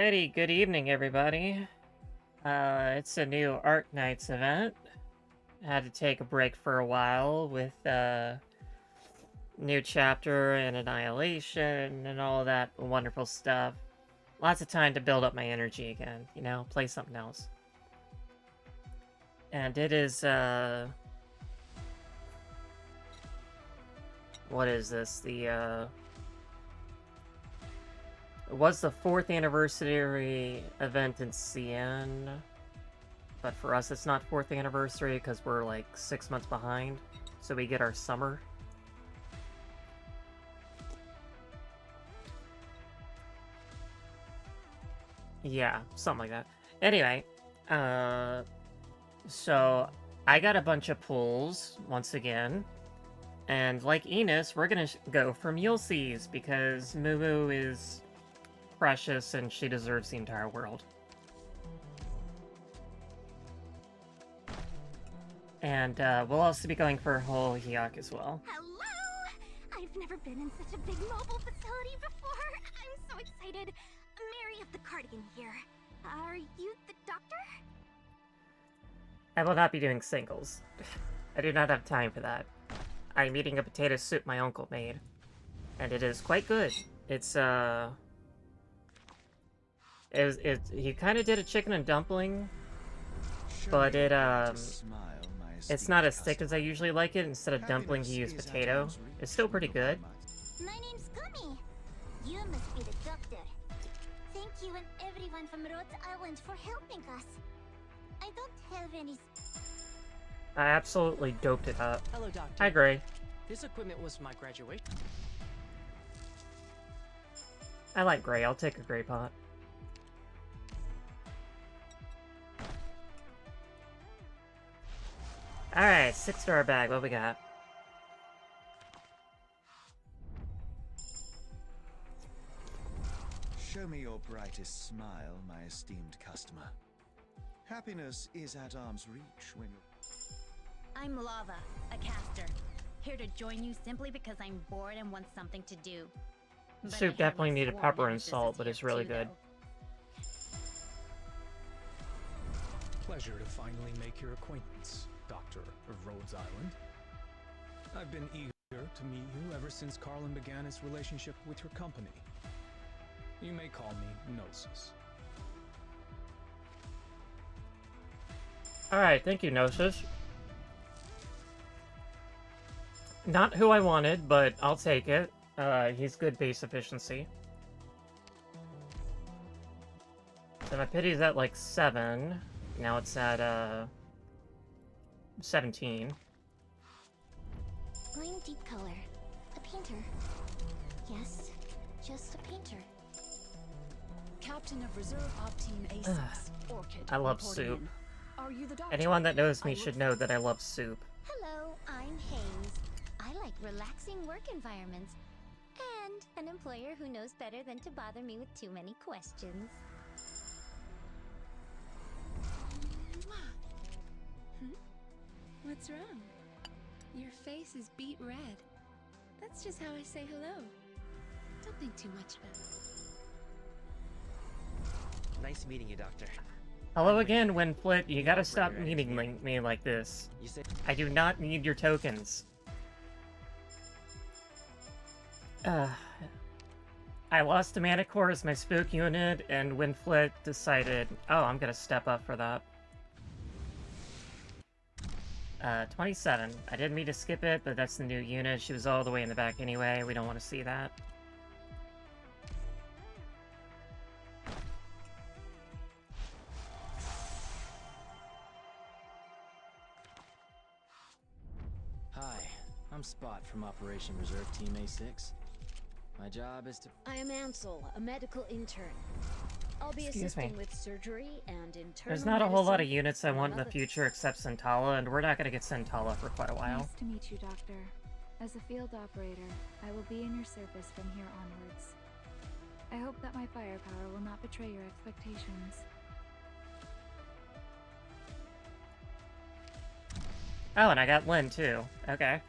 Alrighty, good evening, everybody. It's a new Arknights event. Had to take a break for a while with new chapter and annihilation and all that wonderful stuff. Lots of time to build up my energy again, play something else. And it is, what is this? It was the 4th anniversary event in CN, but for us it's not 4th anniversary because we're like 6 months behind, so we get our summer. Yeah, something like that. Anyway, so I got a bunch of pulls once again, and like Enos, we're gonna go for Mulesies because Mumu is precious and she deserves the entire world. And we'll also be going for Whole Hyuk as well. Hello! I've never been in such a big mobile facility before. I'm so excited. Mary of the Cardigan here. Are you the doctor? I will not be doing singles. I do not have time for that. I'm eating a potato soup my uncle made. And it is quite good. It's, he kind of did a chicken and dumpling, but it's not as thick as I usually like it. Instead of dumpling, he used potato. It's still pretty good. My name's Gummy. You must be the doctor. Thank you and everyone from Rhode Island for helping us. I don't have any... I absolutely doped it up. Hello, Doctor. Hi, Gray. This equipment was my graduation. I like Gray. I'll take a Gray pot. Alright, 6-star bag. What we got? Show me your brightest smile, my esteemed customer. Happiness is at arm's reach when you're... I'm Lava, a caster. Here to join you simply because I'm bored and want something to do. But Soup definitely needed pepper and salt, but it's really good. Pleasure to finally make your acquaintance, Doctor of Rhodes Island. I've been eager to meet you ever since Carlin began his relationship with your company. You may call me Gnosis. Alright, thank you, Gnosis. Not who I wanted, but I'll take it. He's good base efficiency. So my pity's at like 7. Now it's at 17. I'm deep color. A painter. Yes, just a painter. Captain of Reserve Op Team A6, Orchid. I love reporting soup. in. Are you the doctor? Anyone that knows me should know that I love soup. Hello, I'm Hayes. I like relaxing work environments. And an employer who knows better than to bother me with too many questions. What's wrong? Your face is beet red. That's just how I say hello. Don't think too much about it. Nice meeting you, Doctor. Hello again, Winflit. You gotta stop meeting me like this. You said I do not need your tokens. I lost to Manicore as my spook unit, and Winflit decided, oh, I'm gonna step up for that. 27. I didn't mean to skip it, but that's the new unit. She was all the way in the back anyway. We don't want to see that. Hi, I'm Spot from Operation Reserve Team A6. My job is to... I am Ansel, a medical intern. I'll be Excuse assisting me. with surgery and internal There's not a whole lot of medicine units I and want in the other- future except Centala, and we're not gonna get Centala for quite a while. Nice to meet you, Doctor. As a field operator, I will be in your service from here onwards. I hope that my firepower will not betray your expectations. Oh, and I got Lynn too. Okay.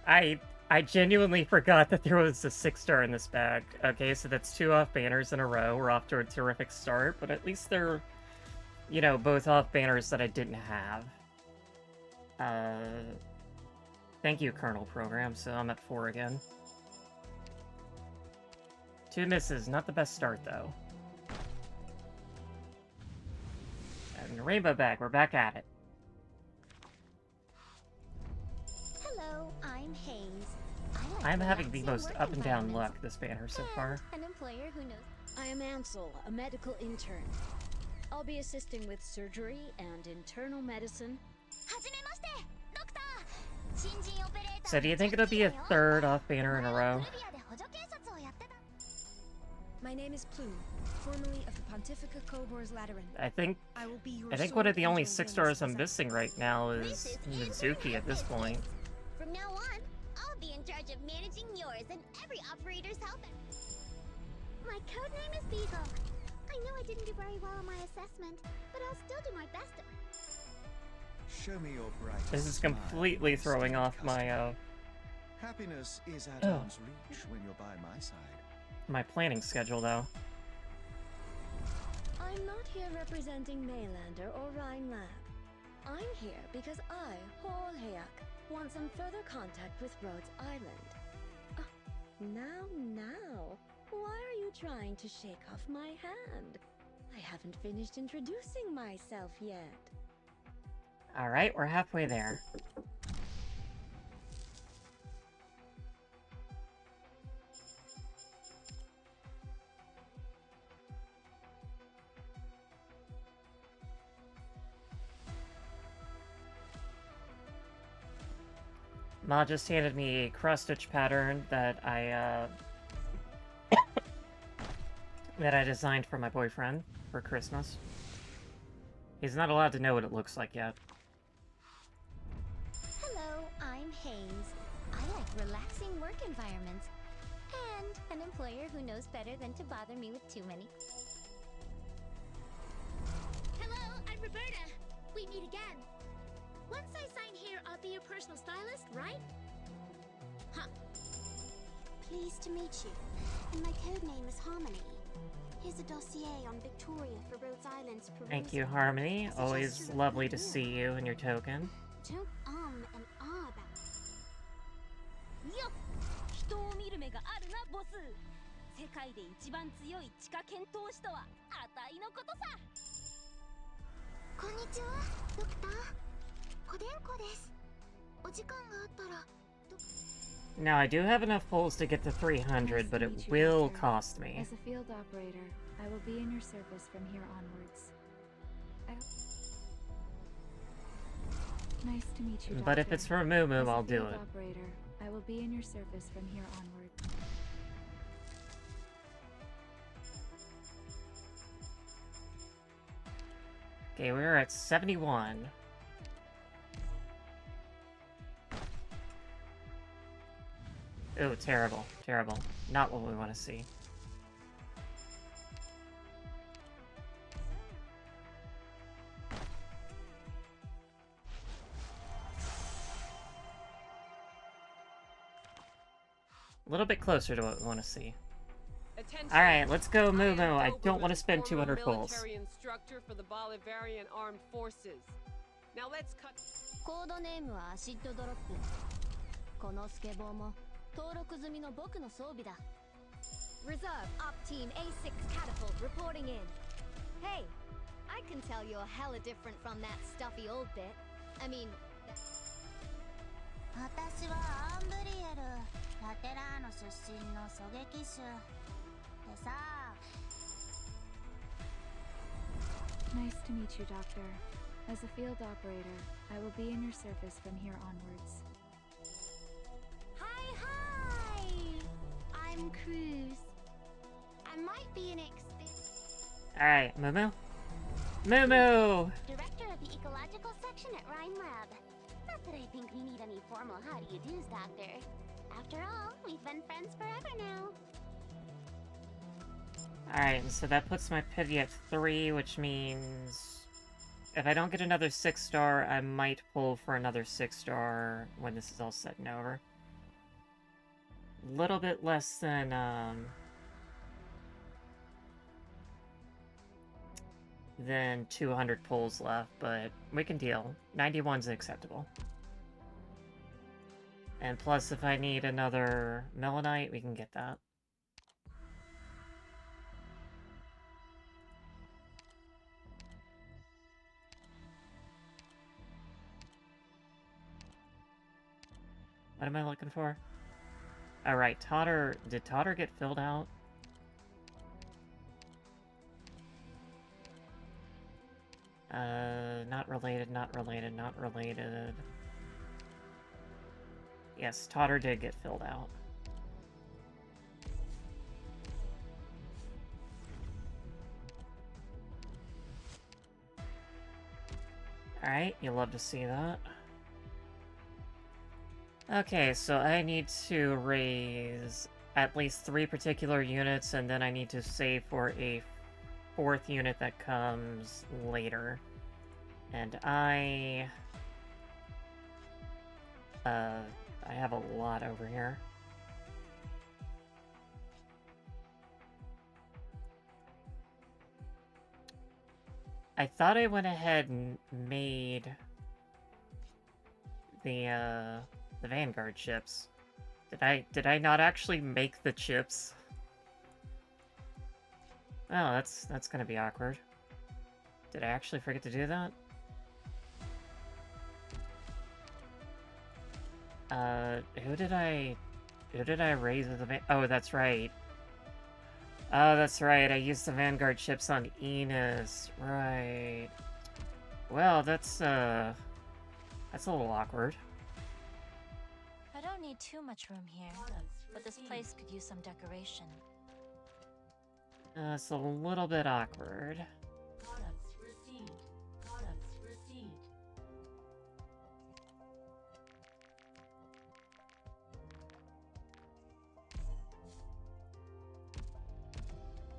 I I genuinely forgot that there was a 6-star in this bag. Okay, so that's 2 off banners in a row. We're off to a terrific start, but at least they're, you know, both off banners that I didn't have. Thank you, Colonel Program, so I'm at 4 again. 2 misses, not the best start, though. And Rainbow Bag, we're back at it. Hello, I'm Hayes. I'm having the most up and down luck this banner so far. An employer who knows. I am Ansel, a medical intern. I'll be assisting with surgery and internal medicine. So do you think it'll be a 3rd off banner in a row? My name is Plume, formerly of the Pontifica Cohors Lateran. I think I think one of the only 6-stars I'm missing right now is Mizuki at this point. From now on, I'll be in charge of managing yours and every operator's help. My code name is Beagle. I know I didn't do very well on my assessment, but I'll still do my best. Show me your brightest This is smile, completely throwing off my Happiness is at arm's reach when you're by my side. my planning schedule though. I'm not here representing Maylander or Rhine Lab. I'm here because I, Hall Hayak, want some further contact with Rhodes Island. Now, why are you trying to shake off my hand? I haven't finished introducing myself yet. Alright, we're halfway there. Ma just handed me a cross-stitch pattern that I that I designed for my boyfriend for Christmas. He's not allowed to know what it looks like yet. Hello, I'm Hayes. I like relaxing work environments. And an employer who knows better than to bother me with too many. Hello, I'm Roberta. We meet again. Once I sign here, I'll be your personal stylist, right? Huh. Pleased to meet you. And my code name is Harmony. Here's a dossier on Victoria for Rhodes Island's perusal. Thank you, Harmony. Always lovely to see you and your token. Don't and ah about it. 人を見る目があるな、ボス。世界で一番強い地下剣闘士とはあたいのことさ。こんにちは、ドクター。おでんこです。お時間があったら。 Now, I do have enough pulls to get to 300, but it will cost me. As a field operator, I will be in your service from here onwards. Nice to meet you, Doctor. But if it's for Mumu, I'll do it. Operator, I will be in your service from here onward. Okay, we're at 71. Oh, terrible. Terrible. Not what we want to see. A little bit closer to what we want to see. Alright, let's go, Mumu. I don't want to spend 200 pulls. Military instructor for the Bolivarian Armed Forces. Now let's cut. コードネームはアシッドドロップ。このスケボーも登録済みの僕の装備だ。Reserve Op Team A6 Catapult reporting in. Hey, I can tell you're hella different from that stuffy old bit. I mean, 私はアンブリエル、ラテラーノ出身の狙撃手。でさ。Nice to meet you, Doctor. As a field operator, I will be in your service from here onwards. Hi! I'm Cruz. I might be an Alright, Mumu? Mumu! Director of the Ecological Section at Rhine Lab. Not that I think we need any formal how-do-you-do's, Doctor. After all, we've been friends forever now. Alright, so that puts my pity at 3, which means... if I don't get another 6-star, I might pull for another 6-star when this is all set and over. little bit less than 200 pulls left, but we can deal. 91's acceptable. And plus, if I need another Melanite, we can get that. What am I looking for? Alright, Totter... Did Totter get filled out? Not related, not related, not related. Yes, Totter did get filled out. Alright, you'll love to see that. Okay, so I need to raise at least 3 particular units, and then I need to save for a 4th unit that comes later. And I have a lot over here. I thought I went ahead and made the Vanguard ships. Did I not actually make the chips? Oh, that's gonna be awkward. Did I actually forget to do that? Who did I raise as a oh, that's right. Oh, that's right, I used the Vanguard ships on Enos. Right. Well, that's a little awkward. I don't need too much room here, but this place could use some decoration. It's a little bit awkward. Products received. Products received.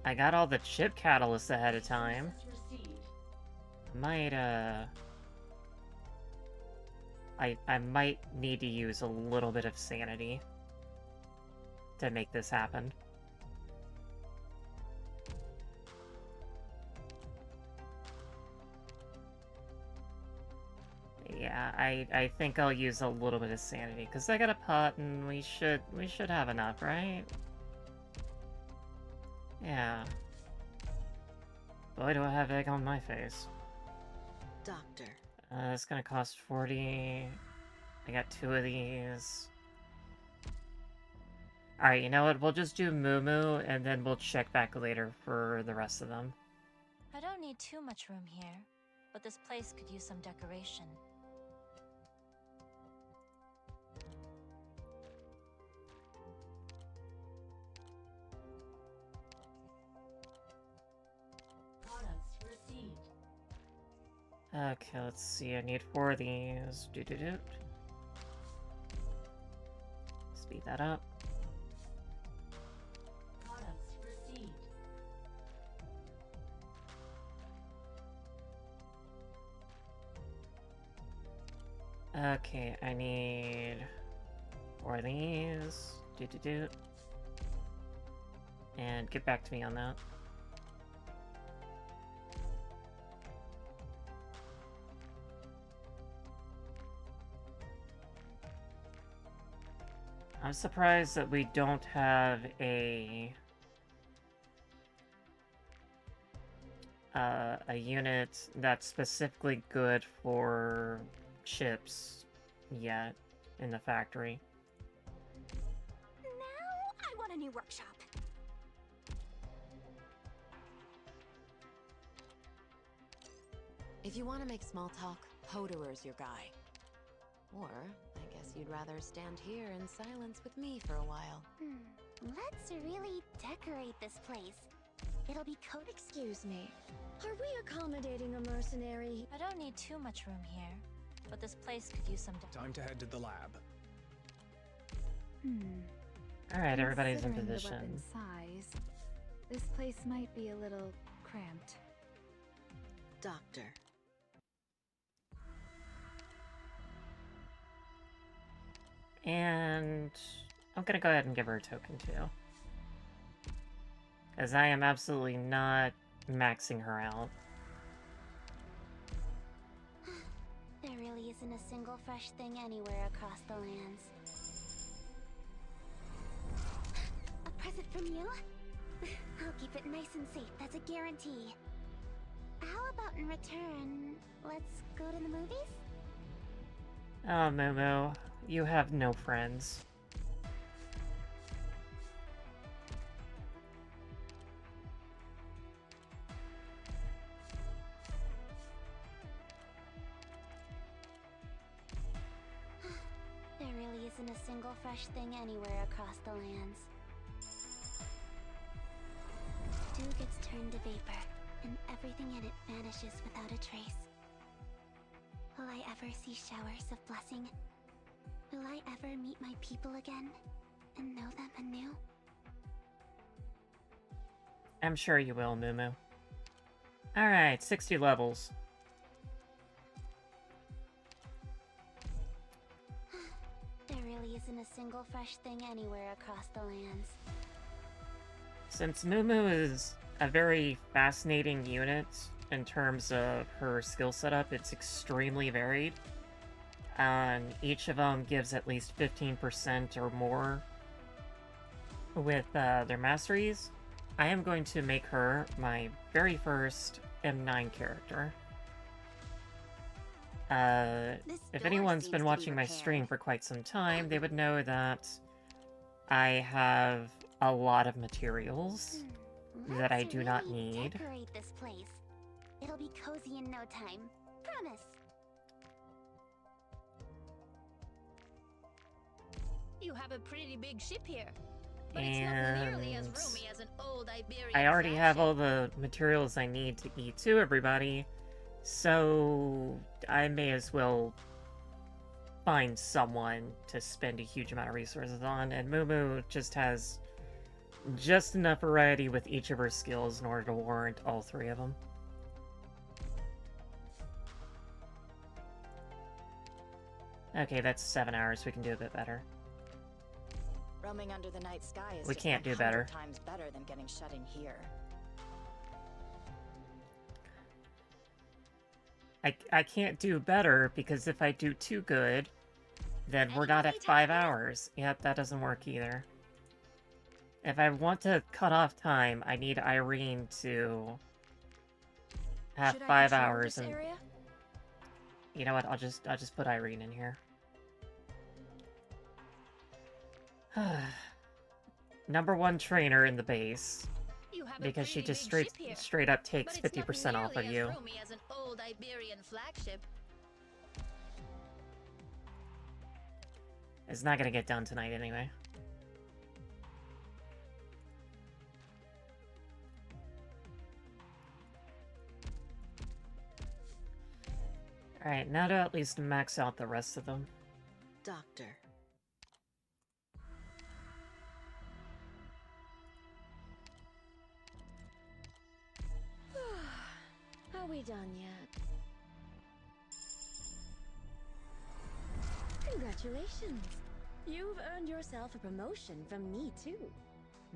I got all the chip catalysts ahead of time. Might, I might need to use a little bit of sanity to make this happen. Yeah, I think I'll use a little bit of sanity, because I got a pot and we should have enough, right? Yeah. Boy, do I have egg on my face. Doctor. It's gonna cost 40. I got 2 of these. Alright, you know what? We'll just do Mumu, and then we'll check back later for the rest of them. I don't need too much room here, but this place could use some decoration. Okay, let's see. I need 4 of these. Speed that up. Products received. Okay, I need 4 of these. And get back to me on that. I'm surprised that we don't have a unit that's specifically good for chips yet in the factory. Now I want a new workshop. If you want to make small talk, Hoderer's your guy. Or, I guess you'd rather stand here in silence with me for a while. Let's really decorate this place. It'll be code. Excuse me. Are we accommodating a mercenary? I don't need too much room here, but this place could use some Time to head to the lab. Alright, everybody's in Considering the position. weapon's size, this place might be a little cramped. Doctor. And I'm gonna go ahead and give her a token too. Because I am absolutely not maxing her out. There really isn't a single fresh thing anywhere across the lands. A present from you? I'll keep it nice and safe, that's a guarantee. How about in return, let's go to the movies? Oh, Mumu, you have no friends. There really isn't a single fresh thing anywhere across the lands. Dew gets turned to vapor, and everything in it vanishes without a trace. Will I ever see showers of blessing? Will I ever meet my people again, and know them anew? I'm sure you will, Mumu. Alright, 60 levels. There really isn't a single fresh thing anywhere across the lands. Since Mumu is a very fascinating unit in terms of her skill setup, it's extremely varied. And each of them gives at least 15% or more with their masteries. I am going to make her my very first M9 character. If anyone's been watching my stream for quite some time, they would know that I have a lot of materials that I do not need. Decorate this place. It'll be cozy in no time. Promise. You have a pretty big ship here, but it's not nearly as roomy as an old Iberian I already have flagship. all the materials I need to eat to everybody, so I may as well find someone to spend a huge amount of resources on, and Mumu just has just enough variety with each of her skills in order to warrant all three of them. Okay, that's 7 hours. We can do a bit better. Roaming under the night sky is We just can't do 100 better. times better than getting shut in here. I can't do better because if I do too good, then we're not at 5 hours. Yep, that doesn't work either. If I want to cut off time, I need Irene to have Should I 5 control hours, this and area? you know what? I'll just put Irene in here. Number 1 trainer in the base, You have a because she pretty just big ship here, straight up takes but it's not 50% off of nearly you. as roomy as an old Iberian flagship. It's not gonna get done tonight anyway. Alright, now to at least max out the rest of them. Doctor. Are we done yet? Congratulations! You've earned yourself a promotion from me too.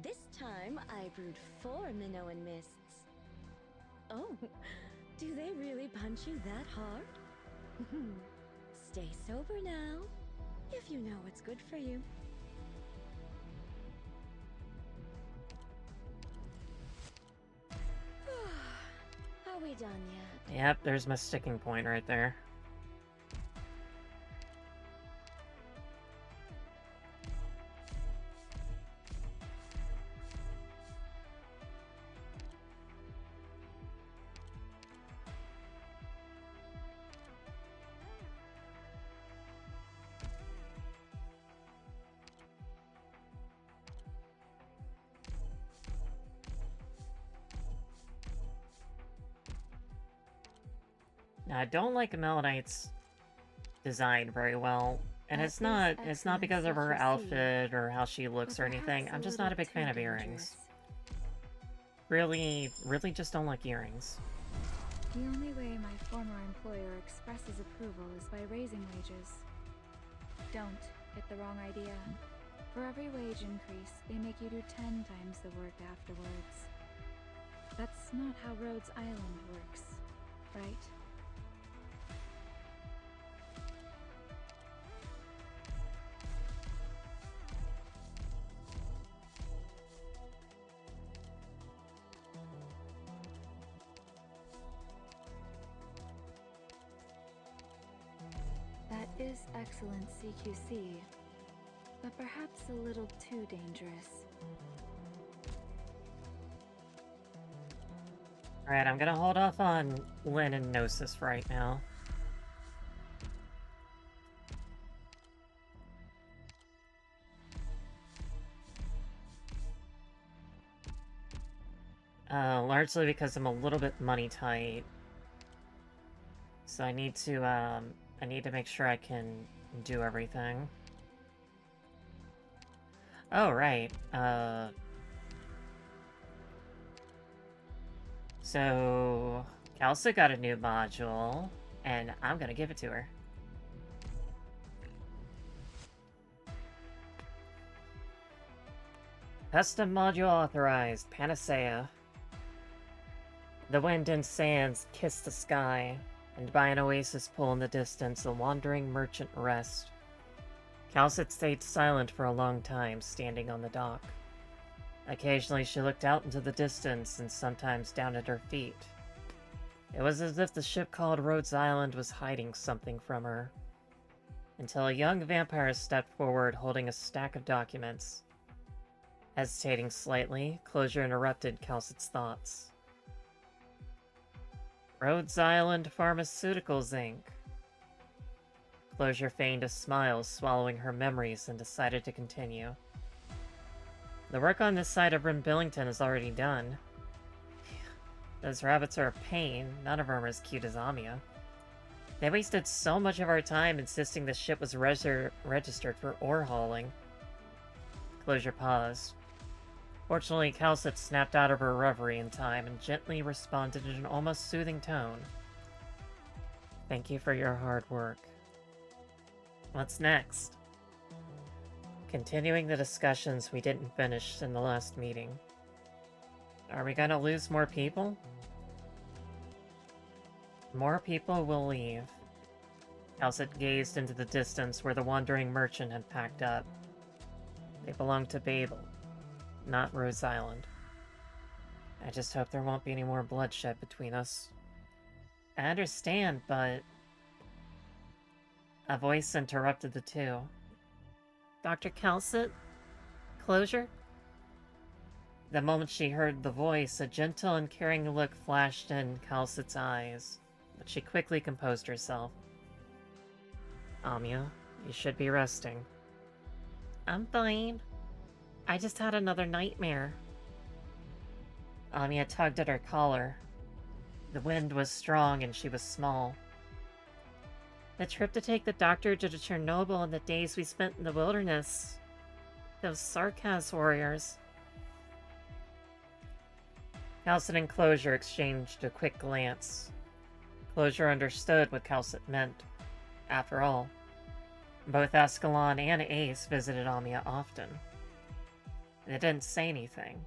This time I brewed 4 Minoan mists. Oh, do they really punch you that hard? Stay sober now, if you know what's good for you. Are we done yet? Yep, there's my sticking point right there. Now, I don't like Melonite's design very well, and it's not because of her outfit or how she looks or anything. I'm just not a big fan of earrings. Really just don't like earrings. The only way my former employer expresses approval is by raising wages. Don't get the wrong idea. For every wage increase, they make you do 10 times the work afterwards. That's not how Rhodes Island works, right? That is excellent CQC, but perhaps a little too dangerous. Alright, I'm gonna hold off on Lynn and Gnosis right now. Largely because I'm a little bit money tight. So I need to make sure I can do everything. Oh, right. So Kalsa got a new module, and I'm gonna give it to her. Custom module authorized, Panacea. The wind and sands kiss the sky, and by an oasis pool in the distance, a wandering merchant rests. Calcit stayed silent for a long time, standing on the dock. Occasionally she looked out into the distance, and sometimes down at her feet. It was as if the ship called Rhodes Island was hiding something from her. Until a young vampire stepped forward holding a stack of documents. Hesitating slightly, Closure interrupted Calcit's thoughts. Rhodes Island Pharmaceuticals, Inc. Closure feigned a smile, swallowing her memories, and decided to continue. The work on this side of Rim Billington is already done. Those rabbits are a pain. None of them are as cute as Amia. They wasted so much of our time insisting the ship was registered for ore hauling. Closure paused. Fortunately, Calcit snapped out of her reverie in time and gently responded in an almost soothing tone. Thank you for your hard work. What's next? Continuing the discussions we didn't finish in the last meeting. Are we gonna lose more people? More people will leave. Calcit gazed into the distance where the wandering merchant had packed up. They belonged to Babel, not Rhodes Island. I just hope there won't be any more bloodshed between us. I understand, but... A voice interrupted the two. Dr. Calcit? Closure? The moment she heard the voice, a gentle and caring look flashed in Calcit's eyes, but she quickly composed herself. Amia, you should be resting. I'm fine. I just had another nightmare. Amia tugged at her collar. The wind was strong and she was small. The trip to take the doctor to Chernobyl and the days we spent in the wilderness. Those Sarkaz warriors. Calcit and Closure exchanged a quick glance. Closure understood what Calcit meant. After all, both Ascalon and Ace visited Amia often. They didn't say anything.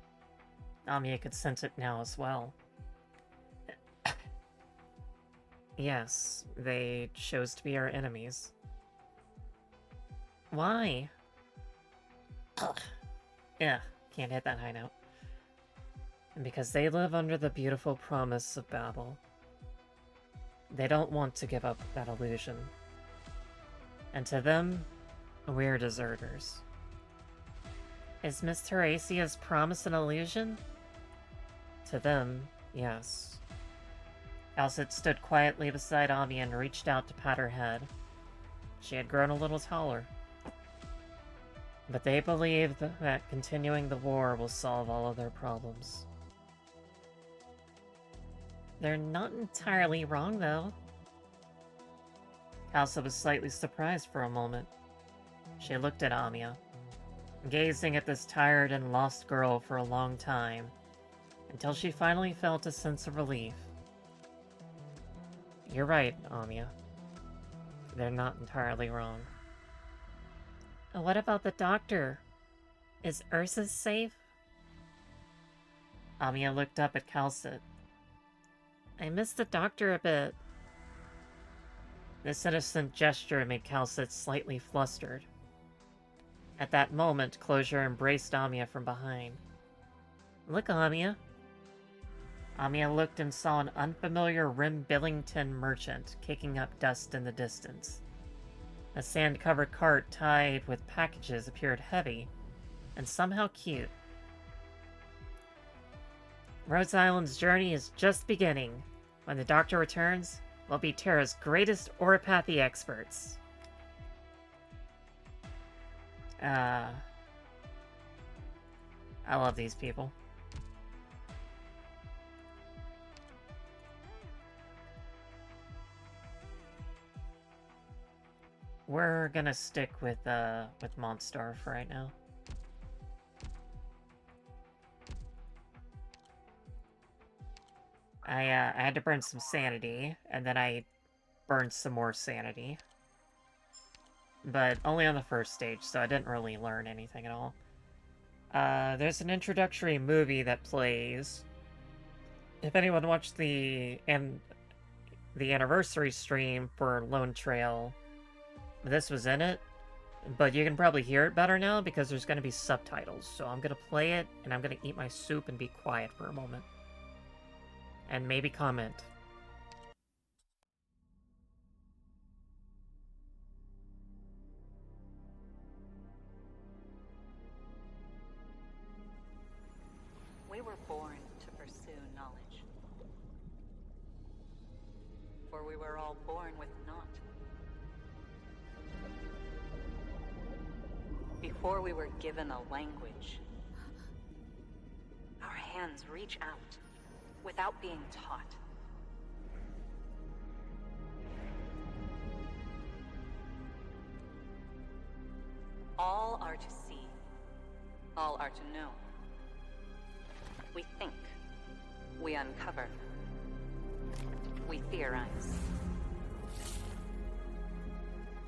Amia could sense it now as well. Yes, they chose to be our enemies. Why? Ugh. Yeah, can't hit that high note. And because they live under the beautiful promise of Babel. They don't want to give up that illusion. And to them, we're deserters. Is Miss Teresia's promise an illusion? To them, yes. Calcit stood quietly beside Amia and reached out to pat her head. She had grown a little taller. But they believe that continuing the war will solve all of their problems. They're not entirely wrong, though. Calcit was slightly surprised for a moment. She looked at Amia, gazing at this tired and lost girl for a long time, until she finally felt a sense of relief. You're right, Amia. They're not entirely wrong. What about the doctor? Is Ursa safe? Amiya looked up at Calcit. I missed the doctor a bit. This innocent gesture made Calcit slightly flustered. At that moment, Closure embraced Amiya from behind. Look, Amiya. Amiya looked and saw an unfamiliar Rim Billington merchant kicking up dust in the distance. A sand-covered cart tied with packages appeared heavy and somehow cute. Rhodes Island's journey is just beginning. When the doctor returns, we'll be Terra's greatest oropathy experts. I love these people. We're gonna stick with Monstar for right now. I had to burn some sanity, and then I burned some more sanity. But only on the first stage, so I didn't really learn anything at all. There's an introductory movie that plays. If anyone watched the anniversary stream for Lone Trail, this was in it. But you can probably hear it better now because there's going to be subtitles. So I'm going to play it, and I'm going to eat my soup and be quiet for a moment. And maybe comment. We were born to pursue knowledge. For we were all born with naught. Before we were given a language, our hands reach out without being taught. All are to see. All are to know. We think. We uncover. We theorize.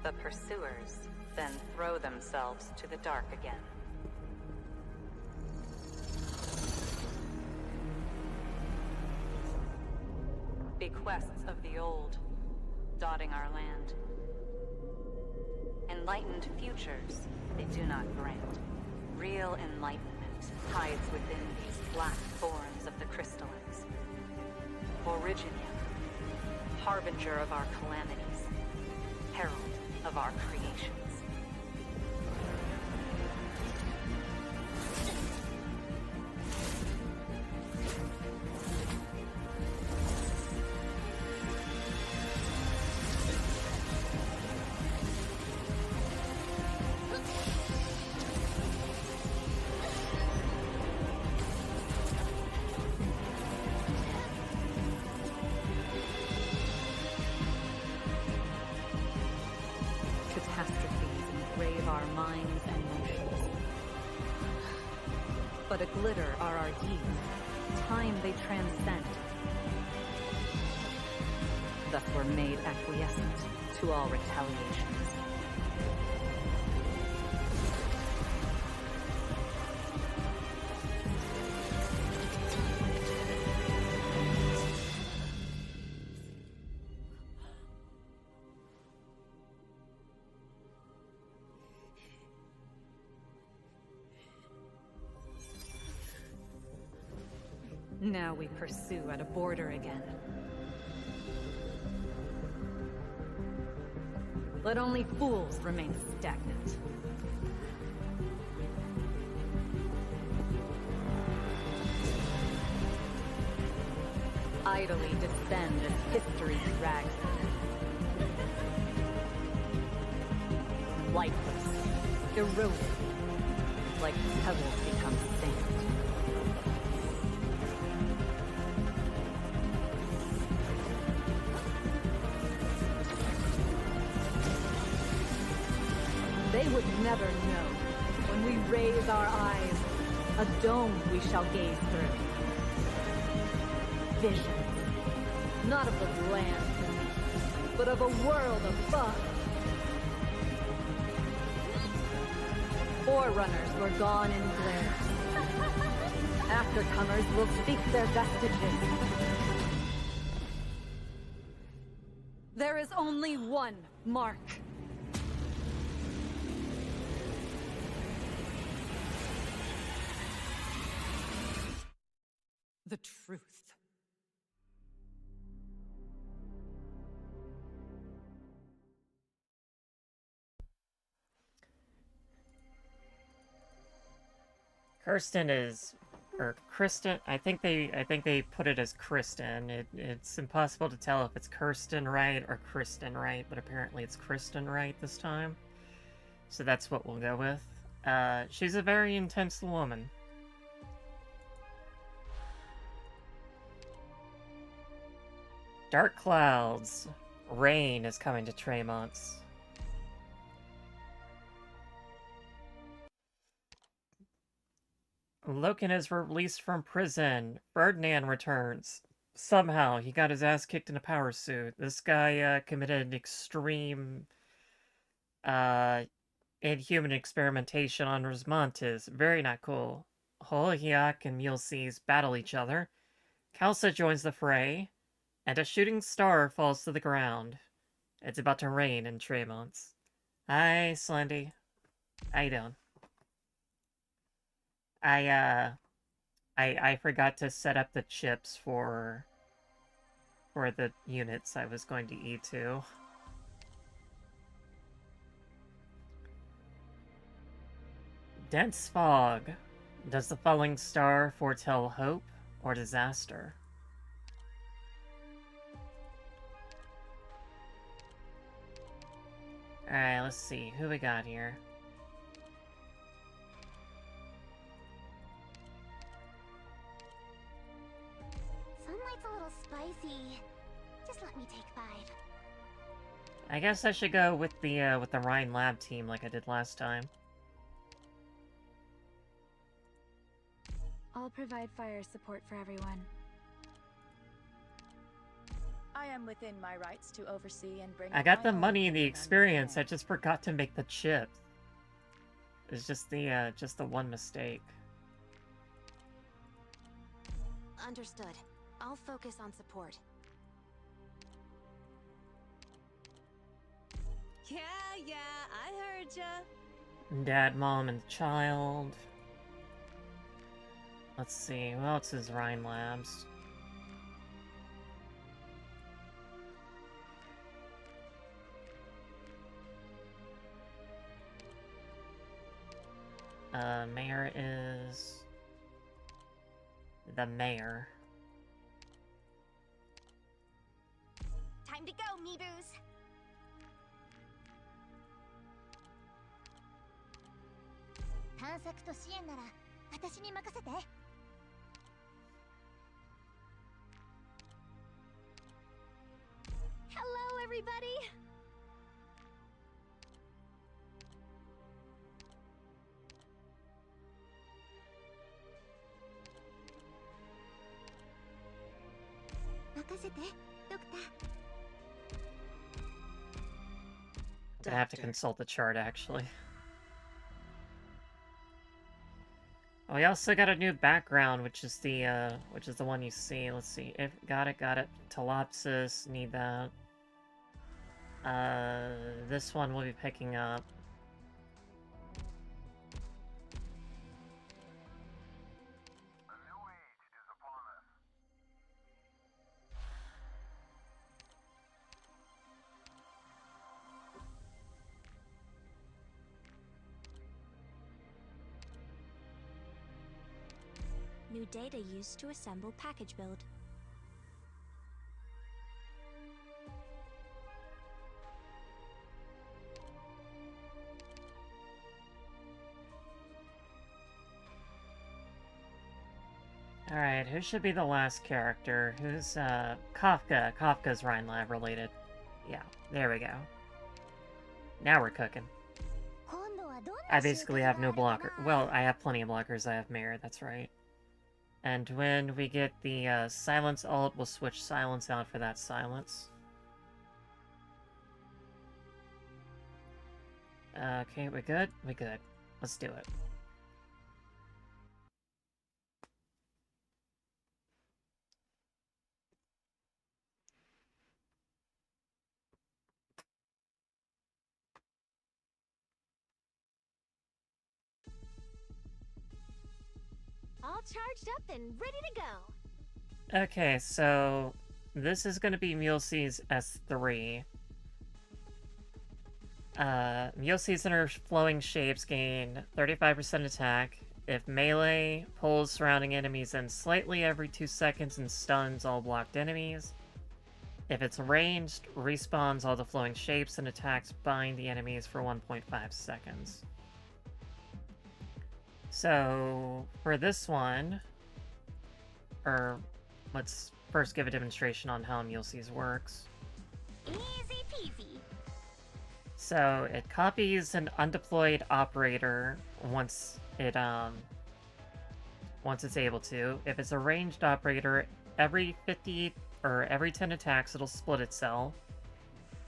The pursuers then throw themselves to the dark again. Bequests of the old, dotting our land. Enlightened futures they do not grant. Real enlightenment hides within these black forms of the crystallines. Originium, harbinger of our calamities, herald of our creations. But a glitter are our deeds. Time they transcend. Thus we're made acquiescent to all retaliations. Now we pursue at a border again. Let only fools remain stagnant. Idly descend as history drags them. Lifeless, eroded, like pebbles become sand. They would never know. When we raise our eyes, a dome we shall gaze through. Visions, not of the land beneath, but of a world above. Forerunners were gone in glare. Aftercomers will seek their vestiges. There is only one mark. The truth. Kirsten is, or Kristen. I think they put it as Kristen. It's impossible to tell if it's Kirsten Wright or Kristen Wright, but apparently it's Kristen Wright this time. So that's what we'll go with. She's a very intense woman. Dark clouds. Rain is coming to Tremont's. Loken is released from prison. Ferdinand returns. Somehow, he got his ass kicked in a power suit. This guy committed extreme inhuman experimentation on Rosmantis. Very not cool. Holhiak and Mulesies battle each other. Kalsa joins the fray, and a shooting star falls to the ground. It's about to rain in Tremont's. Hi, Slendy. How you doing? I forgot to set up the chips for the units I was going to E2. Dense fog. Does the falling star foretell hope or disaster? Alright, let's see. Who we got here? Sunlight's a little spicy. Just let me take 5. I guess I should go with the Rhine Lab team like I did last time. I'll provide fire support for everyone. I am within my rights to oversee and bring. I got the money and the experience. I just forgot to make the chips. It's just the one mistake. Understood. I'll focus on support. Yeah, I heard ya. Dad, mom, and child. Let's see, who else is Rhine Labs? Mayor is... the mayor. Time to go, Meeboos. Hello, everybody. I have to consult the chart, actually. Oh, we also got a new background, which is the one you see. Let's see. If got it. Telopsis, need that. This one we'll be picking up. New data used to assemble package build. Alright, who should be the last character? Who's, Kafka. Kafka's Rhine Lab related. Yeah, there we go. Now we're cooking. I basically have no blocker. Well, I have plenty of blockers. I have Mayor, that's right. And when we get the silence ult, we'll switch silence out for that silence. Okay, we're good? We're good. Let's do it. All charged up and ready to go. Okay, so this is going to be Mulesey's S3. Mulesey's and her flowing shapes gain 35% attack if melee pulls surrounding enemies in slightly every 2 seconds and stuns all blocked enemies. If it's ranged, respawns all the flowing shapes and attacks bind the enemies for 1.5 seconds. So, for this one, let's first give a demonstration on how Mulesey's works. Easy peasy. So, it copies an undeployed operator once it's able to. If it's a ranged operator, every 10 attacks, it'll split itself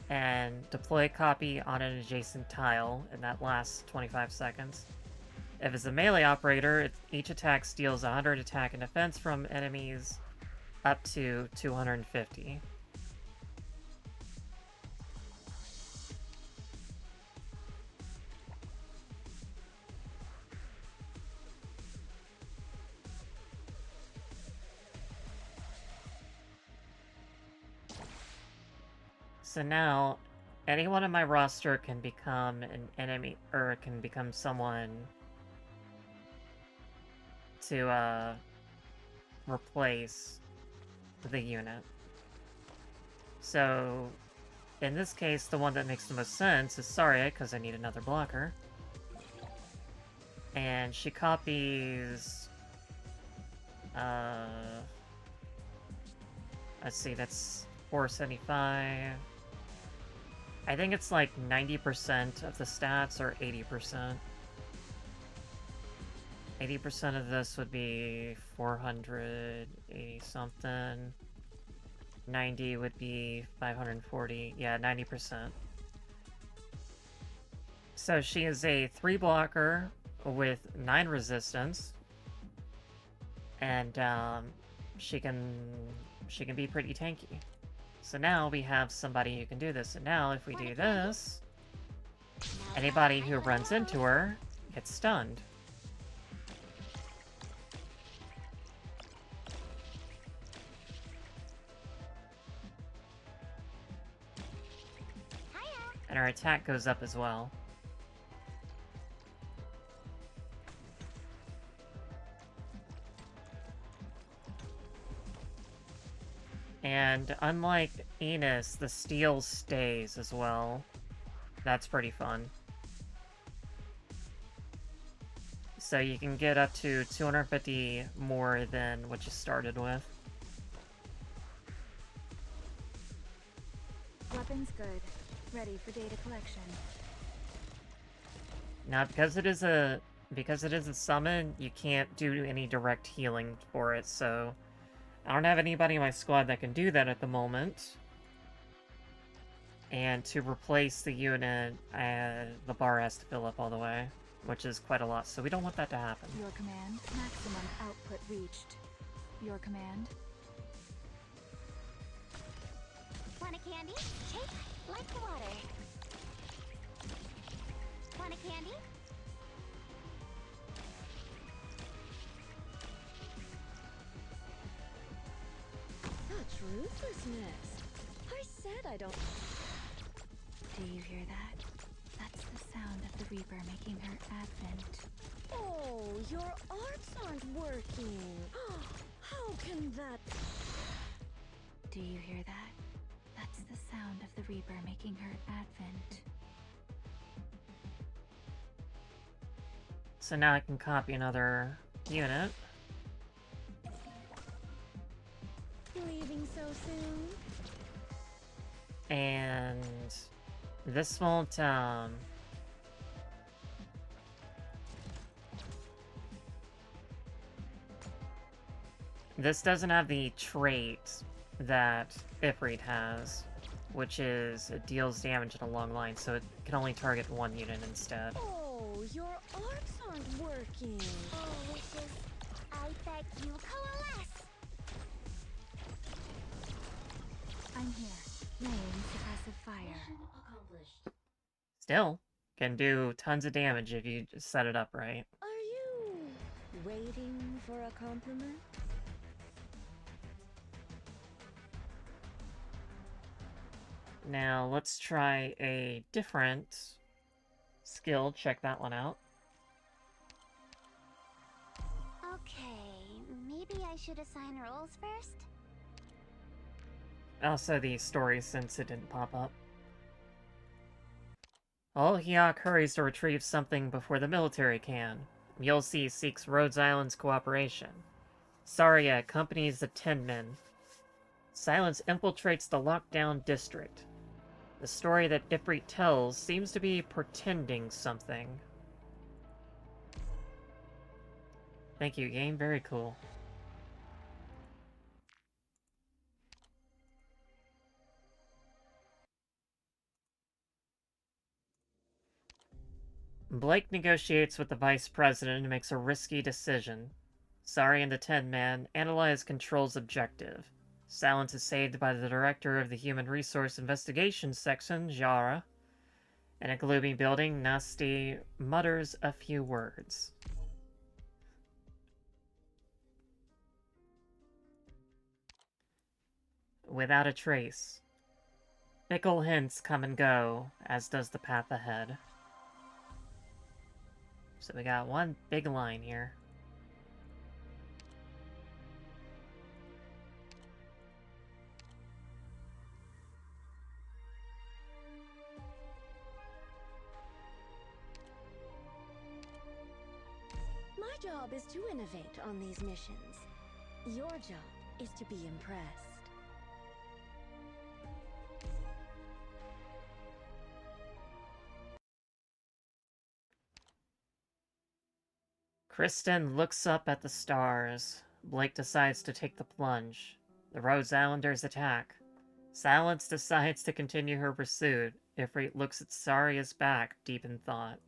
and deploy a copy on an adjacent tile, and that lasts 25 seconds. If it's a melee operator, each attack steals 100 attack and defense from enemies, up to 250. So now, anyone on my roster can become an enemy, or can become someone to replace the unit. So, in this case, the one that makes the most sense is Saria, because I need another blocker. And she copies... let's see, that's 475. I think it's like 90% of the stats, or 80%. 80% of this would be 480 something. 90 would be 540. Yeah, 90%. So she is a 3 blocker with 9 resistance. And she can be pretty tanky. So now we have somebody who can do this. And now if we do this, anybody who runs into her gets stunned. And our attack goes up as well. And unlike Enos, the steal stays as well. That's pretty fun. So you can get up to 250 more than what you started with. Weapon's good. Ready for data collection. Now, because it is a summon, you can't do any direct healing for it, so I don't have anybody in my squad that can do that at the moment. And to replace the unit, the bar has to fill up all the way, which is quite a lot, so we don't want that to happen. Your command, maximum output reached. Your command. Want a candy? Shake like the water. Want a candy? Such ruthlessness. I said I don't... Do you hear that? That's the sound of the Reaper making her advent. Oh, your arts aren't working. How can that... Do you hear that? That's the sound of the Reaper making her advent. So now I can copy another unit. Leaving so soon? And this won't, this doesn't have the trait that Ifrit has, which is it deals damage in a long line, so it can only target one unit instead. Oh, Oh, your arcs aren't working. Oh, wishes. I beg you, coalesce. I'm here, laying suppressive fire. Mission accomplished. Still, can do tons of damage if you just set it up right. Are you waiting for a compliment? Now, let's try a different skill. Check that one out. Okay, maybe I should assign roles first? Also the story, since it didn't pop up. Oh, Hyok hurries to retrieve something before the military can. Mulesy seeks Rhodes Island's cooperation. Saria accompanies the Tin Men. Silence infiltrates the lockdown district. The story that Ifrit tells seems to be portending something. Thank you, game. Very cool. Blake negotiates with the Vice President and makes a risky decision. Sari and the Tin Man analyze Control's objective. Silence is saved by the Director of the Human Resource Investigations Section, Jara. In a gloomy building, Nasty mutters a few words. Without a trace. Fickle hints come and go, as does the path ahead. So we got one big line here. My job is to innovate on these missions. Your job is to be impressed. Kristen looks up at the stars. Blake decides to take the plunge. The Rhodes Islanders attack. Silence decides to continue her pursuit. Ifrit looks at Saria's back, deep in thought.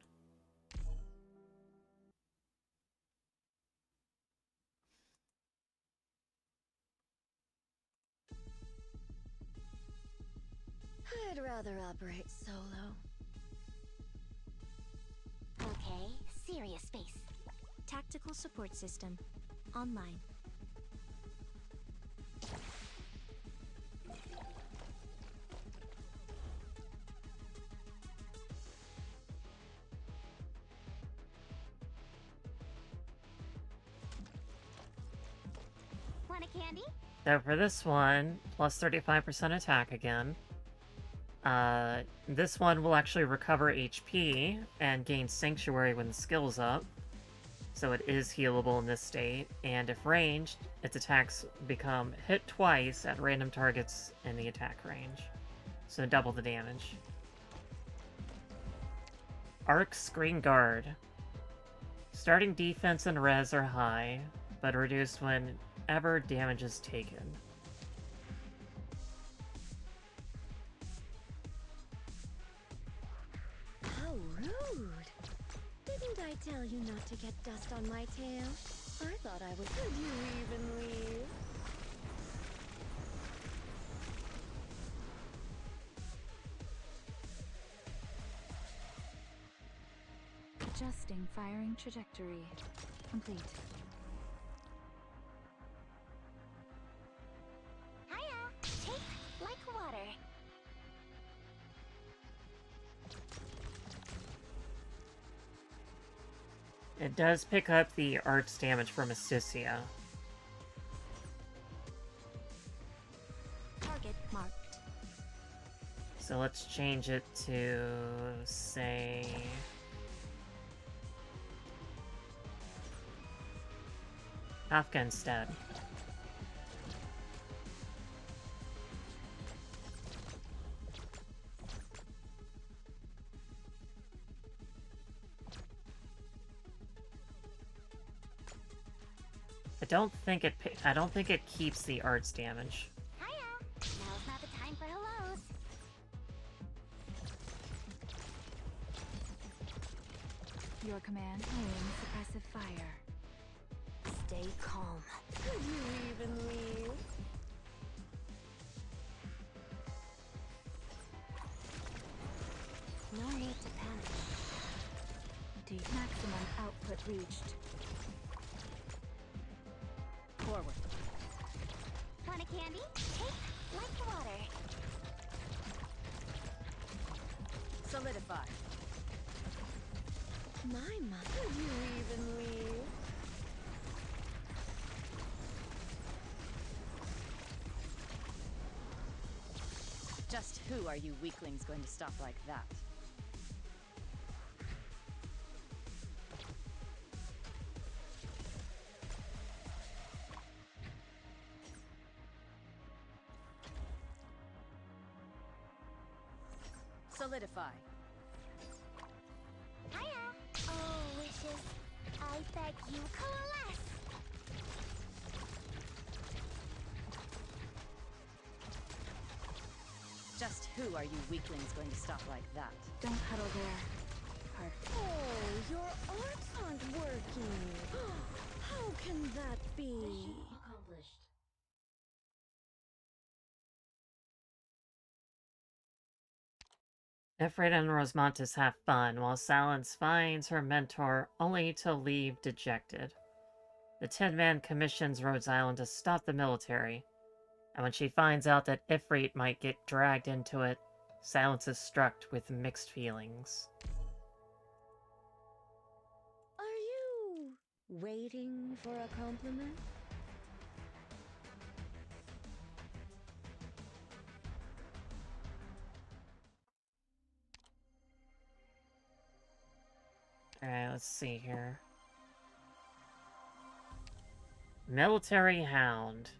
I'd rather operate solo. Okay, serious space. Tactical support system. Online. Want a candy? So for this one, plus 35% attack again. This one will actually recover HP and gain Sanctuary when the skill's up. So it is healable in this state, and if ranged, its attacks become hit twice at random targets in the attack range. So double the damage. Arc Screen Guard. Starting defense and res are high, but reduced whenever damage is taken. How rude! Didn't I tell you not to get dust on my tail? I thought I would. Did you even leave? Adjusting firing trajectory. Complete. Hiya! Take like water. It does pick up the arts damage from Assicia. Target marked. So let's change it to, say... Kafka instead. I don't think it keeps the arts damage. Hiya! Now's not the time for hellos. Your command, aim suppressive fire. Stay calm. Could you even leave? No need to panic. Deep maximum output reached. Forward. Want a candy? Take like the water. Solidify. My mother. Could you even leave? Just who are you weaklings going to stop like that? Solidify. Hiya! Oh, wishes. I beg you coalesce. Just who are you weaklings going to stop like that? Don't huddle there. Hard. Oh, your arts aren't working. How can that be? Mission accomplished. Ifrit and Rosmantis have fun, while Silence finds her mentor only to leave dejected. The Tin Man commissions Rhodes Island to stop the military, and when she finds out that Ifrit might get dragged into it, Silence is struck with mixed feelings. Are you waiting for a compliment? Alright, let's see here. Military Hound.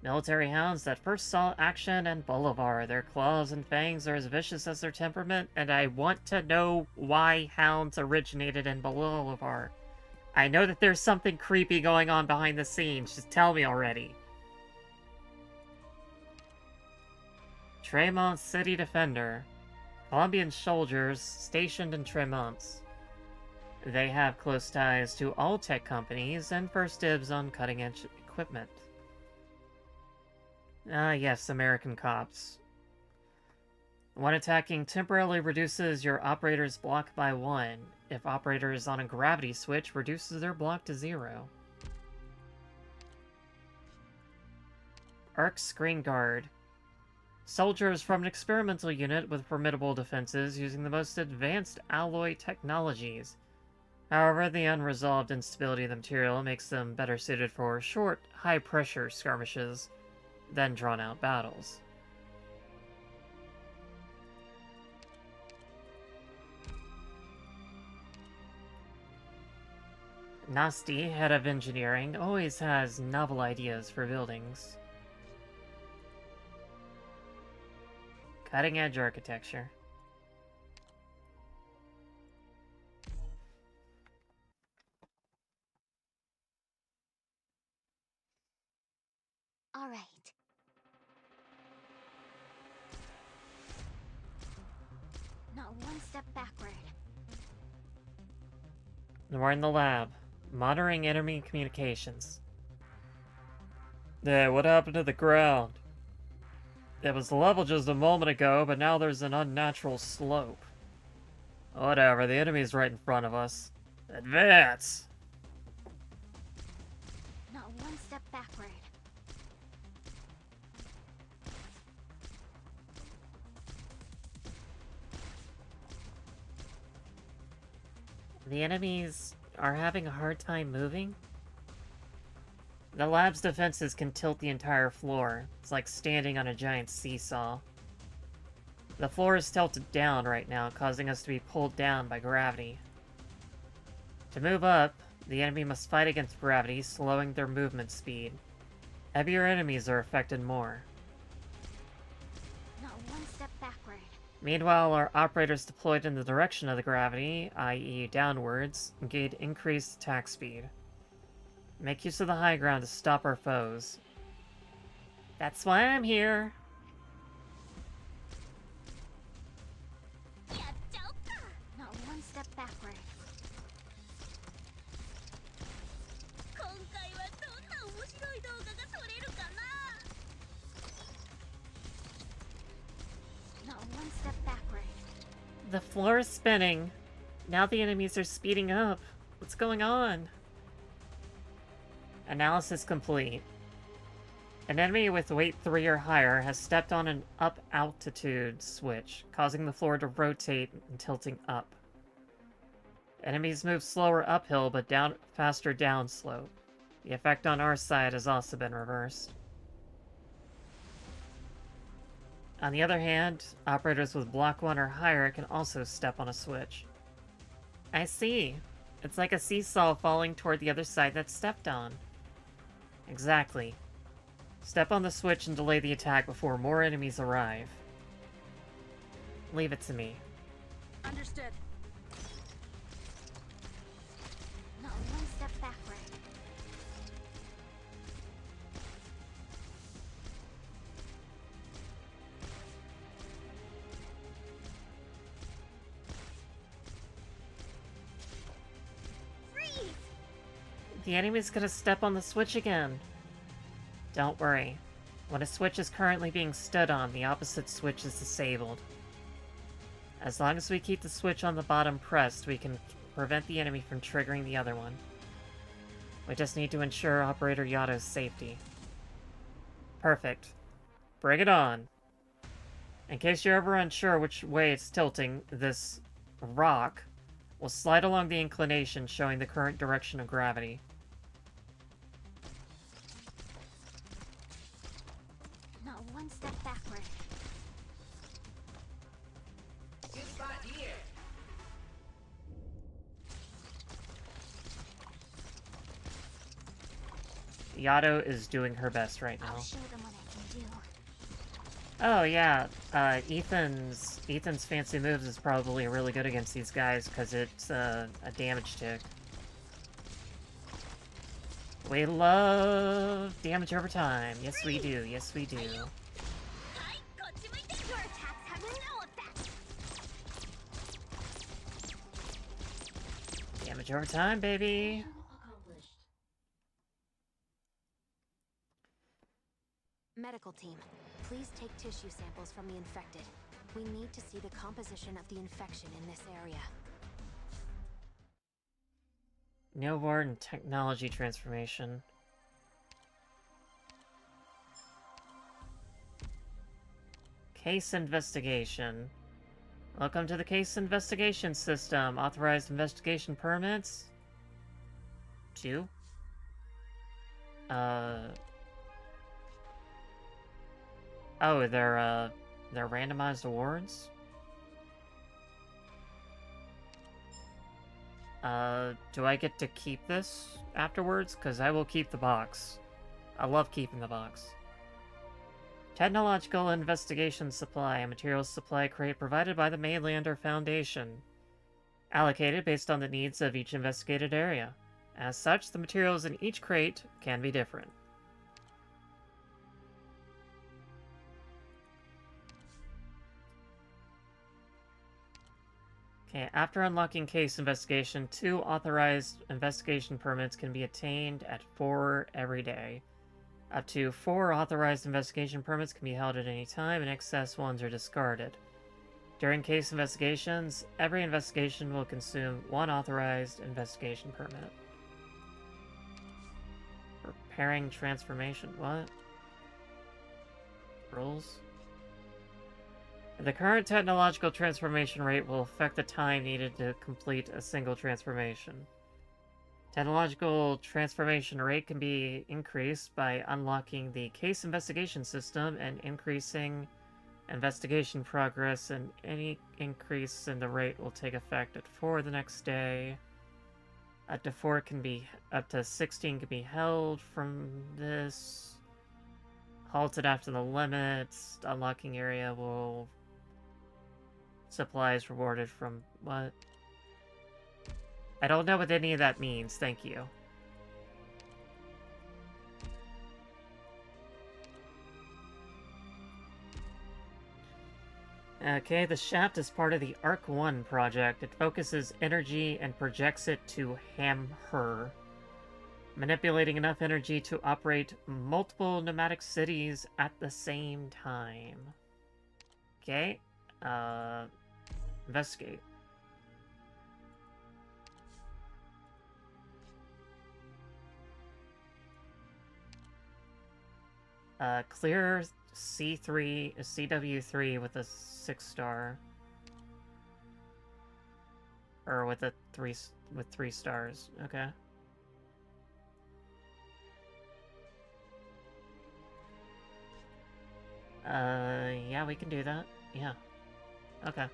Military hounds that first saw action in Bolivar. Their claws and fangs are as vicious as their temperament, and I want to know why hounds originated in Bolivar. I know that there's something creepy going on behind the scenes, just tell me already. Tremont City Defender. Colombian soldiers stationed in Tremont. They have close ties to all tech companies and first dibs on cutting-edge equipment. Ah, yes, American cops. One attacking temporarily reduces your operator's block by 1. If operator is on a gravity switch, reduces their block to 0. Arc Screen Guard. Soldiers from an experimental unit with formidable defenses using the most advanced alloy technologies. However, the unresolved instability of the material makes them better suited for short, high-pressure skirmishes than drawn-out battles. Nasty, head of engineering, always has novel ideas for buildings. Cutting-edge architecture. All right. Not one step backward. We're in the lab, monitoring enemy communications. Hey, what happened to the ground? It was level just a moment ago, but now there's an unnatural slope. Whatever, the enemy's right in front of us. Advance! Not one step backward. The enemies are having a hard time moving? The lab's defenses can tilt the entire floor. It's like standing on a giant seesaw. The floor is tilted down right now, causing us to be pulled down by gravity. To move up, the enemy must fight against gravity, slowing their movement speed. Heavier enemies are affected more. Not one step backward. Meanwhile, our operators deployed in the direction of the gravity, i.e. downwards, gain increased attack speed. Make use of the high ground to stop our foes. That's why I'm here. Not one step backward. The floor is spinning. Now the enemies are speeding up. What's going on? Analysis complete. An enemy with weight 3 or higher has stepped on an up altitude switch, causing the floor to rotate and tilting up. Enemies move slower uphill but faster downslope. The effect on our side has also been reversed. On the other hand, operators with block 1 or higher can also step on a switch. I see. It's like a seesaw falling toward the other side that's stepped on. Exactly. Step on the switch and delay the attack before more enemies arrive. Leave it to me. Understood. Not one step backward. Freeze! The enemy's gonna step on the switch again. Don't worry. When a switch is currently being stood on, the opposite switch is disabled. As long as we keep the switch on the bottom pressed, we can prevent the enemy from triggering the other one. We just need to ensure Operator Yato's safety. Perfect. Bring it on. In case you're ever unsure which way it's tilting, this rock will slide along the inclination, showing the current direction of gravity. Not one step backward. Good spot here. Yato is doing her best right now. I'll show them what I can do. Oh yeah, Ethan's fancy moves is probably really good against these guys because it's a damage tick. We love damage over time. Yes, we do. Yes, we do. Your attacks have no effect. Damage over time, baby. Medical team, please take tissue samples from the infected. We need to see the composition of the infection in this area. Newborn technology transformation. Case investigation. Welcome to the case investigation system. Authorized investigation permits. 2. Oh, they're randomized awards? Do I get to keep this afterwards? Because I will keep the box. I love keeping the box. Technological Investigation Supply, a materials supply crate provided by the Mainlander Foundation. Allocated based on the needs of each investigated area. As such, the materials in each crate can be different. Okay, after unlocking case investigation, 2 authorized investigation permits can be attained at 4 every day. Up to 4 authorized investigation permits can be held at any time, and excess ones are discarded. During case investigations, every investigation will consume 1 authorized investigation permit. Preparing transformation, what? Rules? The current technological transformation rate will affect the time needed to complete a single transformation. Technological transformation rate can be increased by unlocking the case investigation system and increasing investigation progress, and any increase in the rate will take effect at 4 the next day. Up to 16 can be held from this. Halted after the limits. Unlocking area will... Supplies rewarded from what? I don't know what any of that means, thank you. Okay, the shaft is part of the Arc 1 project. It focuses energy and projects it to Hamher, manipulating enough energy to operate multiple pneumatic cities at the same time. Okay, investigate. Clear C3, CW3 with a 6-star. Or with a 3 stars. Okay. Yeah, we can do that. Yeah. Okay.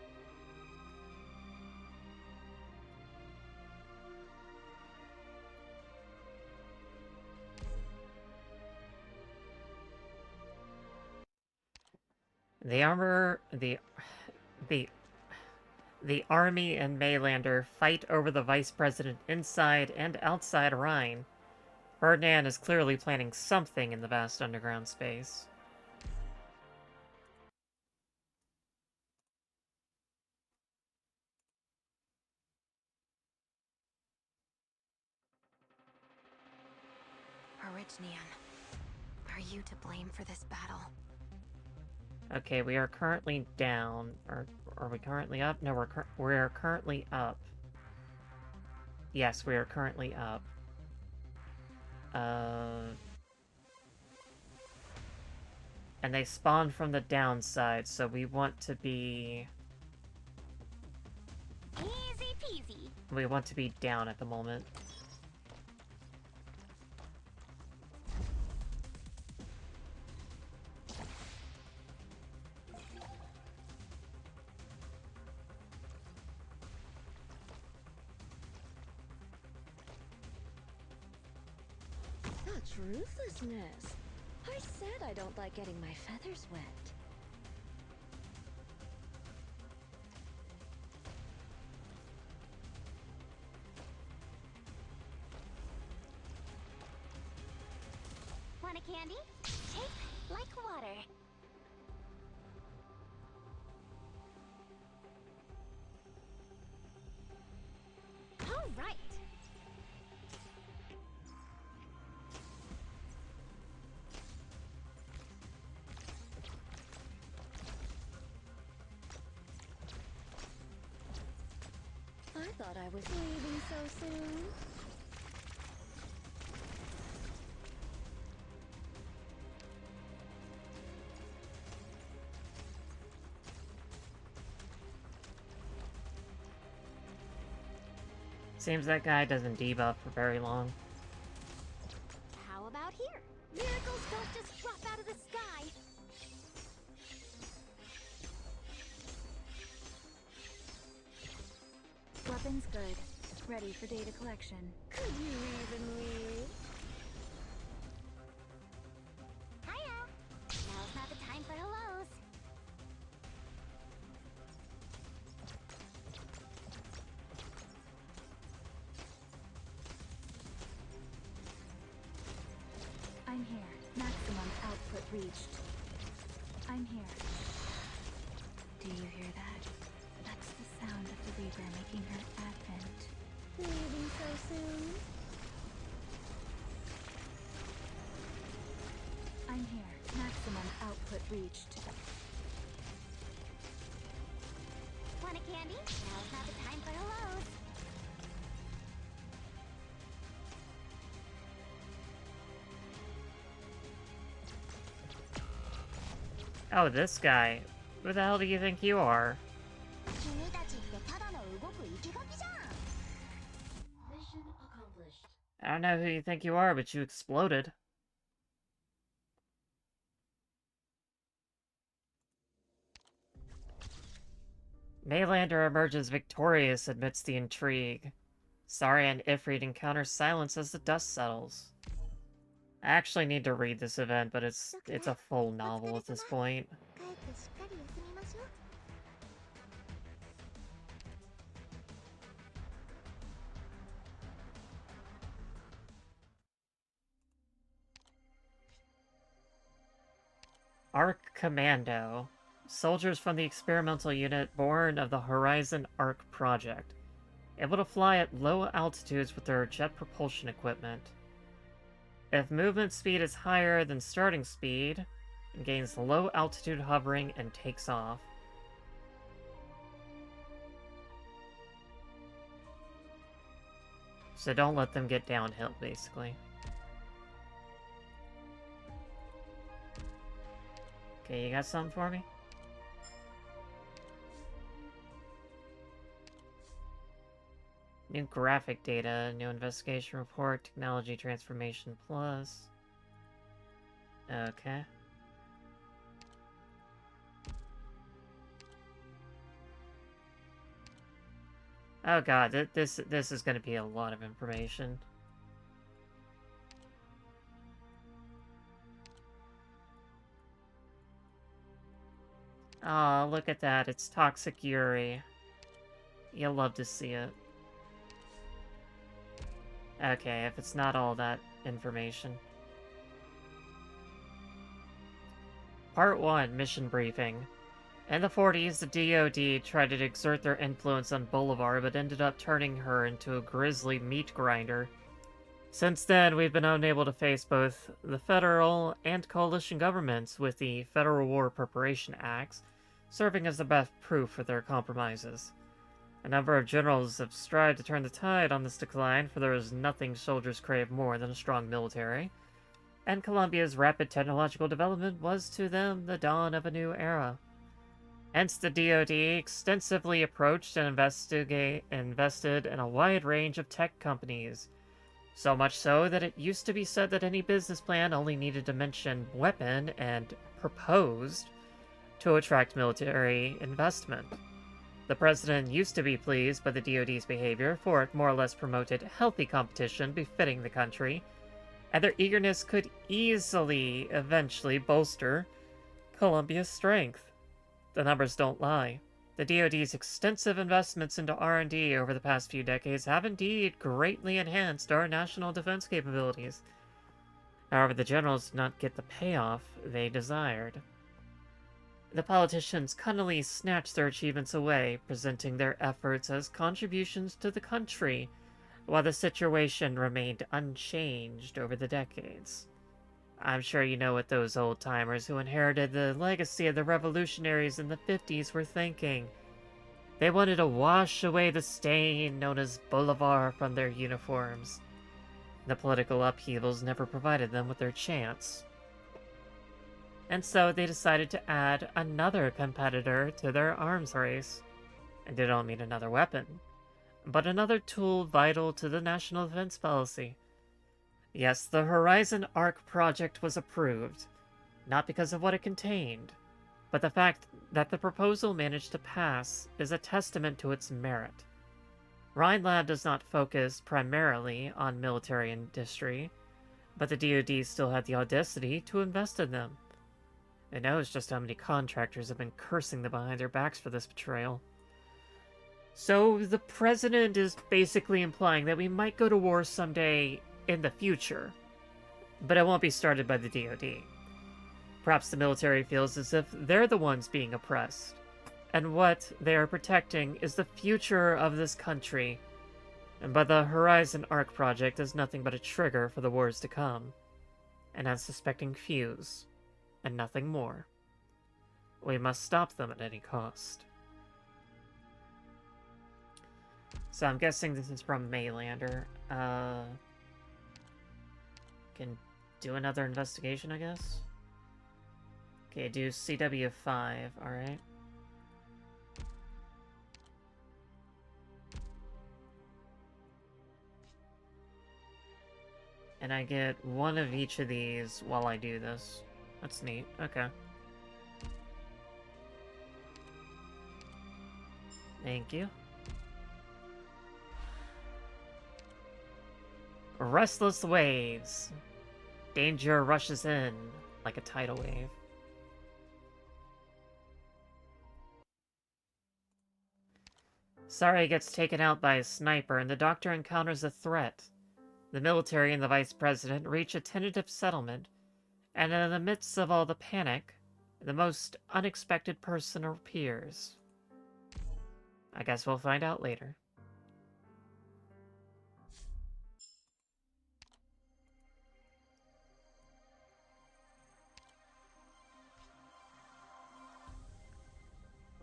The army and Maylander fight over the vice president inside and outside Rhine. Ferdinand is clearly planning something in the vast underground space. Arknights, are you to blame for this battle? Okay, we are currently down. Or are we currently up? No, we're currently up. Yes, we are currently up. And they spawn from the downside, so we want to be... Easy peasy. We want to be down at the moment. Such ruthlessness. I said I don't like getting my feathers wet. Want a candy? Take like water. All right. I thought I was leaving so soon. Seems that guy doesn't debuff for very long. How about here? Miracles don't just drop out of the sky. Weapons good. Ready for data collection. Could you even read? Hiya. Now's not the time for hellos. I'm here. Maximum output reached. I'm here. Do you hear that? That's the sound of the Reaper making her advent. Leaving so soon? I'm here. Maximum output reached. Want a candy? Now's not the time for hellos. Oh, this guy. Who the hell do you think you are? Mission accomplished. I don't know who you think you are, but you exploded. Maylander emerges victorious amidst the intrigue. Saria and Ifrit encounter silence as the dust settles. I actually need to read this event, but it's a full novel at this point. Arc Commando. Soldiers from the experimental unit born of the Horizon Arc project. Able to fly at low altitudes with their jet propulsion equipment. If movement speed is higher than starting speed, it gains low altitude hovering and takes off. So don't let them get downhill, basically. Okay, you got something for me? New graphic data, new investigation report, technology transformation plus. Okay. Oh god, this is going to be a lot of information. Oh, look at that. It's Toxic Yuri. You'll love to see it. Okay, if it's not all that information. Part 1, Mission Briefing. In the 40s, the DoD tried to exert their influence on Bolivar, but ended up turning her into a grisly meat grinder. Since then, we've been unable to face both the federal and coalition governments, with the Federal War Preparation Acts serving as the best proof for their compromises. A number of generals have strived to turn the tide on this decline, for there is nothing soldiers crave more than a strong military, and Columbia's rapid technological development was to them the dawn of a new era. Hence, the DoD extensively approached and invested in a wide range of tech companies. So much so that it used to be said that any business plan only needed to mention weapon and proposed to attract military investment. The president used to be pleased by the DoD's behavior, for it more or less promoted healthy competition befitting the country, and their eagerness could easily eventually bolster Columbia's strength. The numbers don't lie. The DoD's extensive investments into R&D over the past few decades have indeed greatly enhanced our national defense capabilities. However, the generals did not get the payoff they desired. The politicians cunningly snatched their achievements away, presenting their efforts as contributions to the country, while the situation remained unchanged over the decades. I'm sure you know what those old-timers who inherited the legacy of the revolutionaries in the 50s were thinking. They wanted to wash away the stain known as Bolivar from their uniforms. The political upheavals never provided them with their chance. And so they decided to add another competitor to their arms race. And they don't mean another weapon, but another tool vital to the national defense policy. Yes, the Horizon Arc project was approved, not because of what it contained, but the fact that the proposal managed to pass is a testament to its merit. Rhine Lab does not focus primarily on military industry, but the DoD still had the audacity to invest in them. It knows just how many contractors have been cursing them behind their backs for this betrayal. So the president is basically implying that we might go to war someday in the future, but it won't be started by the DoD. Perhaps the military feels as if they're the ones being oppressed, and what they are protecting is the future of this country, but the Horizon Arc project is nothing but a trigger for the wars to come, an unsuspecting fuse, and nothing more. We must stop them at any cost. So I'm guessing this is from Maylander. Can do another investigation, I guess? Okay, do CW5, alright. And I get one of each of these while I do this. That's neat, okay. Thank you. Restless waves. Danger rushes in like a tidal wave. Sari gets taken out by a sniper, and the doctor encounters a threat. The military and the vice president reach a tentative settlement, and in the midst of all the panic, the most unexpected person appears. I guess we'll find out later.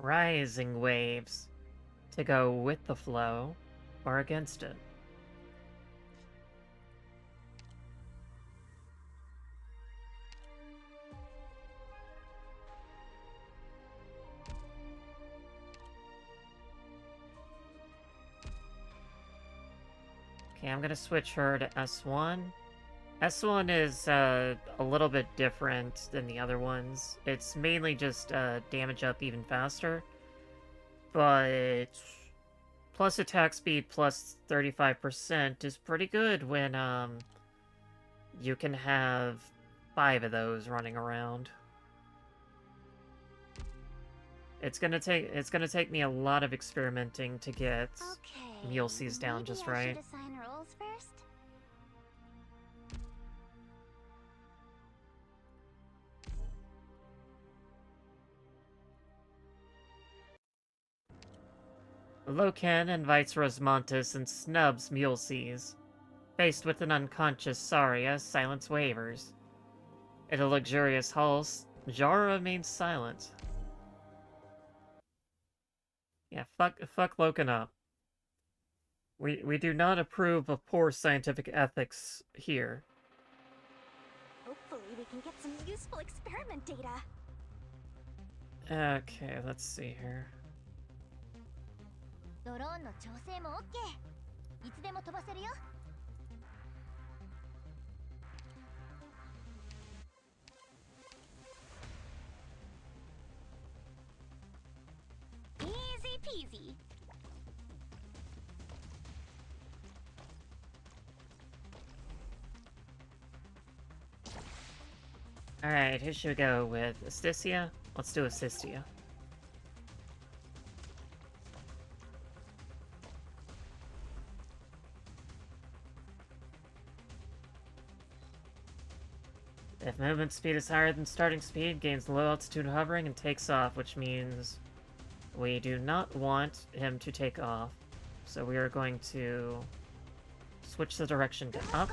Rising waves. To go with the flow or against it. Okay, I'm gonna switch her to S1. S1 is a little bit different than the other ones. It's mainly just damage up even faster. But plus attack speed plus 35% is pretty good when you can have 5 of those running around. It's gonna take me a lot of experimenting to get Mulesies down just right. Should assign roles first. Loken invites Rosmontis and snubs Mulesies. Faced with an unconscious Saria, silence wavers. In a luxurious hall, Jara remains silent. Yeah, fuck Loken up. We do not approve of poor scientific ethics here. Hopefully we can get some useful experiment data. Okay, let's see here. ドローンの調整も OK。いつでも飛ばせるよ。Easy peasy. Alright, who should we go with? Asticia? Let's do Asticia. If movement speed is higher than starting speed, gains low altitude hovering and takes off, which means we do not want him to take off. So we are going to switch the direction to up.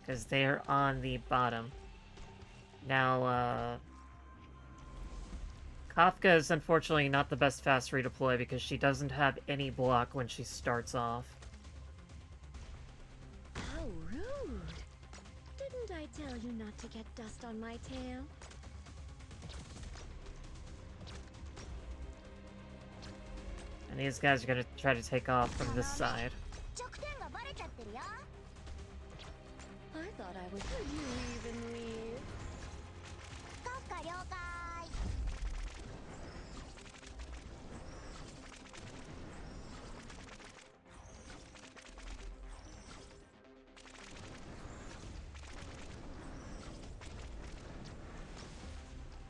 Because they are on the bottom. Now, Kafka is unfortunately not the best fast redeploy because she doesn't have any block when she starts off. How rude! Didn't I tell you not to get dust on my tail? And these guys are gonna try to take off from this side. I thought I was you evenly.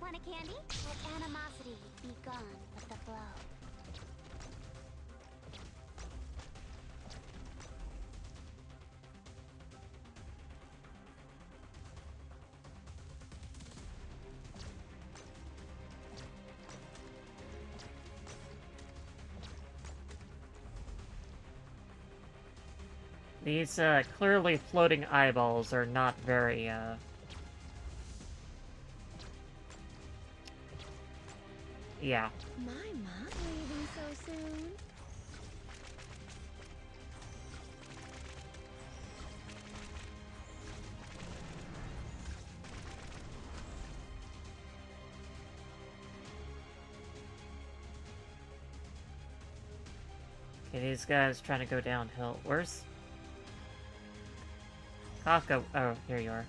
Want a candy? Let animosity be gone with the flow. These clearly floating eyeballs are not very yeah. My mom leaving so soon. Okay, these guys trying to go downhill. Where's Kafka? Oh, here you are.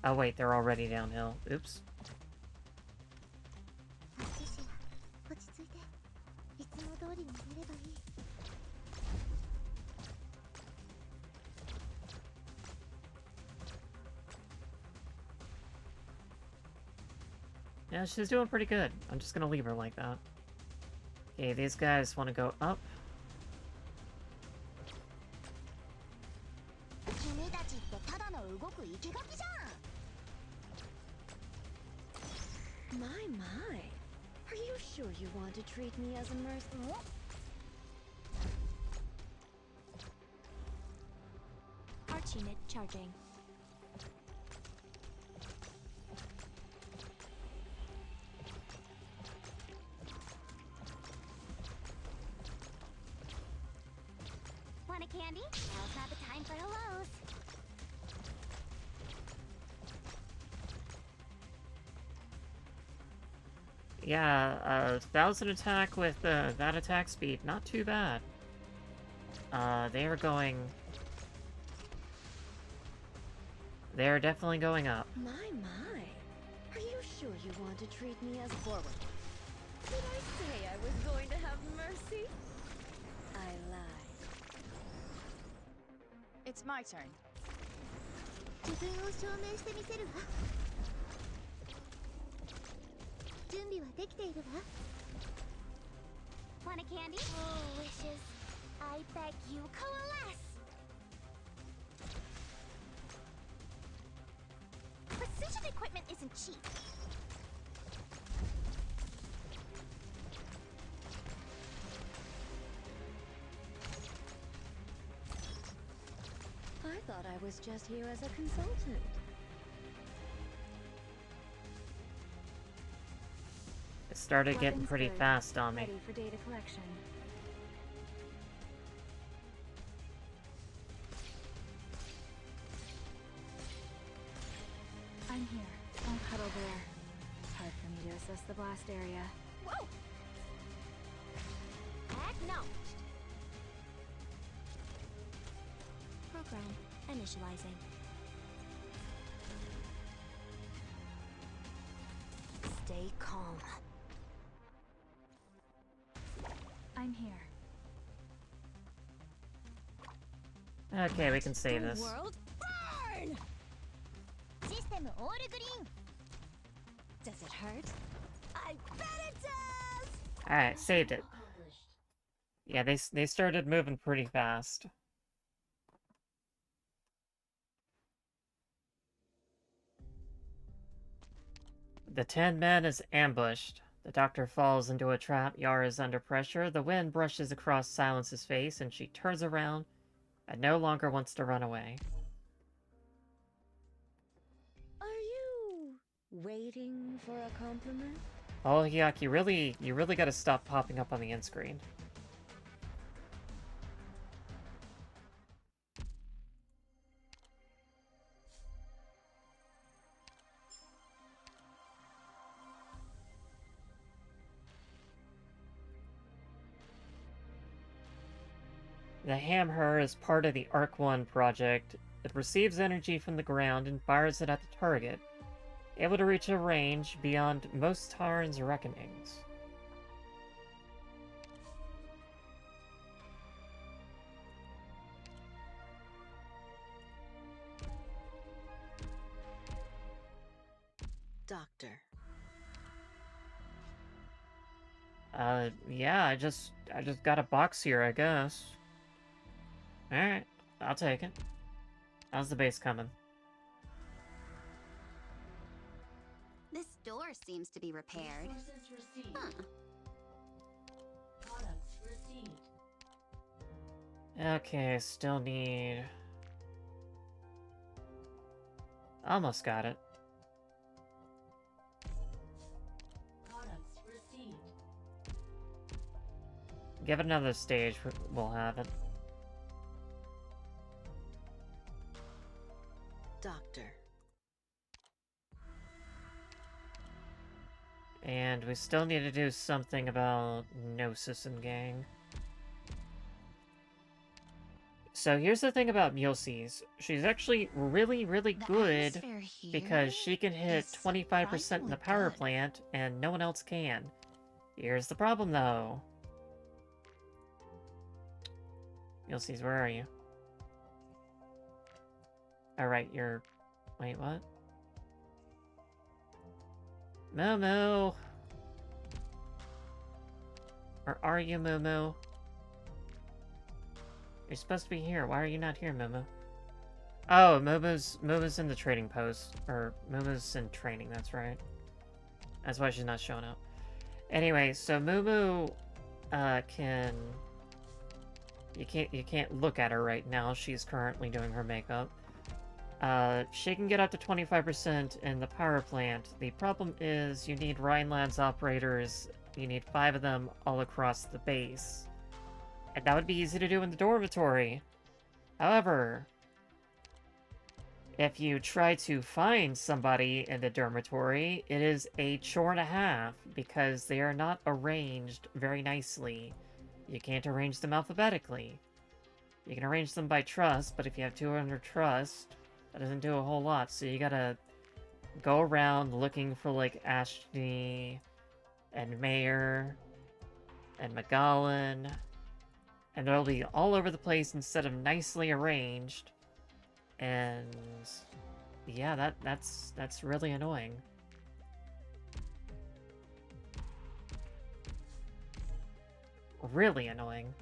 Oh wait, they're already downhill. Oops. Yeah, she's doing pretty good. I'm just gonna leave her like that. Okay, these guys want to go up. My. Are you sure you want to treat me as a mercenary? Archnit charging. Candy? Now's not the time for hellos. Yeah, 1,000 attack with that attack speed. Not too bad. They are going... They're definitely going up. My. Are you sure you want to treat me as forward? Did I say I was going to have mercy? I lied. It's my turn. 自分を証明してみせるわ。準備はできているわ。Want a candy? Oh, wishes. I beg you, coalesce. Precision equipment isn't cheap. I thought I was just here as a consultant. It started getting Weapons pretty good. fast on me. Ready for data collection. I'm here. Don't huddle there. It's hard for me to assess the blast area. Whoa! Acknowledged. Program initializing. Stay calm. I'm here. Okay, we can save this. World burn! System all green. Does it hurt? I bet it does! Alright, saved it. Yeah, they started moving pretty fast. The 10 men is ambushed. The doctor falls into a trap. Yara is under pressure. The wind brushes across Silence's face, and she turns around and no longer wants to run away. Are you waiting for a compliment? Oh, Hyak, you really gotta stop popping up on the end screen. The Hammer is part of the Arc 1 project. It receives energy from the ground and fires it at the target, able to reach a range beyond most Tarn's reckonings. Doctor. Yeah, I just got a box here, I guess. Alright, I'll take it. How's the base coming? This door seems to be repaired. Huh. Products received. Okay, still need... Almost got it. Products received. Give it another stage, we'll have it. Doctor. And we still need to do something about Gnosis and Gang. So here's the thing about Mulesies. She's actually really good because she can hit 25% in the power plant and no one else can. Here's the problem though. Mulesies, where are you? Alright, you're... Wait, what? Mumu! Or are you, Mumu? You're supposed to be here. Why are you not here, Mumu? Oh, Mumu's in the trading post. Or, Mumu's in training, that's right. That's why she's not showing up. Anyway, so Mumu, can... You can't look at her right now. She's currently doing her makeup. She can get up to 25% in the power plant. The problem is you need Rhineland's operators. You need 5 of them all across the base. And that would be easy to do in the dormitory. However, if you try to find somebody in the dormitory, it is a chore and a half because they are not arranged very nicely. You can't arrange them alphabetically. You can arrange them by trust, but if you have 200 trust, that doesn't do a whole lot. So you gotta go around looking for like Ashley and Mayor and McGowan, and they'll be all over the place instead of nicely arranged. And yeah, that's really annoying. Really annoying.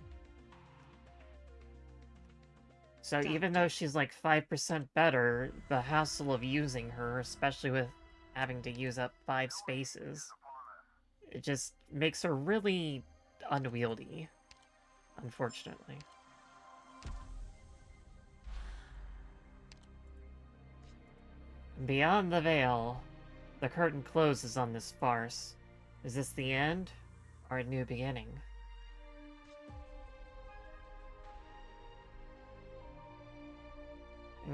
So even though she's like 5% better, the hassle of using her, especially with having to use up 5 spaces, it just makes her really unwieldy, unfortunately. Beyond the veil, the curtain closes on this farce. Is this the end, or a new beginning?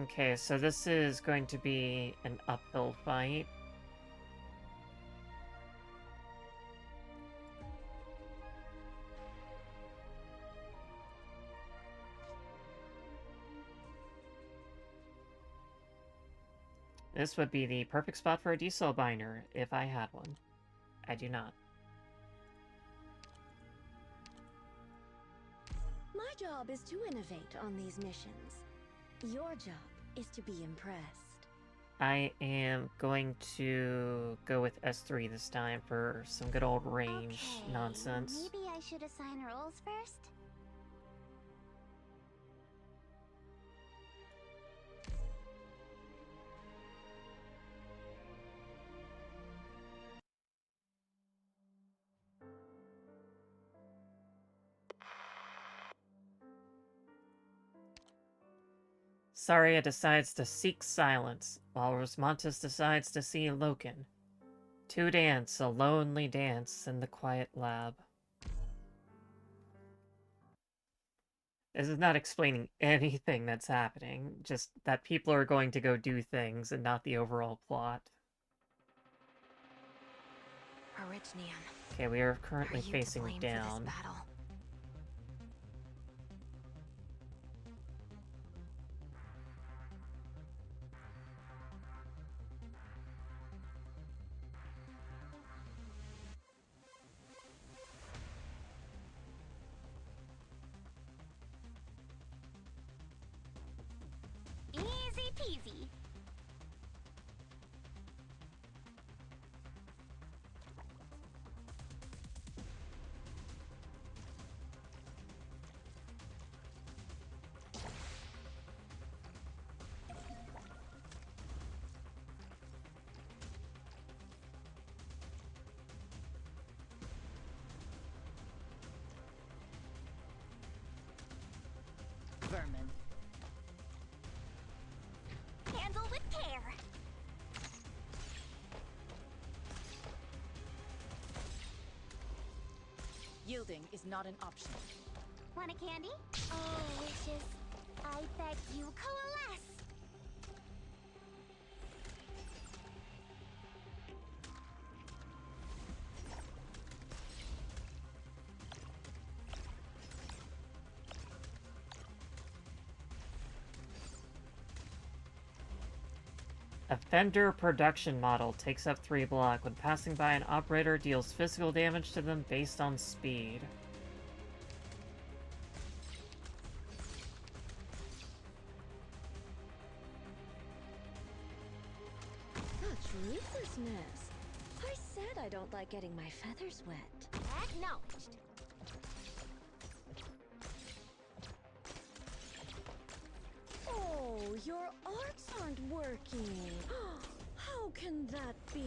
Okay, so this is going to be an uphill fight. This would be the perfect spot for a diesel binder, if I had one. I do not. My job is to innovate on these missions. Your job is to be impressed. I am going to go with S3 this time for some good old range nonsense. Maybe I should assign roles first? Saria decides to seek silence, while Rosmantis decides to see Loken. Two dance a lonely dance in the quiet lab. This is not explaining anything that's happening, just that people are going to go do things and not the overall plot. Okay, we are currently facing down. Easy peasy. Vermin. Handle with care. Yielding is not an option. Want a candy? Oh, wishes. I beg you, coalesce. A Fender production model takes up 3 block. When passing by an operator, deals physical damage to them based on speed. Such ruthlessness. I said I don't like getting my feathers wet. Acknowledged. Oh, your arts aren't working. How can that be?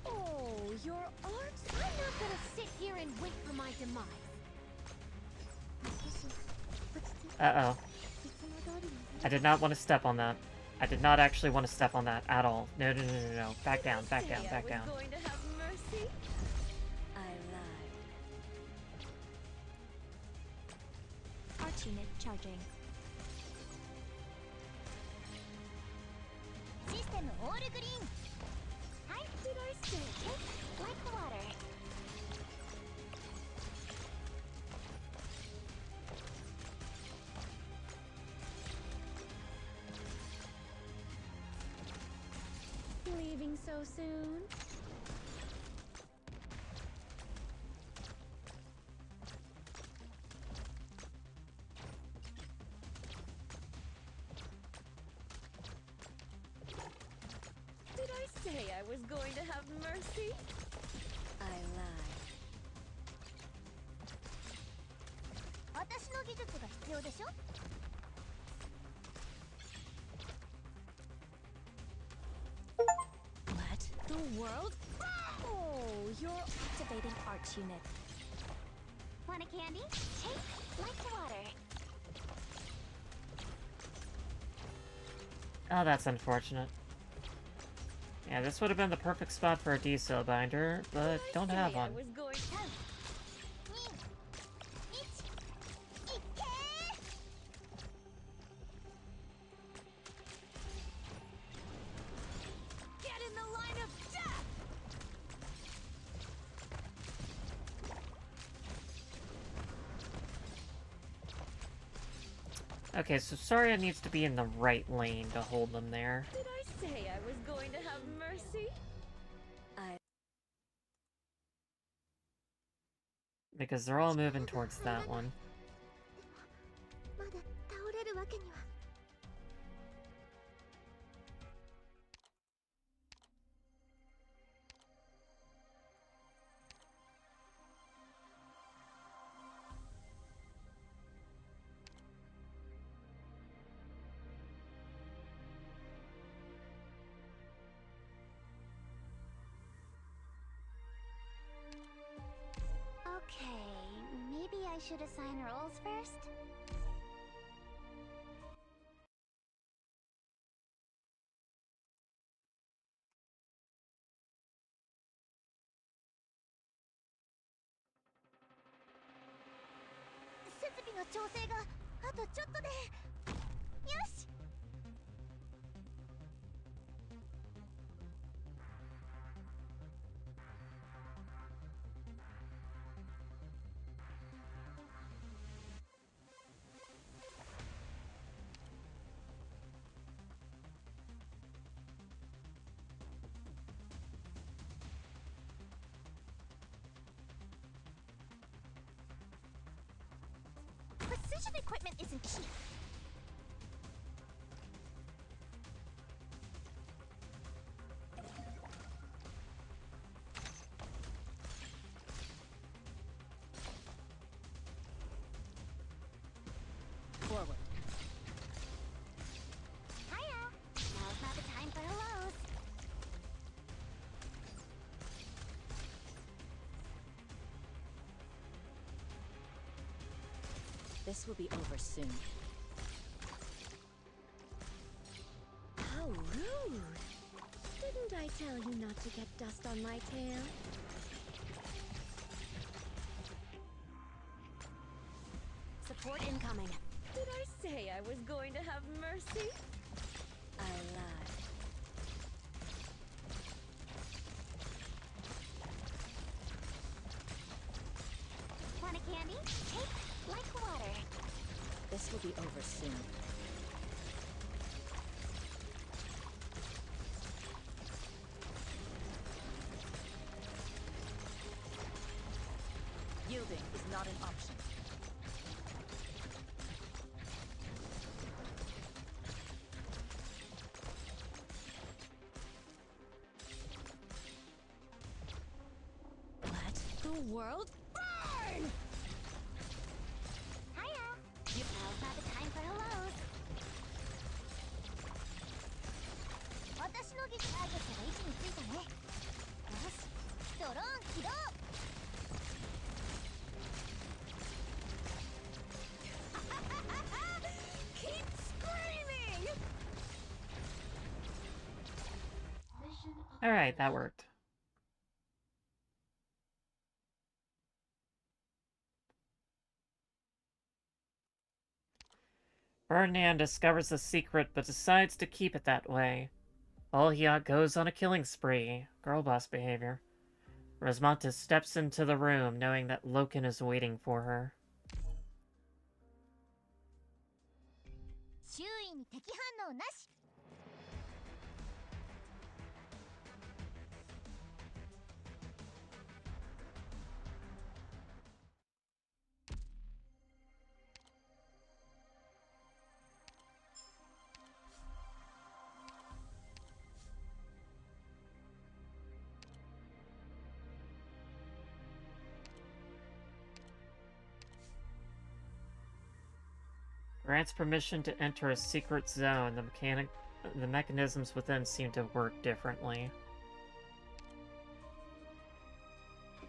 Oh, your arts? I'm not gonna sit here and wait for my demise. Uh-oh. I did not want to step on that. I did not actually want to step on that at all. No, no, no, no, no. Back down, back down, back down. Going to have mercy? I lied. Arch unit charging. System all green. Hi, did I say? Like water. Leaving so soon? Did I say I was going to have mercy? I lied. 私の技術が必要でしょ? What? The world? Oh, you're activating Arch unit. Want a candy? Take like water. Oh, that's unfortunate. Yeah, this would have been the perfect spot for a D-cell binder, but don't have one. Get in the line of death! Okay, so Saria needs to be in the right lane to hold them there. Did I say I was going to have mercy? Because they're all moving towards that one. まだ倒れるわけには。Okay, maybe I should assign roles first? Yoshi! Precision equipment isn't cheap. Forward. Hiya! Now's not the time for hellos. This will be over soon. How rude! Didn't I tell you not to get dust on my tail? Support incoming. Did I say I was going to have mercy? I lied. Want a candy? Take like water. This will be over soon. Yielding is not an option. Let the world burn! Hiya! Now's not the time for hellos. 私の技術ターゲットが位置についたね。よし、ドローン起動! Keep screaming! Alright, that worked. Ferdinand discovers the secret but decides to keep it that way. Olhiat goes on a killing spree. Girl boss behavior. Rosmanta steps into the room knowing that Loken is waiting for her. 周囲に敵反応なし。 Grants permission to enter a secret zone. The mechanisms within seem to work differently.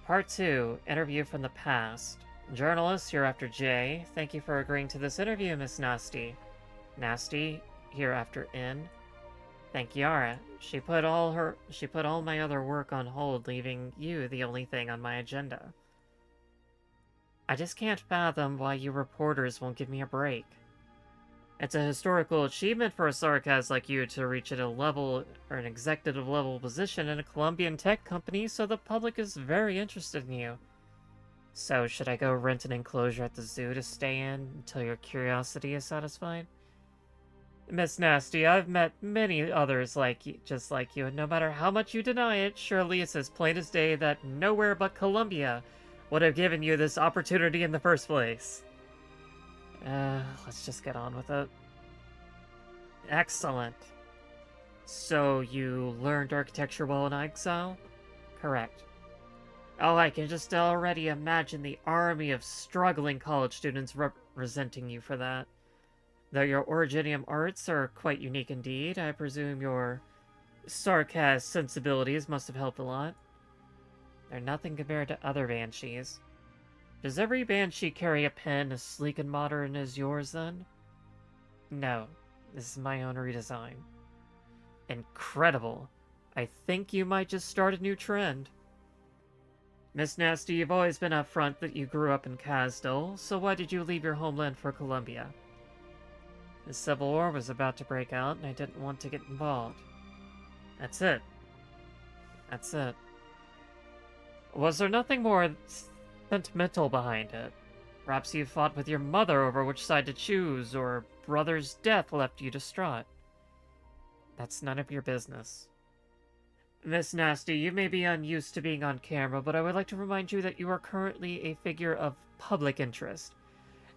Part 2, Interview from the Past. Journalist, you're after J. Thank you for agreeing to this interview, Miss Nasty. Nasty, here after N. Thank Yara. She put all my other work on hold, leaving you the only thing on my agenda. I just can't fathom why you reporters won't give me a break. It's a historical achievement for a sarcasm like you to reach at a level, or an executive level position in a Colombian tech company, so the public is very interested in you. So, should I go rent an enclosure at the zoo to stay in until your curiosity is satisfied? Miss Nasty, I've met many others just like you, and no matter how much you deny it, surely it's as plain as day that nowhere but Colombia would have given you this opportunity in the first place. Let's just get on with it. Excellent. So, you learned architecture while in exile? Correct. Oh, I can just already imagine the army of struggling college students representing you for that. Though your Originium arts are quite unique indeed, I presume your sarcasm sensibilities must have helped a lot. They're nothing compared to other banshees. Does every banshee carry a pen as sleek and modern as yours, then? No. This is my own redesign. Incredible. I think you might just start a new trend. Miss Nasty, you've always been upfront that you grew up in Kazdal, so why did you leave your homeland for Colombia? The Civil War was about to break out, and I didn't want to get involved. That's it. That's it. Was there nothing more sentimental behind it? Perhaps you fought with your mother over which side to choose, or brother's death left you distraught. That's none of your business. Miss Nasty, you may be unused to being on camera, but I would like to remind you that you are currently a figure of public interest.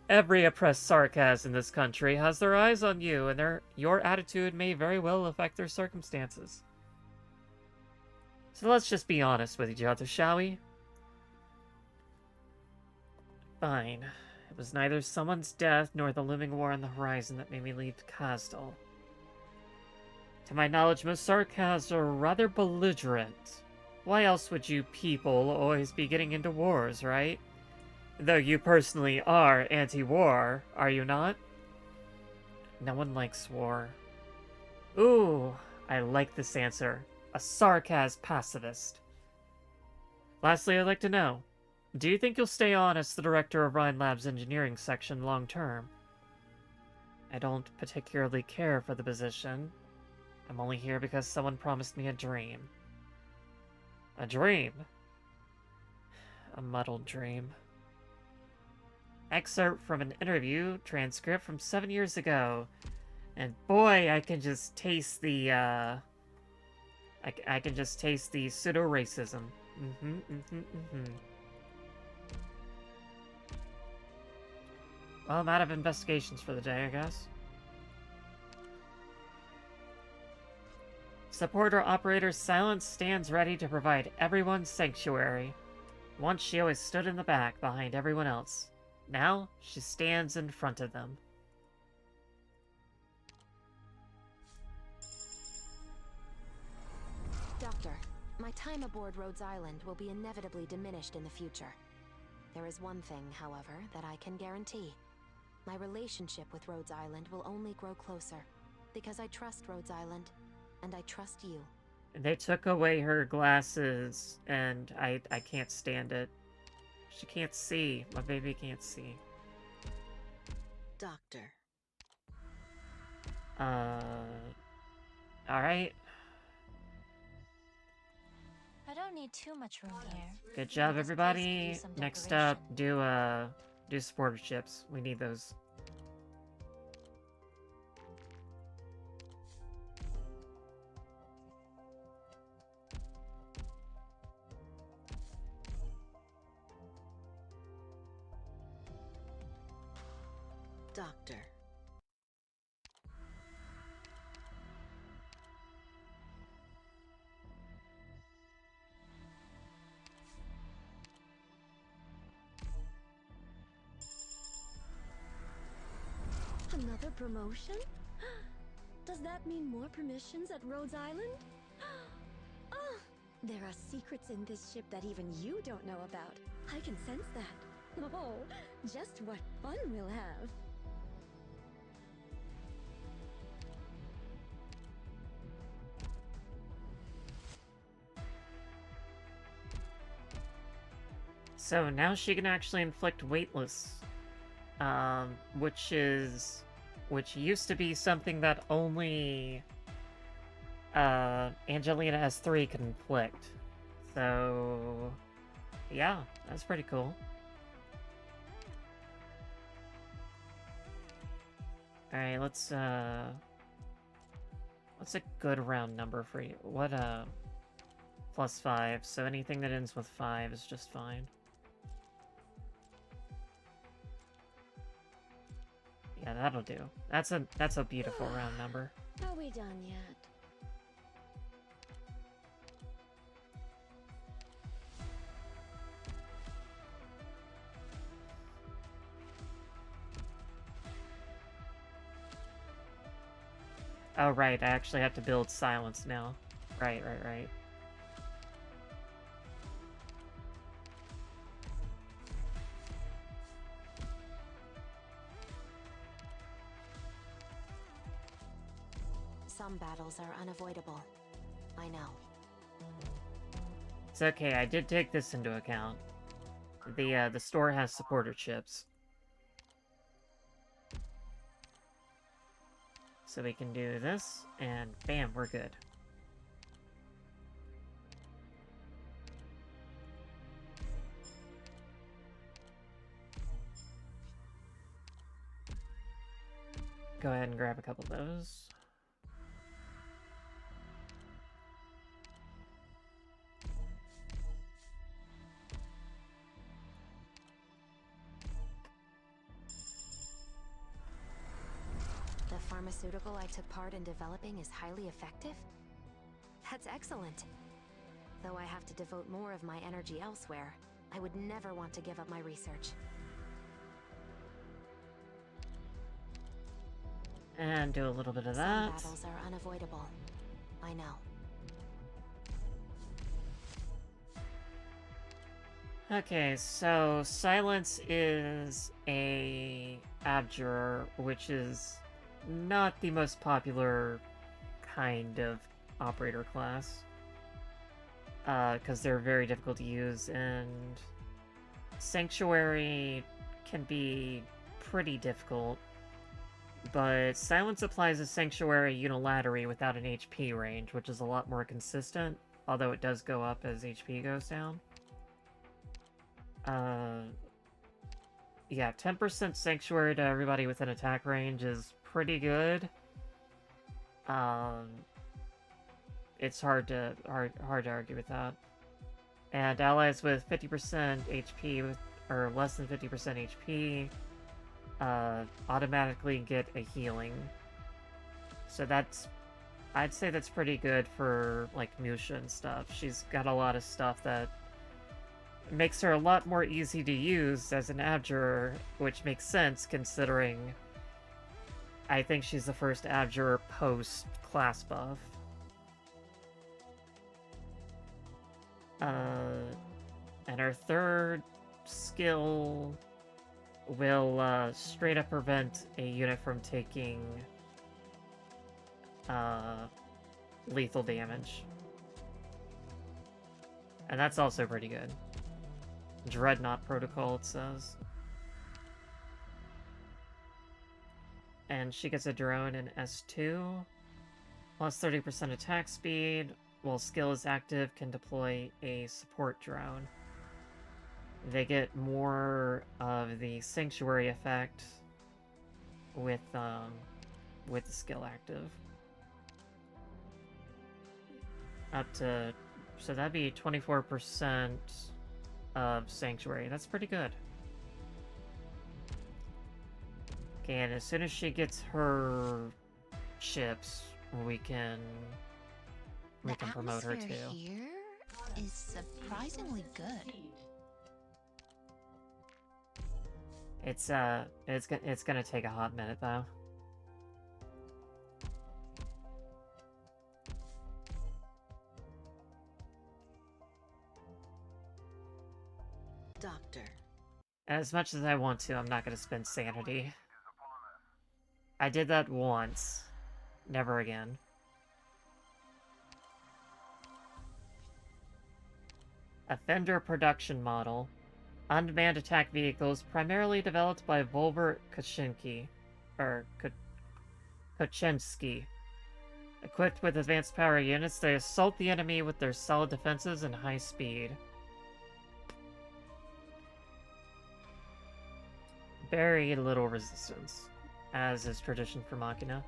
Every oppressed sarcasm in this country has their eyes on you, and your attitude may very well affect their circumstances. So let's just be honest with each other, shall we? Fine. It was neither someone's death nor the looming war on the horizon that made me leave Kazdal. To my knowledge, most sarcasms are rather belligerent. Why else would you people always be getting into wars, right? Though you personally are anti-war, are you not? No one likes war. Ooh, I like this answer. A sarcasm pacifist. Lastly, I'd like to know, do you think you'll stay on as the director of Rhine Lab's engineering section long term? I don't particularly care for the position. I'm only here because someone promised me a dream. A dream? A muddled dream. Excerpt from an interview transcript from 7 years ago. And boy, I can just taste the, I can just taste the pseudo-racism. Well, I'm out of investigations for the day, I guess. Supporter Operator Silence stands ready to provide everyone sanctuary. Once she always stood in the back behind everyone else. Now, she stands in front of them. Doctor, my time aboard Rhodes Island will be inevitably diminished in the future. There is one thing, however, that I can guarantee. My relationship with Rhodes Island will only grow closer, because I trust Rhodes Island, and I trust you. They took away her glasses, and I can't stand it. She can't see. My baby can't see. Doctor. Alright. I don't need too much room here. Good job, This place could everybody. use some Next decoration. up, do supporter ships. We need those. Doctor. Another promotion? Does that mean more permissions at Rhodes Island? Oh, there are secrets in this ship that even you don't know about. I can sense that. Oh, just what fun we'll have. So now she can actually inflict weightless, which used to be something that only Angelina S3 could inflict. So yeah, that's pretty cool. All right, what's a good round number for you? What +5. So anything that ends with 5 is just fine. Yeah, that'll do. That's a beautiful round number. Are we done yet? Oh, right, I actually have to build silence now. Right. Some battles are unavoidable. I know. It's okay, I did take this into account. The store has supporter chips. So we can do this, and bam, we're good. Go ahead and grab a couple of those. The pharmaceutical I took part in developing is highly effective? That's excellent. Though I have to devote more of my energy elsewhere, I would never want to give up my research. And do a little bit of Some that. battles are unavoidable. I know. Okay, so Silence is a abjurer, which is not the most popular kind of operator class. Because they're very difficult to use, and Sanctuary can be pretty difficult. But Silence applies a Sanctuary unilaterally without an HP range, which is a lot more consistent, although it does go up as HP goes down. Yeah, 10% Sanctuary to everybody within attack range is pretty good. It's hard to argue with that. And allies with 50% HP or less than 50% HP automatically get a healing. So I'd say that's pretty good for like Musha and stuff. She's got a lot of stuff that makes her a lot more easy to use as an abjurer, which makes sense considering I think she's the first abjurer post class buff. And her third skill will straight up prevent a unit from taking lethal damage. And that's also pretty good. Dreadnought Protocol, it says. And she gets a drone in S2. Plus 30% attack speed. While skill is active, can deploy a support drone. They get more of the sanctuary effect with the skill active. Up to, so that'd be 24% of sanctuary. That's pretty good. Okay, and as soon as she gets her ships, we can promote her too. The atmosphere here is surprisingly good. It's gonna take a hot minute though. Doctor. As much as I want to, I'm not gonna spend sanity. I did that once. Never again. Offender production model. Unmanned attack vehicles primarily developed by Volber Kochinski. Kochensky. Equipped with advanced power units, they assault the enemy with their solid defenses and high speed. Very little resistance, as is tradition for Machina.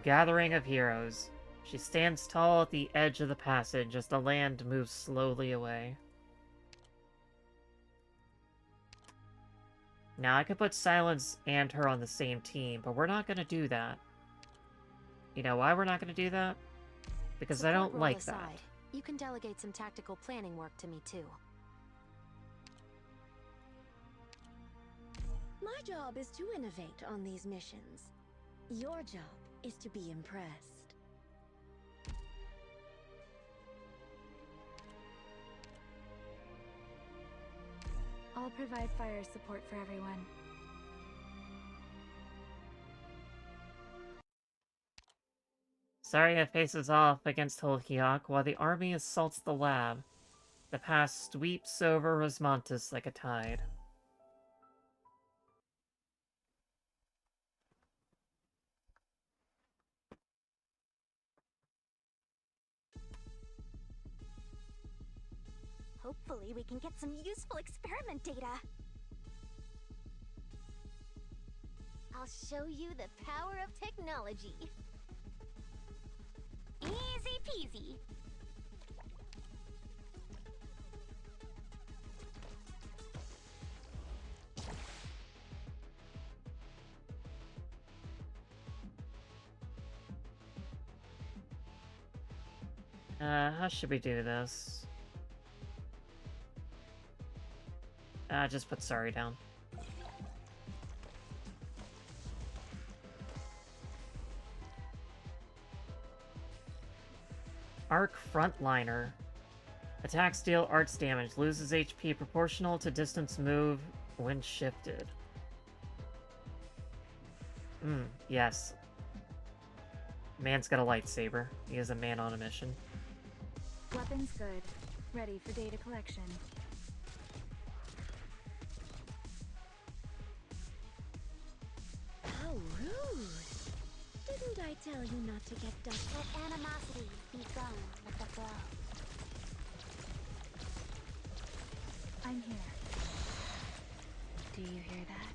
Gathering of heroes. She stands tall at the edge of the passage as the land moves slowly away. Now, I could put Silence and her on the same team, but we're not going to do that. You know why we're not going to do that? Because I don't like that. You can delegate some tactical planning work to me, too. My job is to innovate on these missions. Your job is to be impressed. I'll provide fire support for everyone. Zarya faces off against Holkiok while the army assaults the lab. The pass sweeps over Rosmontis like a tide. Hopefully we can get some useful experiment data. I'll show you the power of technology. Easy peasy. How should we do this? Just put Sari down. Arc Frontliner. Attacks deal arts damage. Loses HP proportional to distance move when shifted. Yes. Man's got a lightsaber. He is a man on a mission. Weapons good. Ready for data collection. How rude! Didn't I tell you not to get dust? Let animosity be gone with the blow. I'm here. Do you hear that?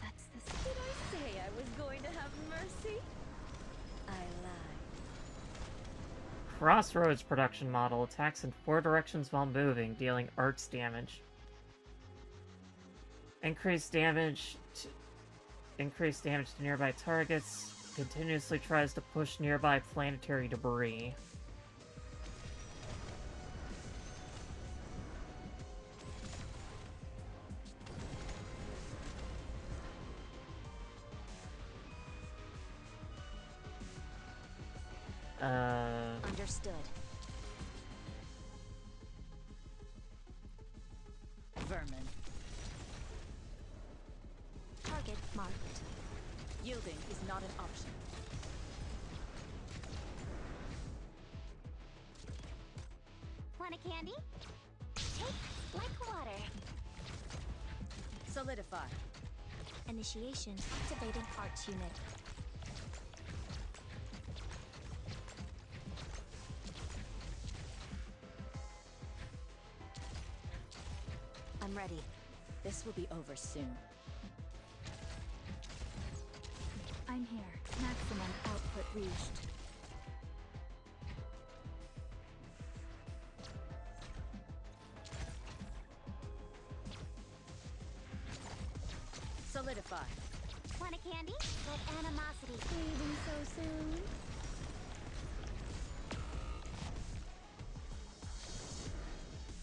That's the... Did I say I was going to have mercy? I lied. Crossroads production model attacks in 4 directions while moving, dealing arts damage. Increased damage to nearby targets. Continuously tries to push nearby planetary debris. Understood. Vermin. Target marked. Yielding is not an option. Want a candy? Take like water. Solidify. Initiation. Activating arch unit. I'm ready. This will be over soon. I'm here. Maximum output reached. Solidify. Want a candy? Let animosity. Leaving so soon?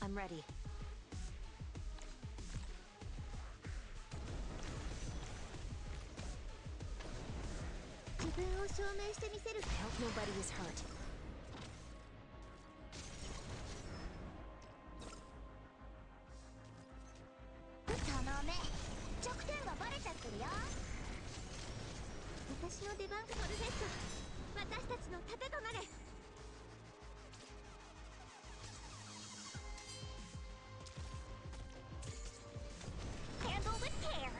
I'm ready. I hope nobody is hurt. 私の出番フォルフェット、私たちの盾となれ。Handle with care.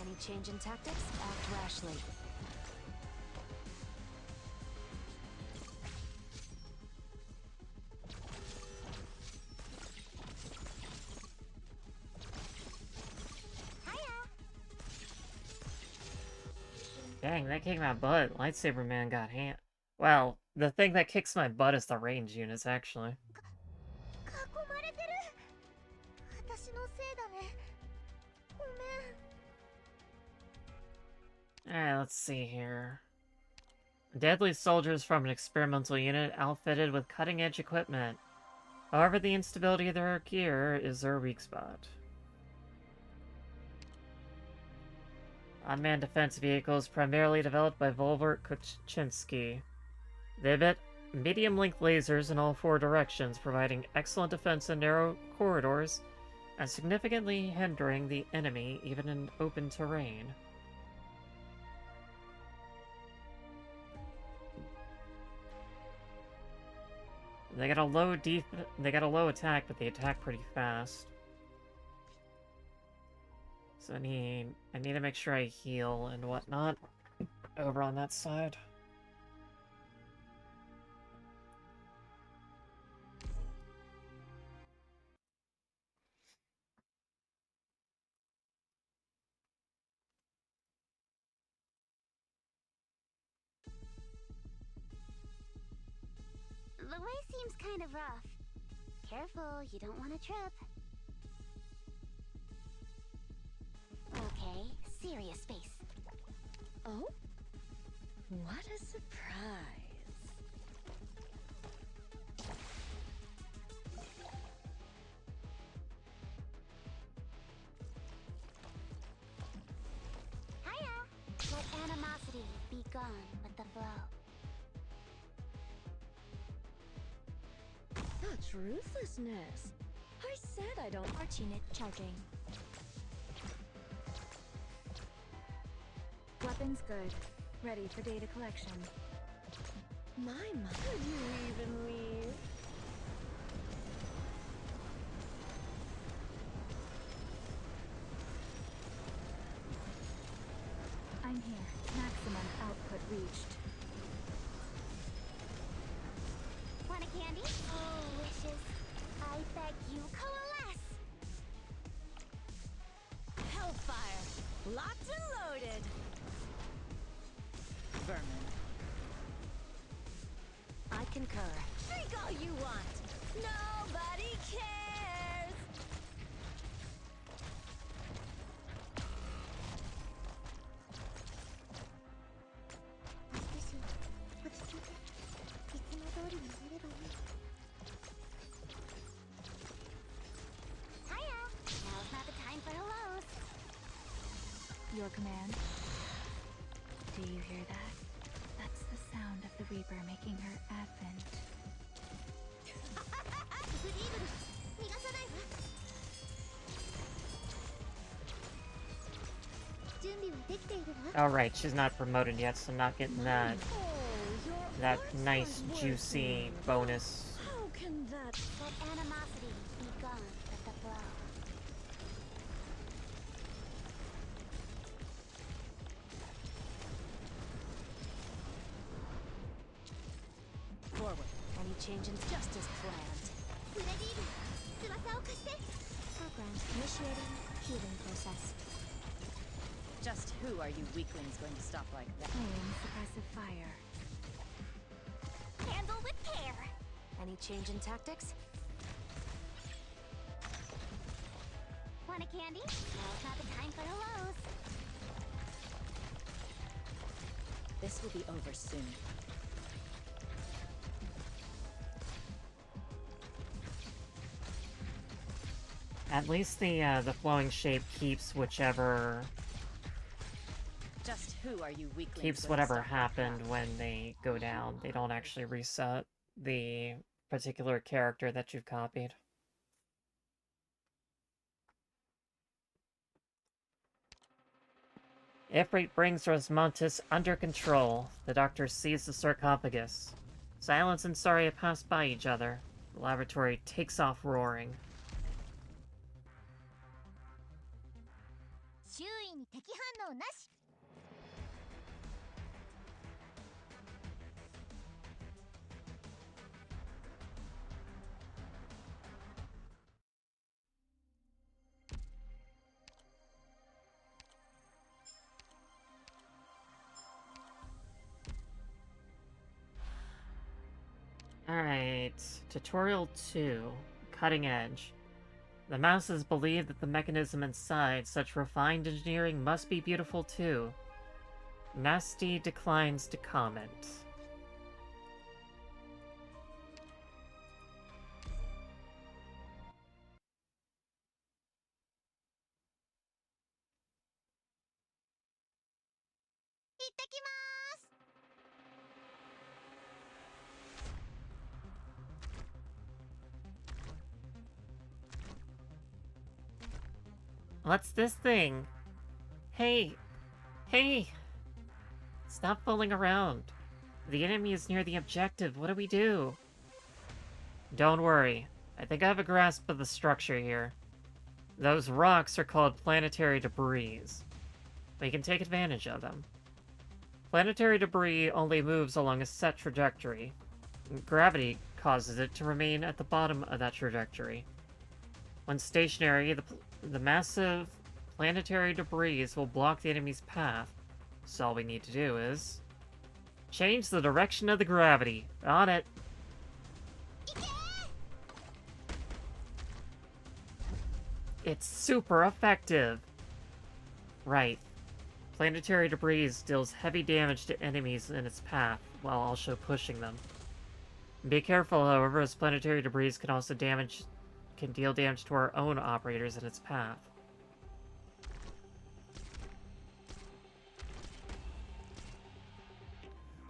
Any change in tactics? Act rashly. Dang, that kicked my butt. Lightsaber man got hand. Well, the thing that kicks my butt is the range units, actually. Alright, let's see here. Deadly soldiers from an experimental unit outfitted with cutting-edge equipment. However, the instability of their gear is their weak spot. Unmanned defense vehicles primarily developed by Volvert Kuczynski. They emit medium-length lasers in all four directions, providing excellent defense in narrow corridors and significantly hindering the enemy even in open terrain. They got a low attack, but they attack pretty fast. So I need to make sure I heal and whatnot over on that side. The way seems kind of rough. Careful, you don't want to trip. Okay, serious face. Oh? What a surprise. Hiya! Let animosity be gone with the flow. Such ruthlessness. I said I don't. Arch unit charging. Weapons good. Ready for data collection. My could you even leave? I'm here. Maximum output reached. Want a candy? Oh, wishes. I beg you, coalesce! Hellfire! Locked and loaded! Vermin. I concur. Drink all you want! Nobody cares! Hiya! Now's not the time for hellos. Your command. Do you hear that? That's the sound of the Reaper making her advent. Oh right, she's not promoted yet, so not getting that nice juicy bonus. How can that? Let animosity be gone at the blow. Forward. Any change in just as planned. Program initiating healing process. Just who are you weaklings going to stop like that? Suppressive fire. Handle with care. Any change in tactics? Want a candy? Now's not the time for hellos. This will be over soon. At least the flowing shape keeps whichever Just who are you weaklings keeps going to whatever stop like happened that? when they go down. They don't actually reset the particular character that you've copied. Ifrit brings Rosmontis under control. The doctor sees the sarcophagus. Silence and Saria pass by each other. The laboratory takes off roaring. 周囲に敵反応なし。 Alright, Tutorial 2, Cutting Edge. The masses believe that the mechanism inside such refined engineering must be beautiful too. Nasty declines to comment. What's this thing? Hey! Hey! Stop fooling around. The enemy is near the objective. What do we do? Don't worry. I think I have a grasp of the structure here. Those rocks are called planetary debris. We can take advantage of them. Planetary debris only moves along a set trajectory. Gravity causes it to remain at the bottom of that trajectory. When stationary, the massive planetary debris will block the enemy's path, so all we need to do is change the direction of the gravity. On it. It's super effective. Right. Planetary debris deals heavy damage to enemies in its path, while also pushing them. Be careful, however, as planetary debris can also deal damage to our own operators in its path.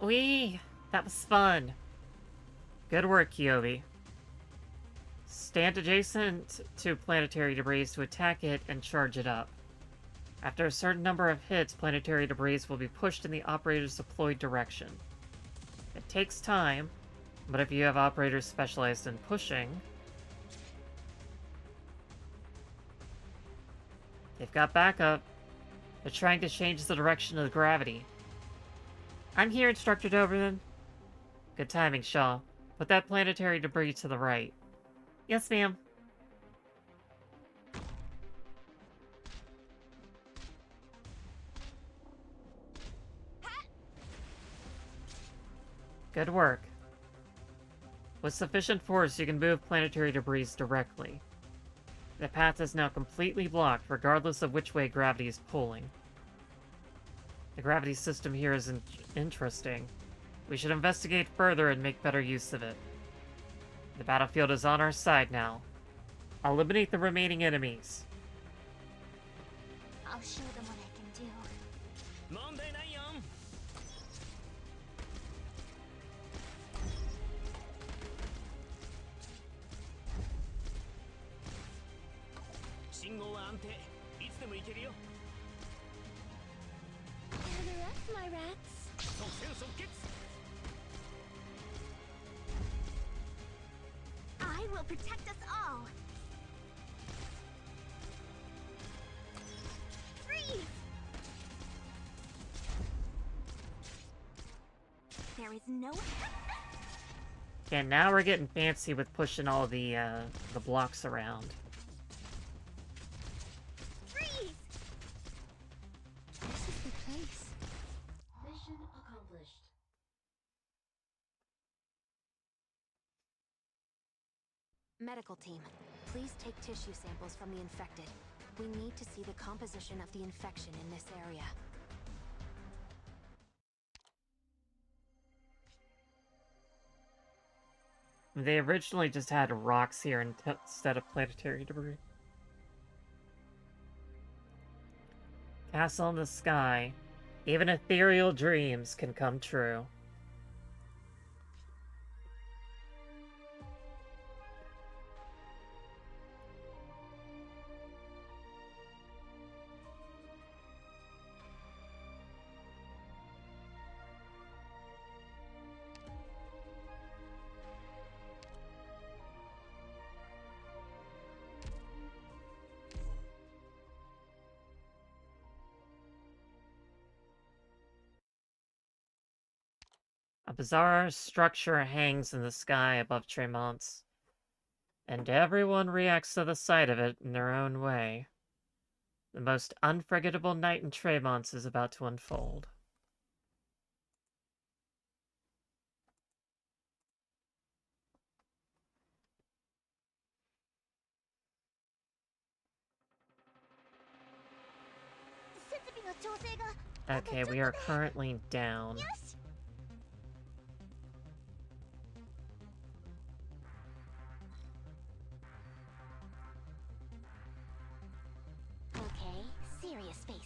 Whee! That was fun! Good work, Kyobi. Stand adjacent to planetary debris to attack it and charge it up. After a certain number of hits, planetary debris will be pushed in the operator's deployed direction. It takes time, but if you have operators specialized in pushing, they've got backup. They're trying to change the direction of the gravity. I'm here, Instructor Doberman. Good timing, Shaw. Put that planetary debris to the right. Yes, ma'am. Good work. With sufficient force, you can move planetary debris directly. The path is now completely blocked, regardless of which way gravity is pulling. The gravity system here is interesting. We should investigate further and make better use of it. The battlefield is on our side now. Eliminate the remaining enemies. I'll show them what I can do. That's my rats. I will protect us all. Freeze! There is no. Okay, now we're getting fancy with pushing all the blocks around. Freeze! This is the place. Mission accomplished. Medical team, please take tissue samples from the infected. We need to see the composition of the infection in this area. They originally just had rocks here instead of planetary debris. Castle in the sky. Even ethereal dreams can come true. A bizarre structure hangs in the sky above Tremont's, and everyone reacts to the sight of it in their own way. The most unforgettable night in Tremont's is about to unfold. Okay, we are currently down. Okay, serious face.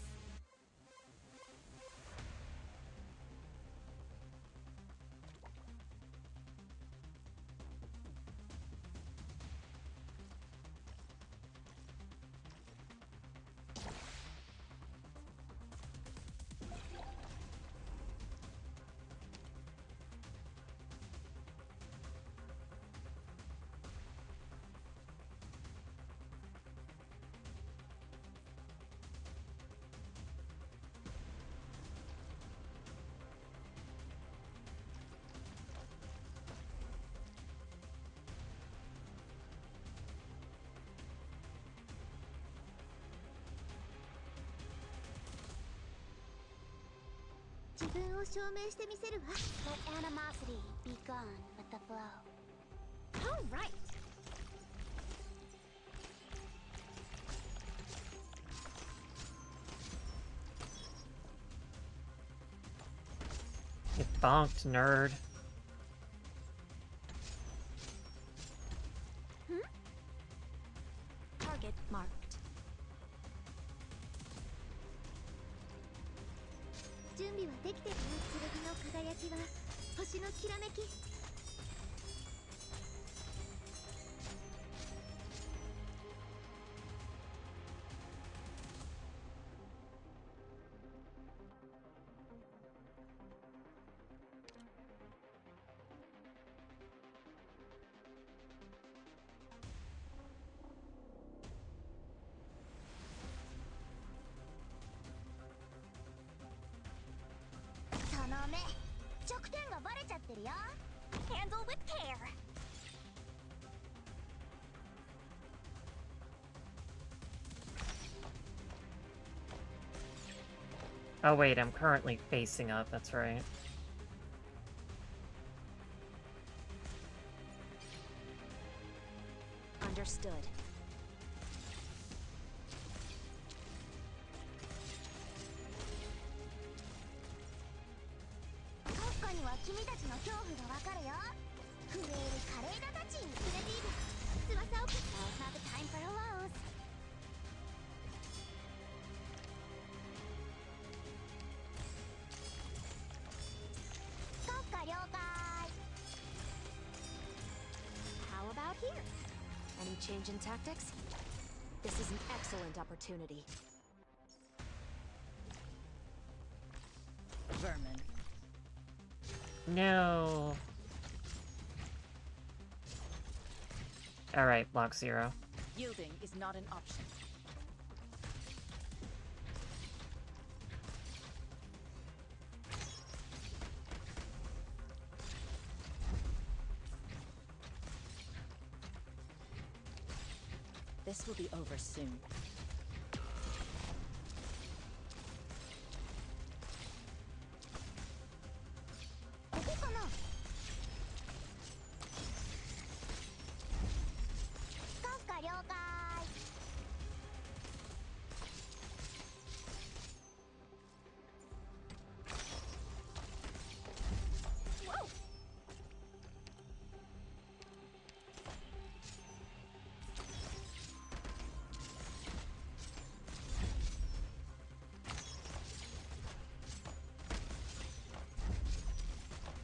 Let animosity be gone with the blow. All right. Get bonked, nerd. Target marked. 準備はできてるね。剣の輝きは星のきらめき。その目、弱点がバレちゃってるよ。Handle with care. Oh wait, I'm currently facing up, that's right. Understood. Now's not the time for hellos. How about here? Any change in tactics? This is an excellent opportunity. vermin. No. Alright, block 0. Yielding is not an option. This will be over soon.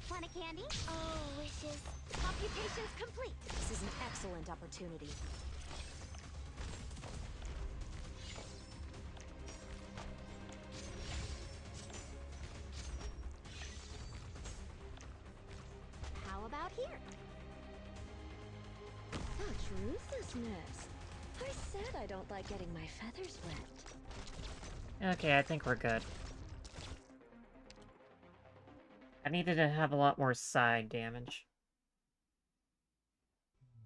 Want a candy? Oh, wishes. Computations complete. This is an excellent opportunity. How about here? Such ruthlessness. I said I don't like getting my feathers wet. Okay, I think we're good. I needed to have a lot more side damage.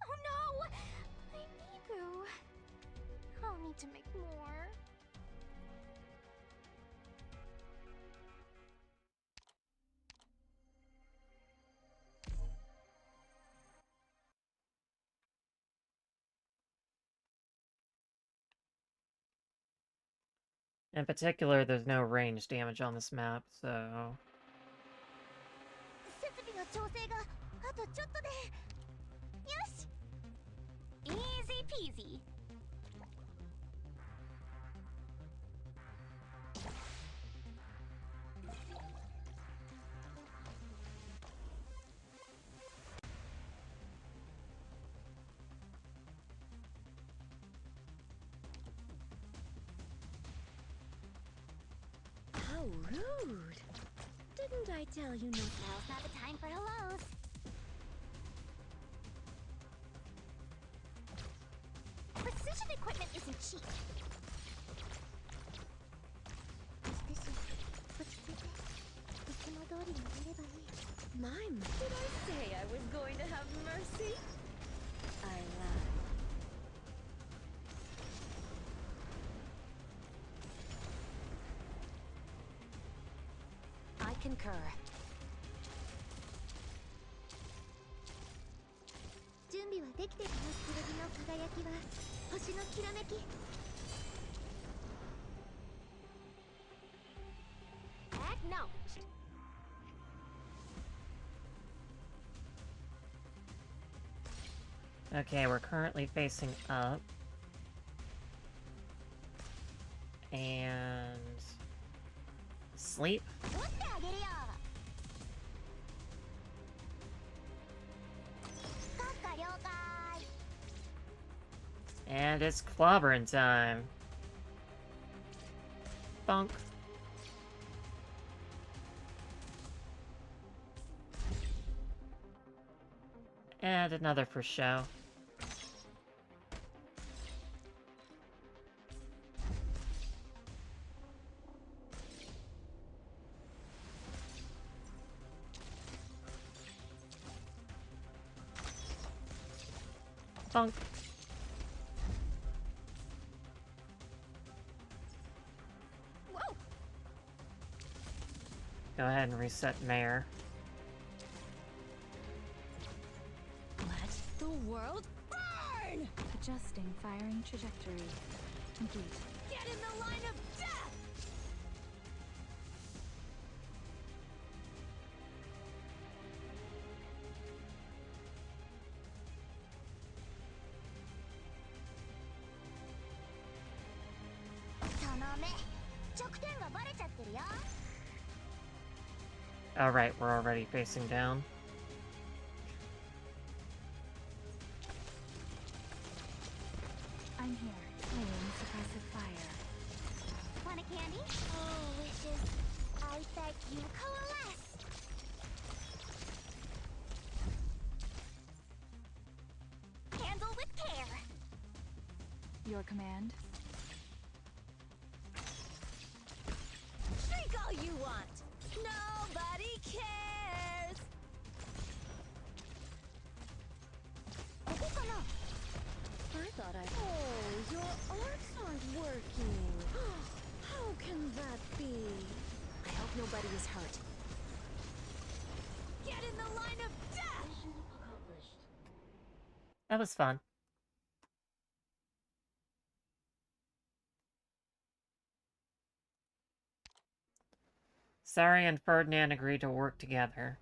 Oh no! I need to. I'll need to make more. In particular, there's no range damage on this map, so... 設備の調整があとちょっとで。よし。Easy peasy. How rude! Didn't I tell you not? Now's not the time for hellos. Precision equipment isn't cheap. Mime, did I say I was going to have mercy? I lied. I concur. 準備はできています。剣の輝きは星のきらめき。Acknowledged. Okay, we're currently facing up. And... sleep? And it's clobbering time. Bonk. And another for show. Bonk. Whoa. Go ahead and reset Mayor. Let the world burn! Adjusting firing trajectory. Complete. Get in the line of death! Alright, we're already facing down. I'm here. Laying suppressive fire. Want a candy? Oh, wishes. I beg you, command. Drink all you want. Nobody cares. I thought Oh, your arts aren't working. How can that be? I hope nobody is hurt. Get in the line of death. Mission accomplished. That was fun. Sari and Ferdinand agree to work together.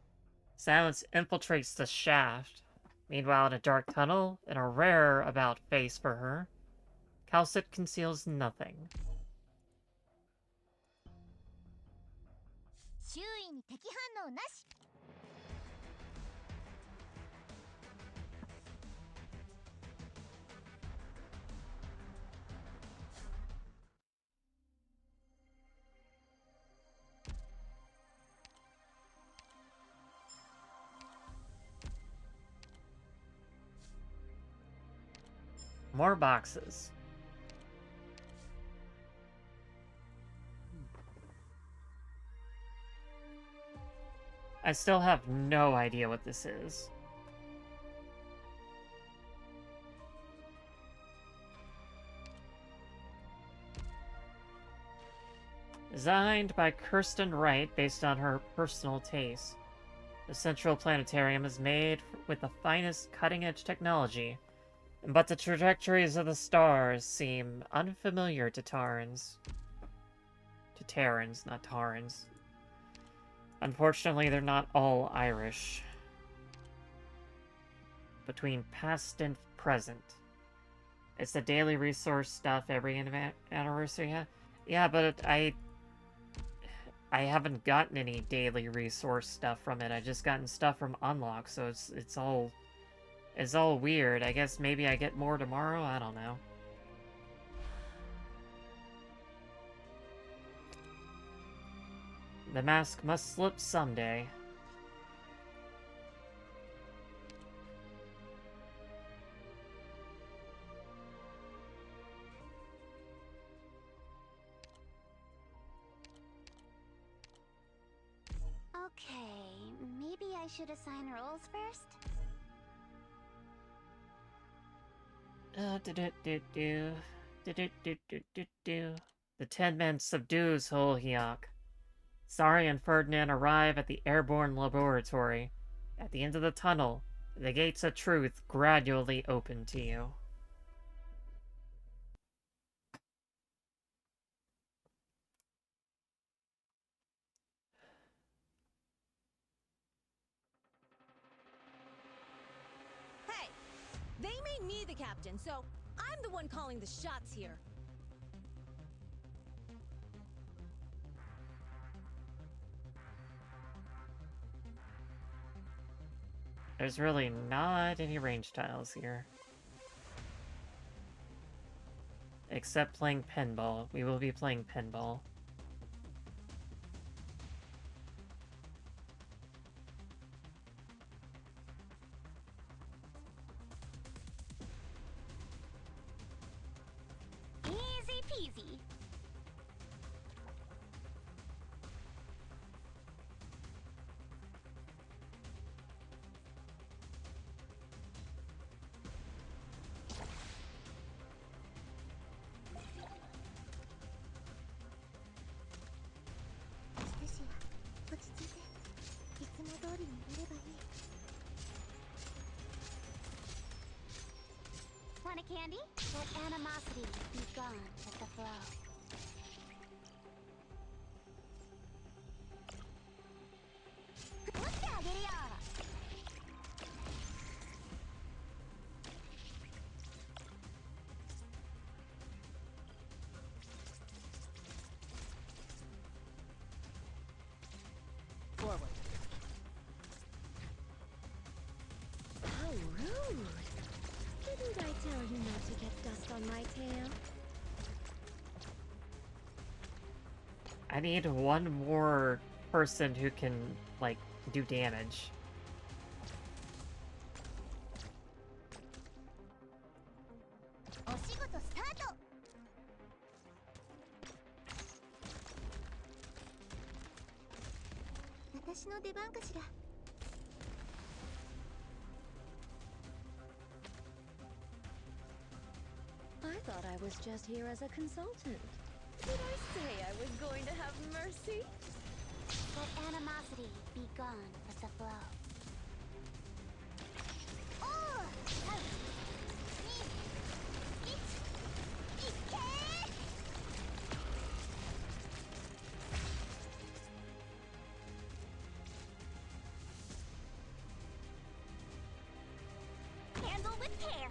Silence infiltrates the shaft. Meanwhile, in a dark tunnel, in a rare about face for her, Calcit conceals nothing. 周囲に敵反応なし。 More boxes. I still have no idea what this is. Designed by Kirsten Wright based on her personal taste. The Central Planetarium is made with the finest cutting-edge technology, but the trajectories of the stars seem unfamiliar to Terrans. To Terrans, not Tarans. Unfortunately, they're not all Irish. Between past and present. It's the daily resource stuff every anniversary. Yeah, but I haven't gotten any daily resource stuff from it. I just gotten stuff from Unlock, so it's all weird. I guess maybe I get more tomorrow. I don't know. The mask must slip someday. Okay, maybe I should assign roles first? The 10 men subdues Holhyok. Sari and Ferdinand arrive at the airborne laboratory. At the end of the tunnel, the gates of truth gradually open to you. Hey, they made me the captain, so I'm the one calling the shots here. There's really not any range tiles here. Except playing pinball. We will be playing pinball. Easy peasy. Want a candy? Let animosity be gone with the flow. Forward. How rude! Didn't I tell you not to get dust on my tail? I need one more person who can, like, do damage. 私の出番かしら。I thought I was just here as a consultant. Did I say I was going to have mercy? Let animosity be gone with the blow. Oh! Handle with care.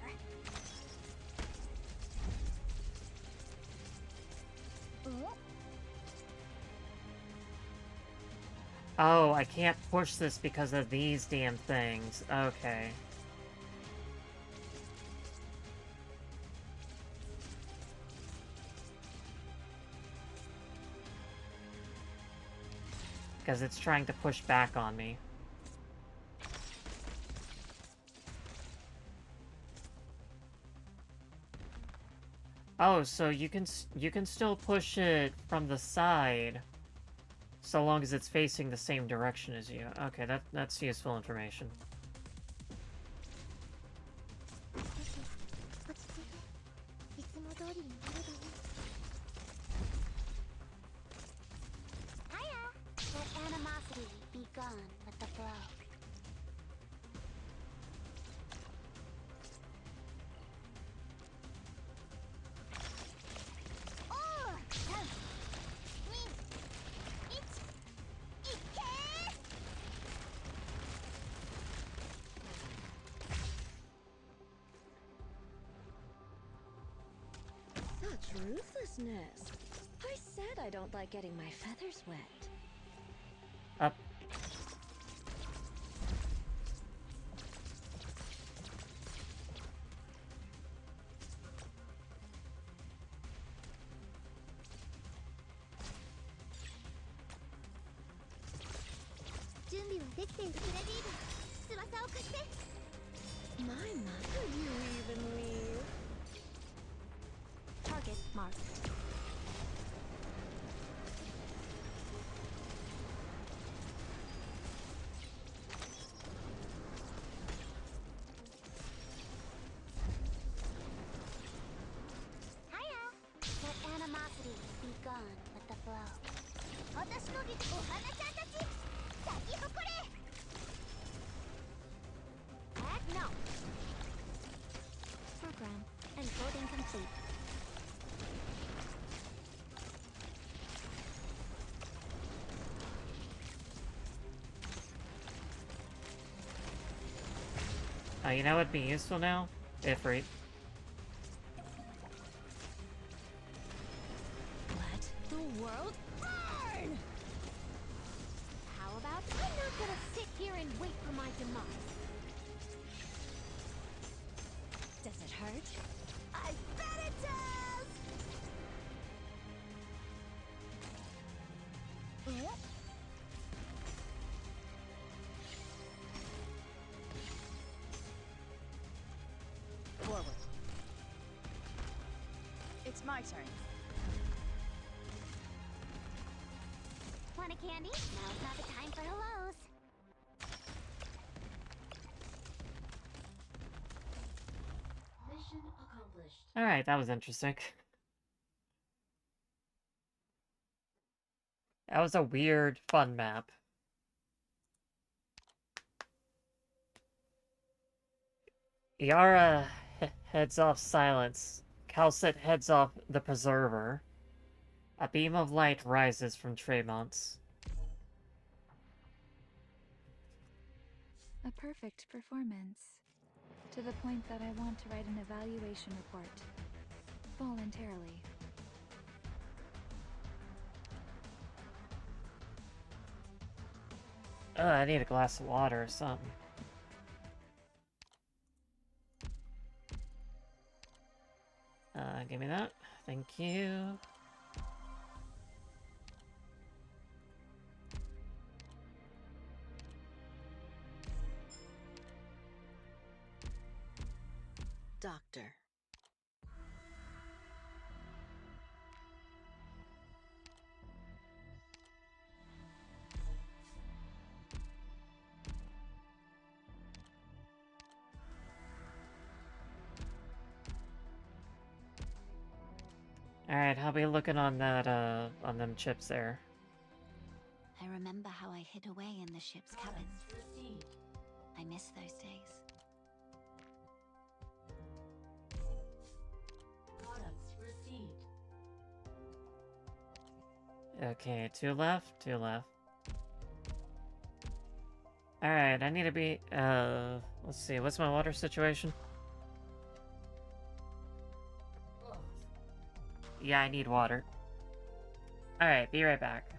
Oh, I can't push this because of these damn things. Okay. Because it's trying to push back on me. Oh, so you can still push it from the side, so long as it's facing the same direction as you. Okay, that's useful information. Hiya! Let animosity be gone with the blow. Such ruthlessness. I said I don't like getting my feathers wet. Up. My mother, you even leave. Target marked. Hiya! Let animosity be gone with the blow. 私のお花ちゃんたち、咲き誇れ! Heck no! Program encoding complete. You know what'd be useful now? Ifrit. Let the world burn! How about I'm not gonna sit here and wait for my demise? Does it hurt? I bet it does! Forward. It's my turn. Want a candy? Now's not the time for hellos. Mission accomplished. Alright, that was interesting. That was a weird, fun map. Yara heads off Silence. Calcet heads off the Preserver. A beam of light rises from Tremont's. A perfect performance. To the point that I want to write an evaluation report. Voluntarily. I need a glass of water or something. Give me that. Thank you. Doctor. Alright, how we looking on that, on them chips there? I remember how I hid away in the ship's cabin. I miss those days. Okay, 2 left, 2 left. Alright, I need to be, let's see, what's my water situation? Yeah, I need water. Alright, be right back.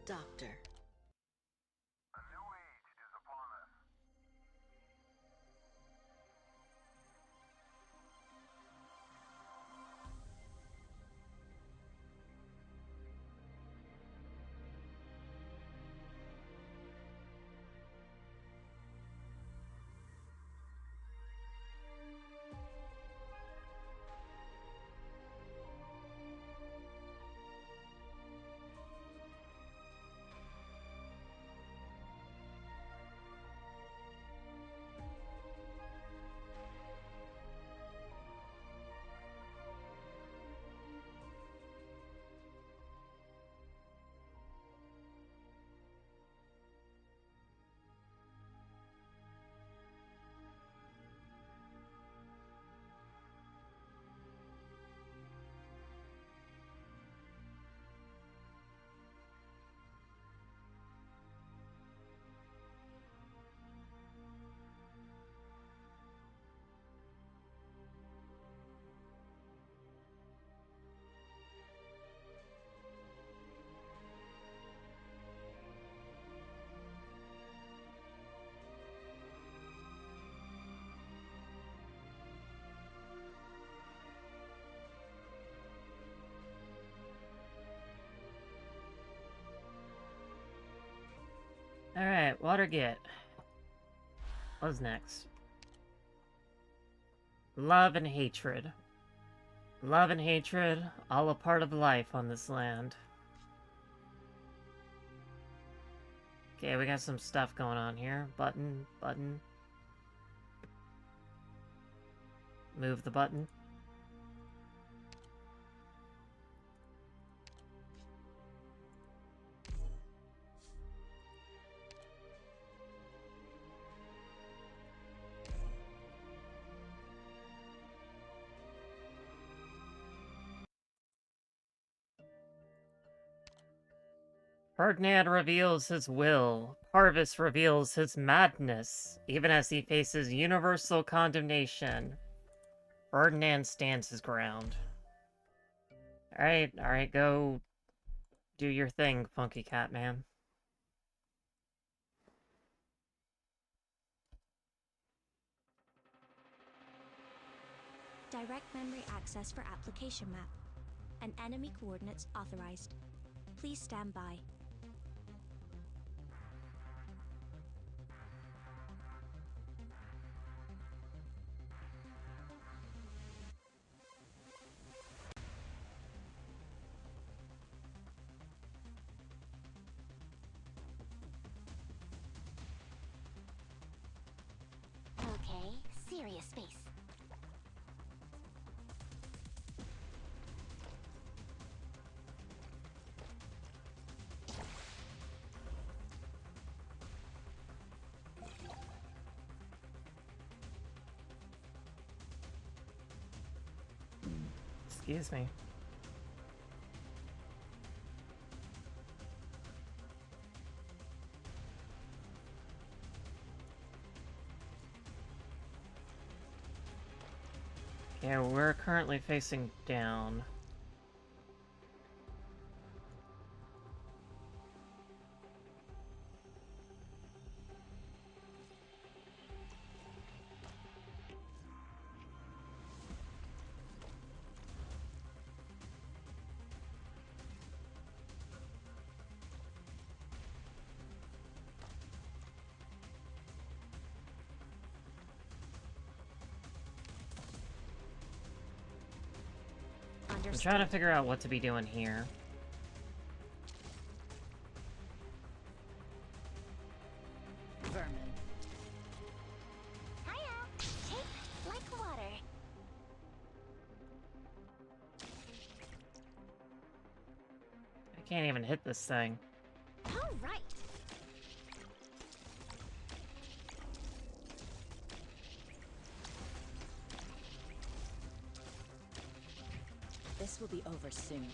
Doctor. Alright, Watergate. What's next? Love and hatred. Love and hatred, all a part of life on this land. Okay, we got some stuff going on here. Button, button. Move the button. Ferdinand reveals his will. Parvis reveals his madness. Even as he faces universal condemnation, Ferdinand stands his ground. Alright, go do your thing, Funky Cat Man. Direct memory access for application map. And enemy coordinates authorized. Please stand by. Okay, serious space. Excuse me. Yeah, we're currently facing down. I'm trying to figure out what to be doing here. Vermin. can't even hit this thing. All right. This will be over soon.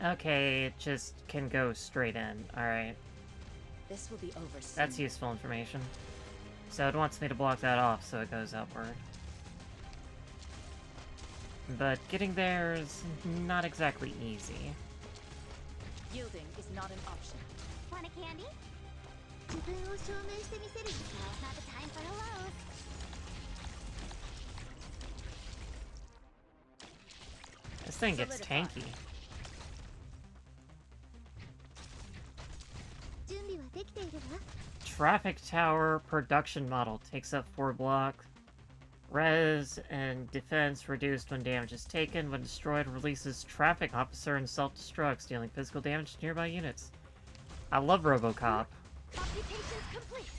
Okay, it just can go straight in. Alright. This will be over soon. That's useful information. So it wants me to block that off so it goes upward. But getting there is not exactly easy. Yielding is not an option. Want a candy? 自分を証明してみせる。Now's not the time for hellos. This thing gets tanky. 準備はできているわ。 Traffic tower production model takes up 4 block. Res and defense reduced when damage is taken. When destroyed, releases traffic officer and self-destructs, dealing physical damage to nearby units. I love RoboCop. Computations complete.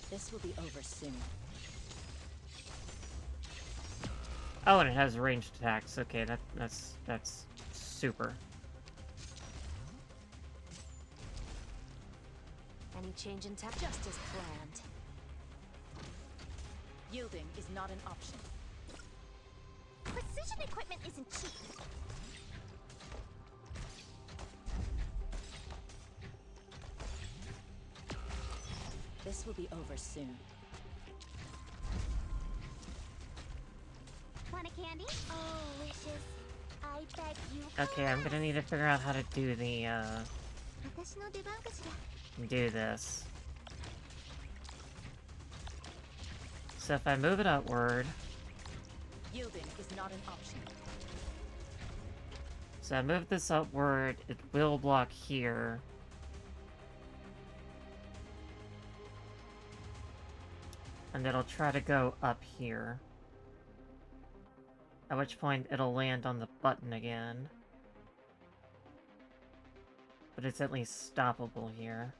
This will be over soon. Oh, and it has ranged attacks. Okay, that's super. Any change in tech? Just as planned. Yielding is not an option. Precision equipment isn't cheap. This will be over soon. Want a candy? Oh, wishes. I beg you. Okay, I'm gonna need to figure out how to do the, 私の出番かしら。do this. So if I move it upward... Yielding is not an option. So I move this upward, it will block here. And it'll try to go up here. At which point it'll land on the button again. But it's at least stoppable here.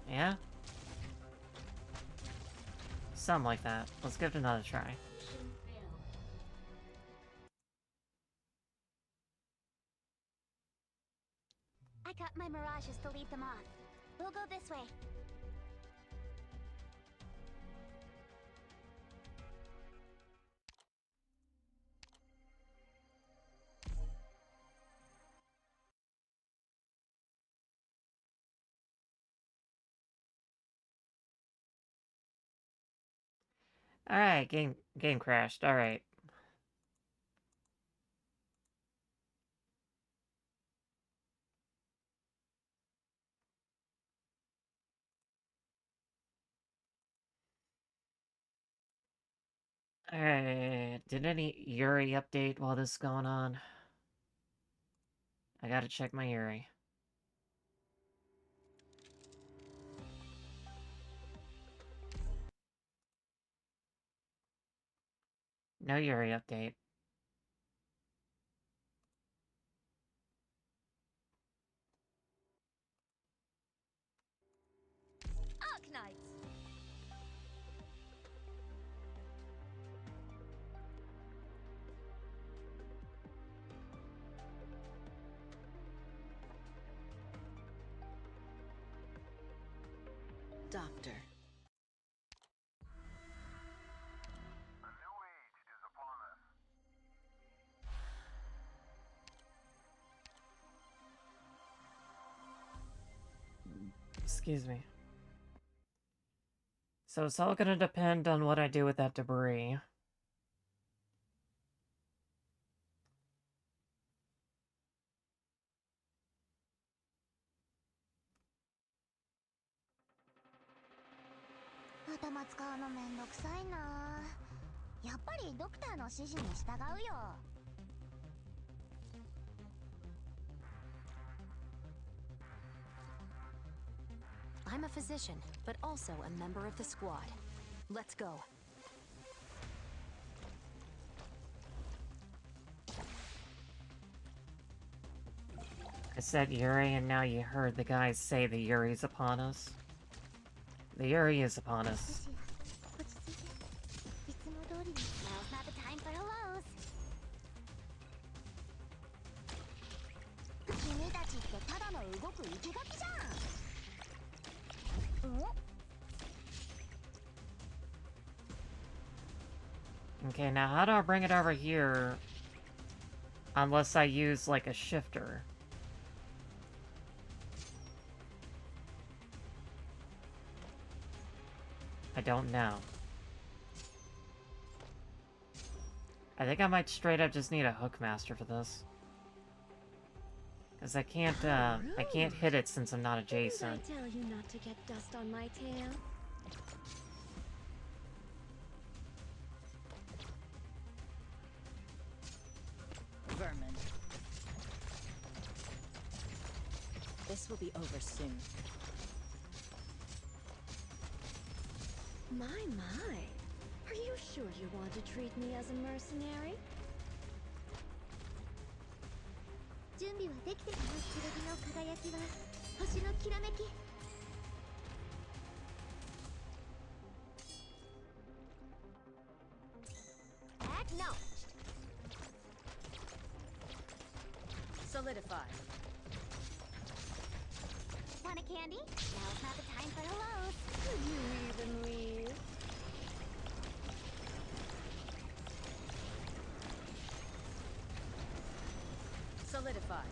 Yeah? Something like that. Let's give it another try. I got my mirages to lead them off. We'll go this way. Alright, game crashed. Alright. Alright, did any Yuri update while this is going on? I gotta check my Yuri. No Yuri update. Arknights! Doctor. Excuse me. So it's all gonna depend on what I do with that debris.頭使うのめんどくさいな。やっぱりドクターの指示に従うよ。I'm a physician, but also a member of the squad. Let's go. I said Yuri, and now you heard the guys say the Yuri's upon us. The Yuri is upon us. Now's not the time for hellos. 君たちってただの動く生垣じゃん。Okay, now how do I bring it over here? Unless I use, like, a shifter. I don't know. I think I might straight up just need a hookmaster for this. Because I can't hit it since I'm not adjacent. Did I tell you not to get dust on my tail? Vermin. This will be over soon. My. Are you sure you want to treat me as a mercenary? 準備はできてるの。剣の輝きは星のきらめき。Acknowledged. Solidify. Want a candy? Now's not the time for hellos. Could you even leave? Solidify.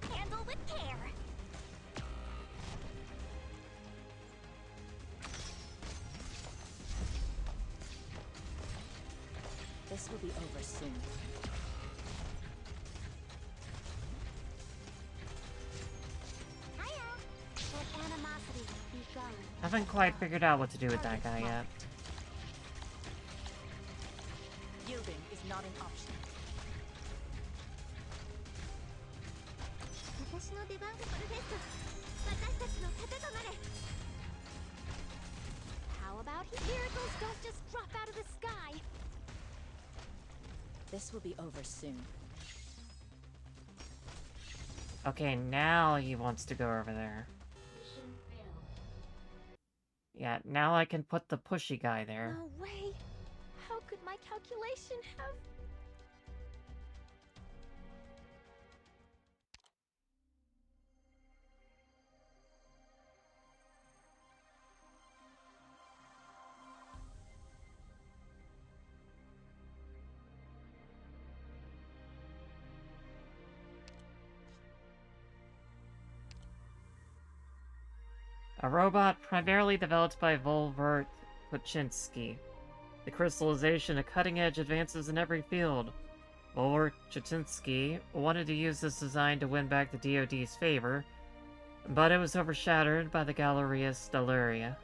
Handle with care. This will be over soon. Hiya. Let animosity be gone. I haven't quite figured out what to do with that guy yet. Yielding is not an option. 私の出番がこれです。私たちの盾となれ。How about miracles don't just drop out of the sky? This will be over soon. Okay, now he wants to go over there. Yeah, now I can put the pushy guy there. No way! How could my calculation have... A robot primarily developed by Volvert Kuczynski. The crystallization of cutting-edge advances in every field. Volvert Kuczynski wanted to use this design to win back the DoD's favor, but it was overshadowed by the Galleria Stellaria.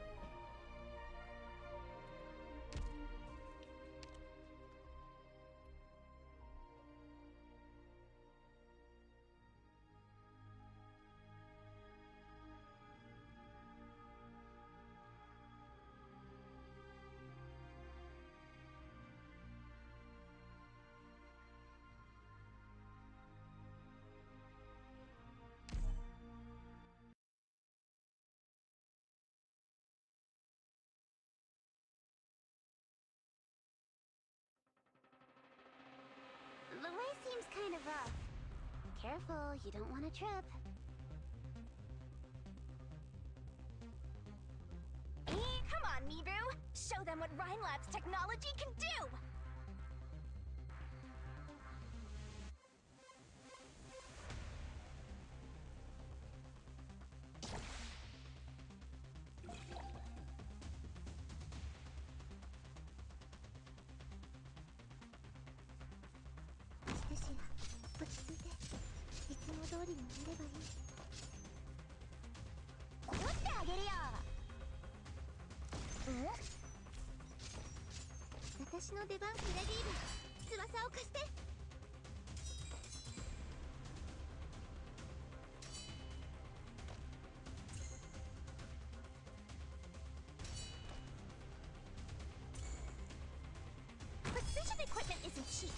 The way seems kind of rough. Careful, you don't want to trip. Come on, Mibu! Show them what Rhinelab's technology can do! 私の出番フレディール翼を貸して。Precision equipment isn't cheap.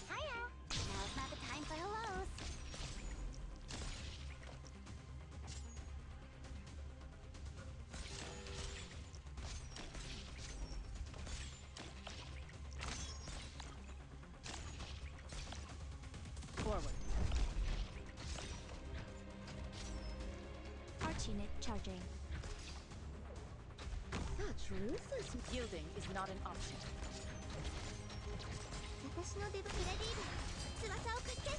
Hiya! Now's not the time for hellos. Forward. Arch unit charging. Such ruthless. Yielding is not an option. 私の出番フレディール翼を貸して。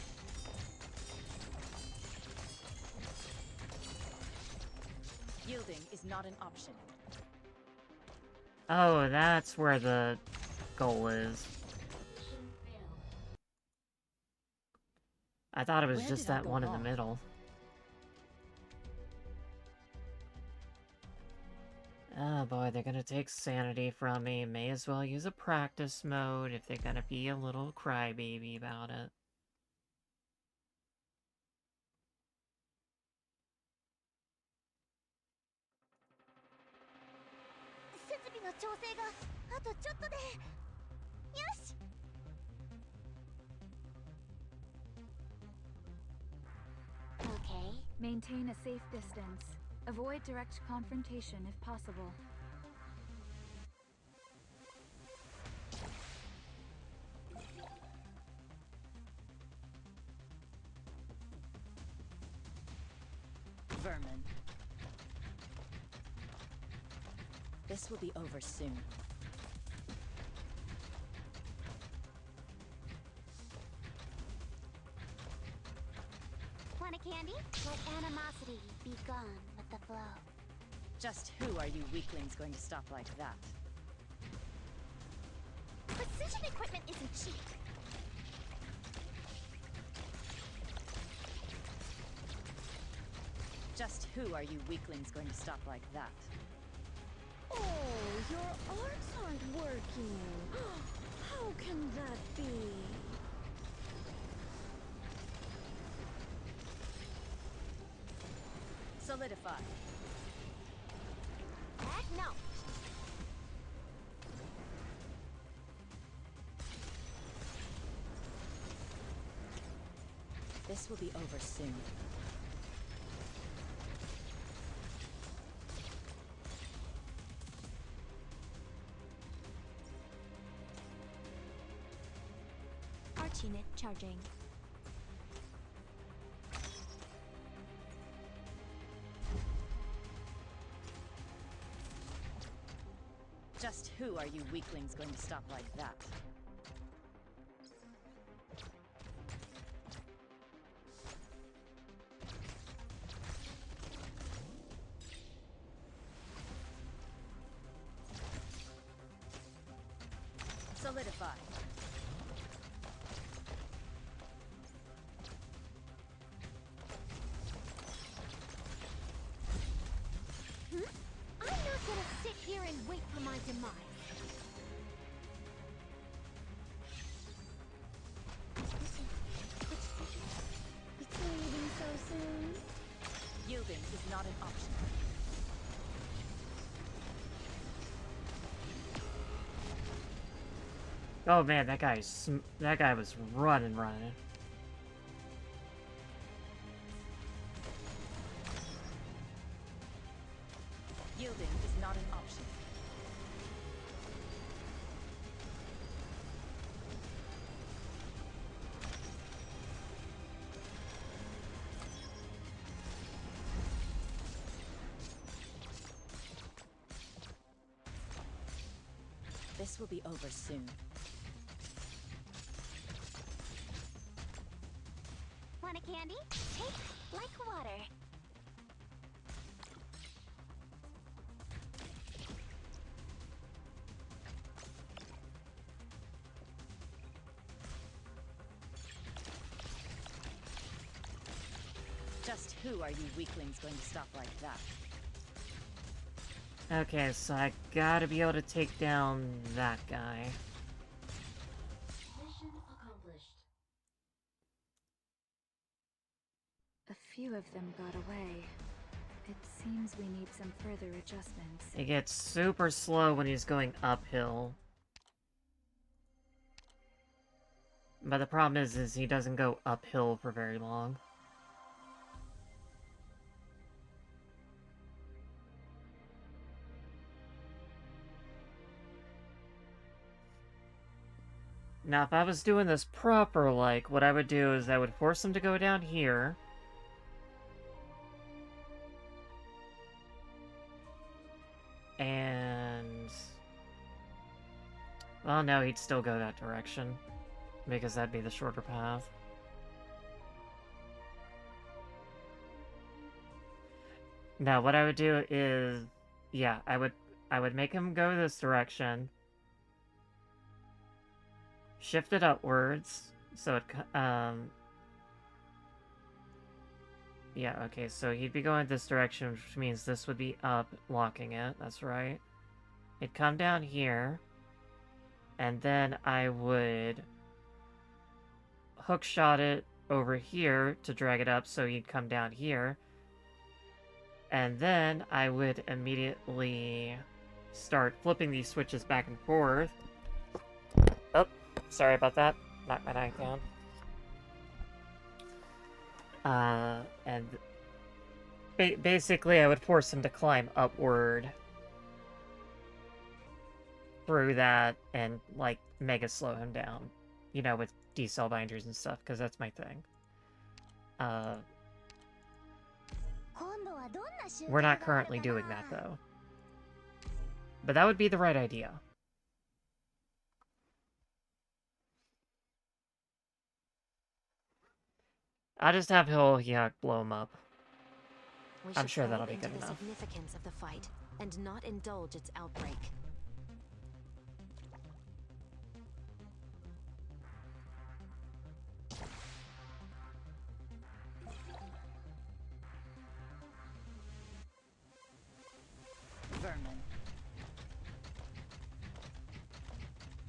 Yielding is not an option. Oh, that's where the goal is. I thought it was Where just did I that go one in the wrong? middle. Oh boy, they're gonna take sanity from me. May as well use a practice mode if they're gonna be a little crybaby about it. Okay. Maintain a safe distance. Avoid direct confrontation if possible. Vermin. This will be over soon. Want a candy? Let animosity be gone with the flow. Just who are you weaklings going to stop like that? Precision equipment isn't cheap. Just who are you weaklings going to stop like that? Oh, your arts aren't working. How can that be? Solidify. No. This will be over soon. Arch unit charging. Just who are you weaklings going to stop like that? Solidify. I'm not gonna sit here and wait for my demise. It's leaving so soon. Yielding is not an option. Oh man, that guy was running. Yielding is not an option. This will be over soon. Want a candy? Take like water. Just who are you weaklings going to stop like that? Okay, so I gotta be able to take down that guy. Mission accomplished. A few of them got away. It seems we need some further adjustments. It gets super slow when he's going uphill. But the problem is he doesn't go uphill for very long. Now, if I was doing this proper, like, what I would do is I would force him to go down here. And... well, no, he'd still go that direction. Because that'd be the shorter path. Now, what I would do is... yeah, I would make him go this direction. Shift it upwards, so it, yeah, okay, so he'd be going this direction, which means this would be up, locking it, that's right. It'd come down here, and then I would hook shot it over here to drag it up so he'd come down here. And then I would immediately start flipping these switches back and forth. Oh. Sorry about that. Knocked my knife down. And basically I would force him to climb upward through that and, like, mega slow him down. You know, with D-cell binders and stuff, because that's my thing. We're not currently doing that, though. But that would be the right idea. I'll just have Hyuk blow him up. I'm sure that'll be good enough. The significance of the fight and not indulge its outbreak. Vermin.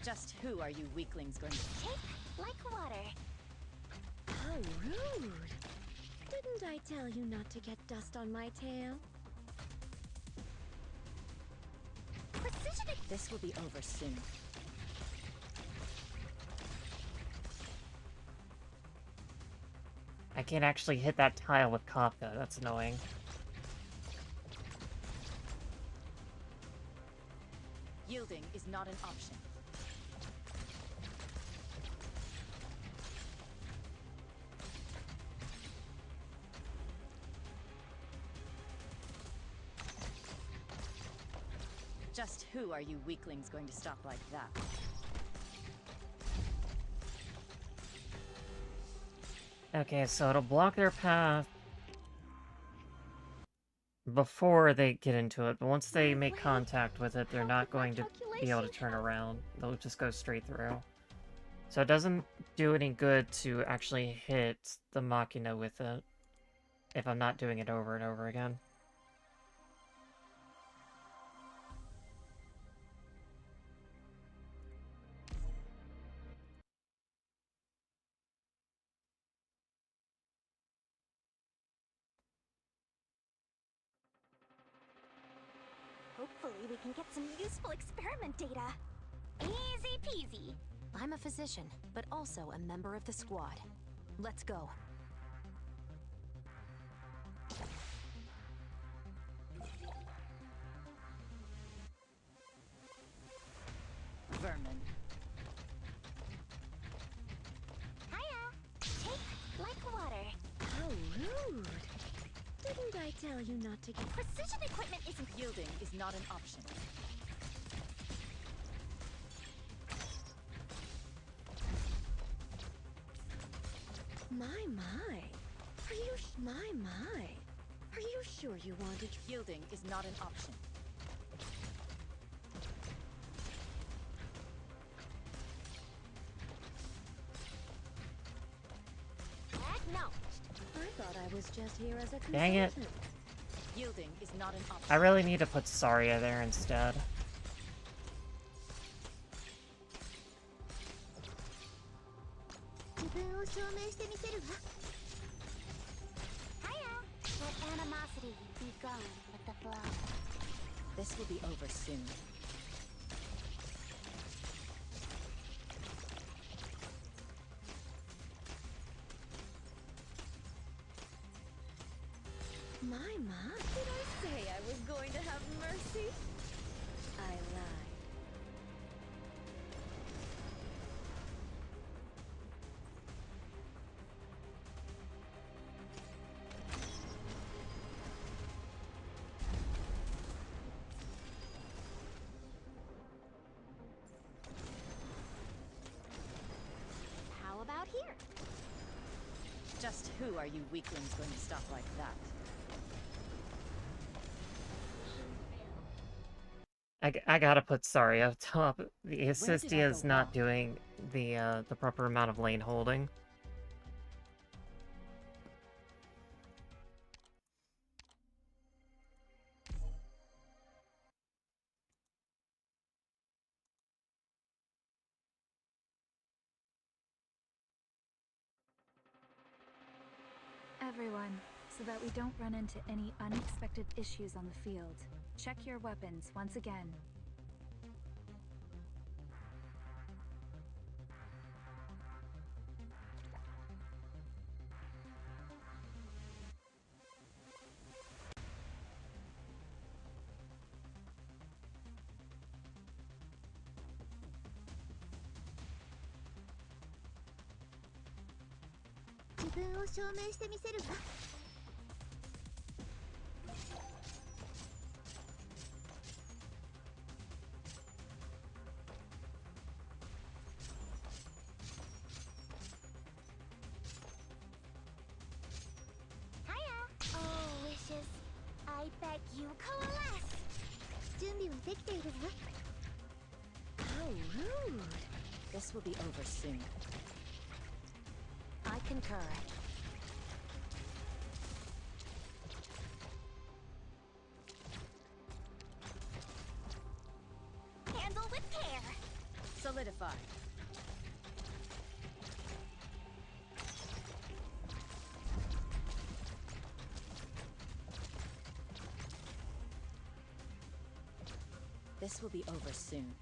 Just who are you weaklings going to... Like water. How rude! Didn't I tell you not to get dust on my tail? This will be over soon. I can't actually hit that tile with Kafka, that's annoying. Yielding is not an option. Just who are you weaklings going to stop like that? Okay, so it'll block their path before they get into it, but once they make contact with it, they're not going to be able to turn around. They'll just go straight through. So it doesn't do any good to actually hit the Machina with it if I'm not doing it over and over again. Hopefully we can get some useful experiment data. Easy peasy. I'm a physician, but also a member of the squad. Let's go. Vermin. Hiya. Take like water. How rude! Didn't I tell you not to get... Precision equipment isn't... Yielding is not an option. My. Are you... my. Are you sure you wanted... Yielding is not an option. Acknowledged. I thought I was just here as a consultant. Dang it. Yielding is not an option. I really need to put Saria there instead. Let animosity be gone with the flow. This will be over soon. My ma, did I say I was going to have mercy? I lied. How about here? Just who are you weaklings going to stop like that? I gotta put Saria up top. The Assistia is not doing the proper amount of lane holding. Everyone, so that we don't run into any unexpected issues on the field, check your weapons once again. Hiya! Oh, wishes. I beg you, coalesce! 準備はできているわ。 How rude! This will be over soon. I concur. Handle with care! Solidify. This will be over soon.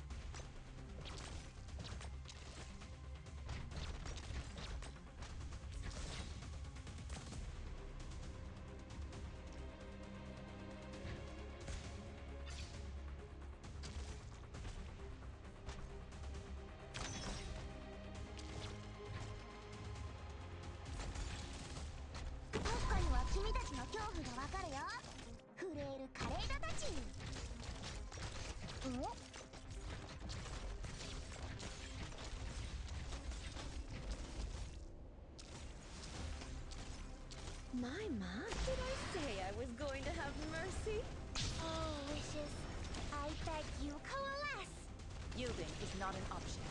My ma, did I say I was going to have mercy? Oh, wishes. I beg you, coalesce! Yielding is not an option.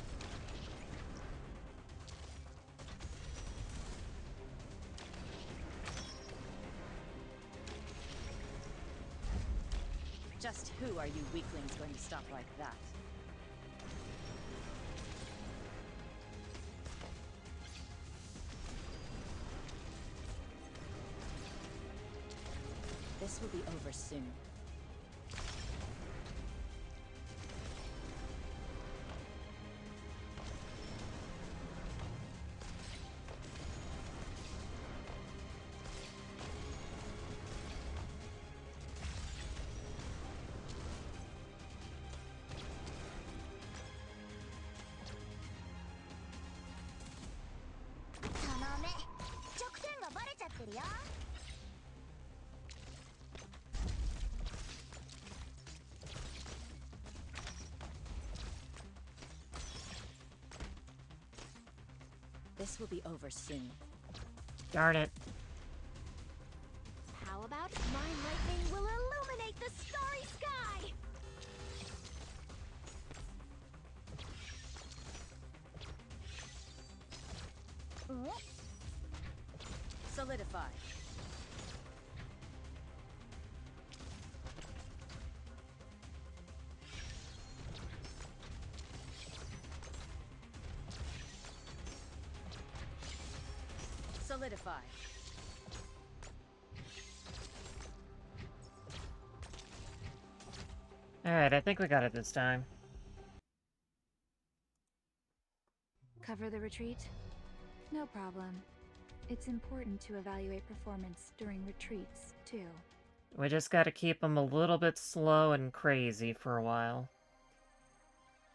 Just who are you weaklings going to stop like that? This will be over soon. This will be over soon. Darn it. How about my lightning will illuminate the starry sky? Solidify. Solidify. Alright, I think we got it this time. Cover the retreat? No problem. It's important to evaluate performance during retreats, too. We just gotta keep him a little bit slow and crazy for a while.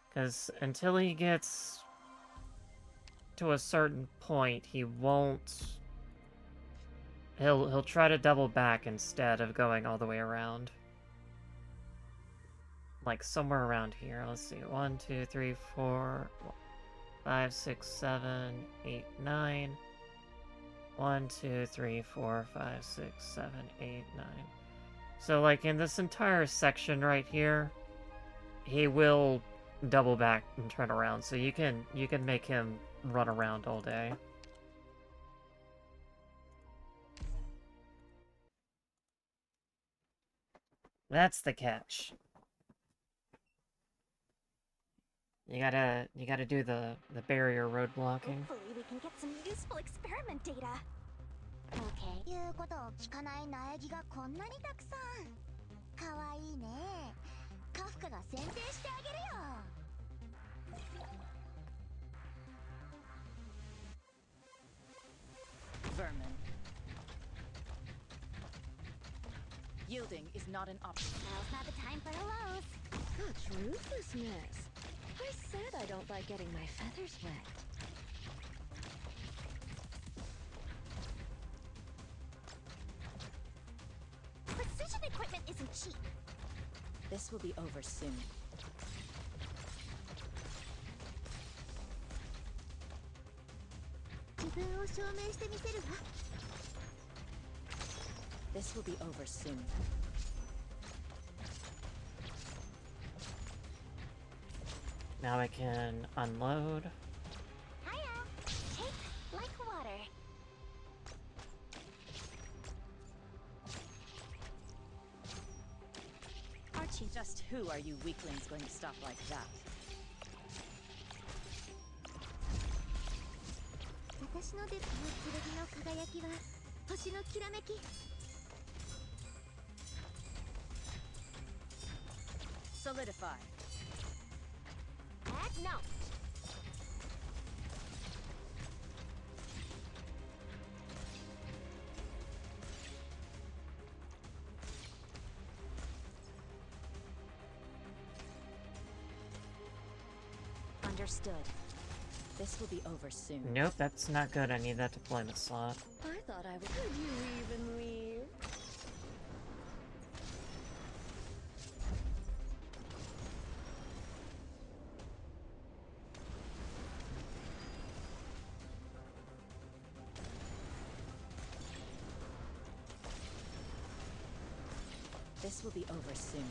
Because until he gets to a certain point, he won't... He'll try to double back instead of going all the way around. Like somewhere around here. Let's see. 1, 2, 3, 4, 5, 6, 7, 8, 9. 1, 2, 3, 4, 5, 6, 7, 8, 9. So like in this entire section right here, he will double back and turn around. So you can make him run around all day. That's the catch. You gotta do the barrier road blocking. Hopefully we can get some useful experiment data. Okay. 言うことを聞かない苗木がこんなにたくさん。かわいいね。カフカが選定してあげるよ。Vermin. Yielding is not an option. Now's not the time for hellos. Such ruthlessness. I said I don't like getting my feathers wet. Precision equipment isn't cheap. This will be over soon. This will be over soon. Now I can unload. Hiya. Shape like water. Archie, just who are you weaklings going to stop like that? 私ので剣の輝きは星のきらめき。Solidify. No. Understood. This will be over soon. Nope, that's not good. I need that deployment slot. I thought I would. Could you even leave? This will be over soon.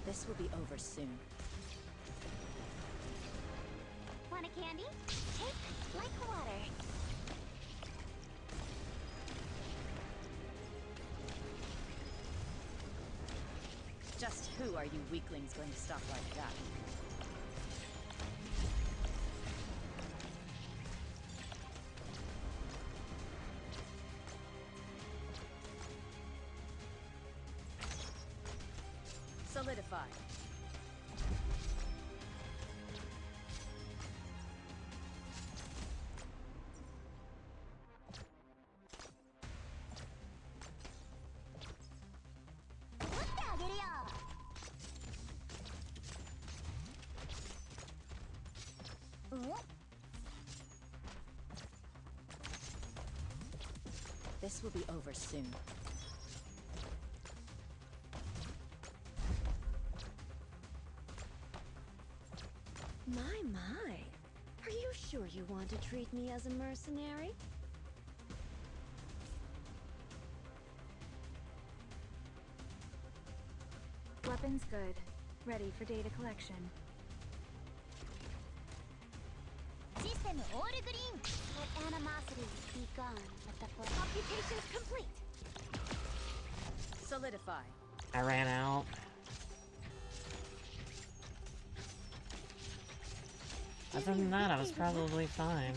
This will be over soon. Want a candy? Shape like water. Just who are you weaklings going to stop like that? Solidify. This will be over soon. My. Are you sure you want to treat me as a mercenary? Weapon's good. Ready for data collection. System all green. Let animosity be gone. Let the computations complete. Solidify. I ran out. Other than that, I was probably fine.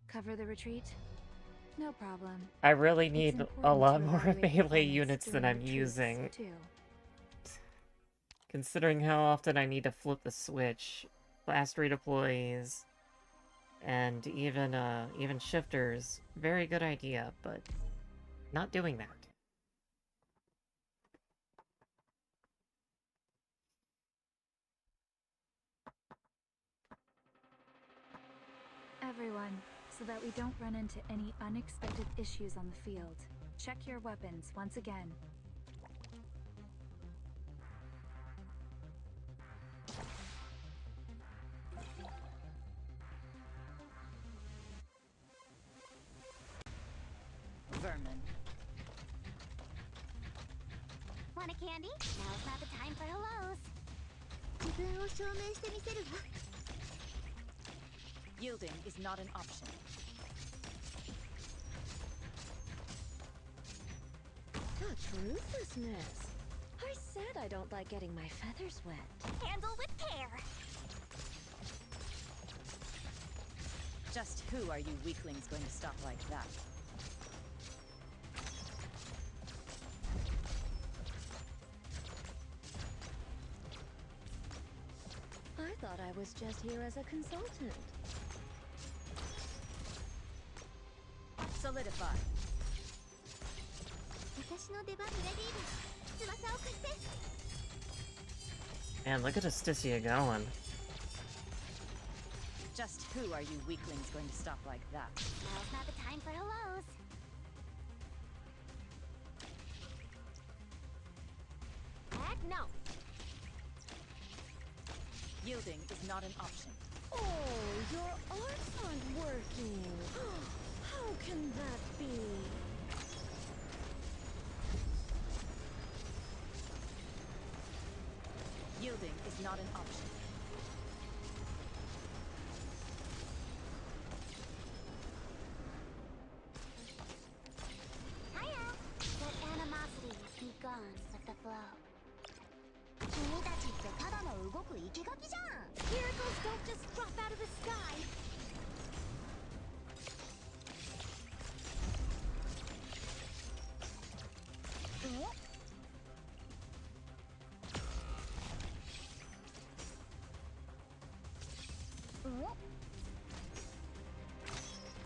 Cover the retreat? No problem. I really need a important lot to more evaluate melee performance units than during I'm retreats, using. too. Considering how often I need to flip the switch, fast redeploys, and even shifters, very good idea, but not doing that. Everyone, so that we don't run into any unexpected issues on the field, check your weapons once again. Vermin. Want a candy? Now's not the time for hellos. 自分を証明してみせるわ。 Yielding is not an option. Such ruthlessness. I said I don't like getting my feathers wet. Handle with care. Just who are you weaklings going to stop like that? I thought I was just here as a consultant. Solidify. 私の出番レディーだ。翼を貸して。 Man, look at Asticia going. Just who are you weaklings going to stop like that? Now's not the time for hellos. Heck no. Yielding is not an option. Oh, your arts aren't working. How can that be? Yielding is not an option. Hiya. Let animosity be gone with the flow. 君たちってただの動く生垣じゃん。Miracles don't just drop out of the sky.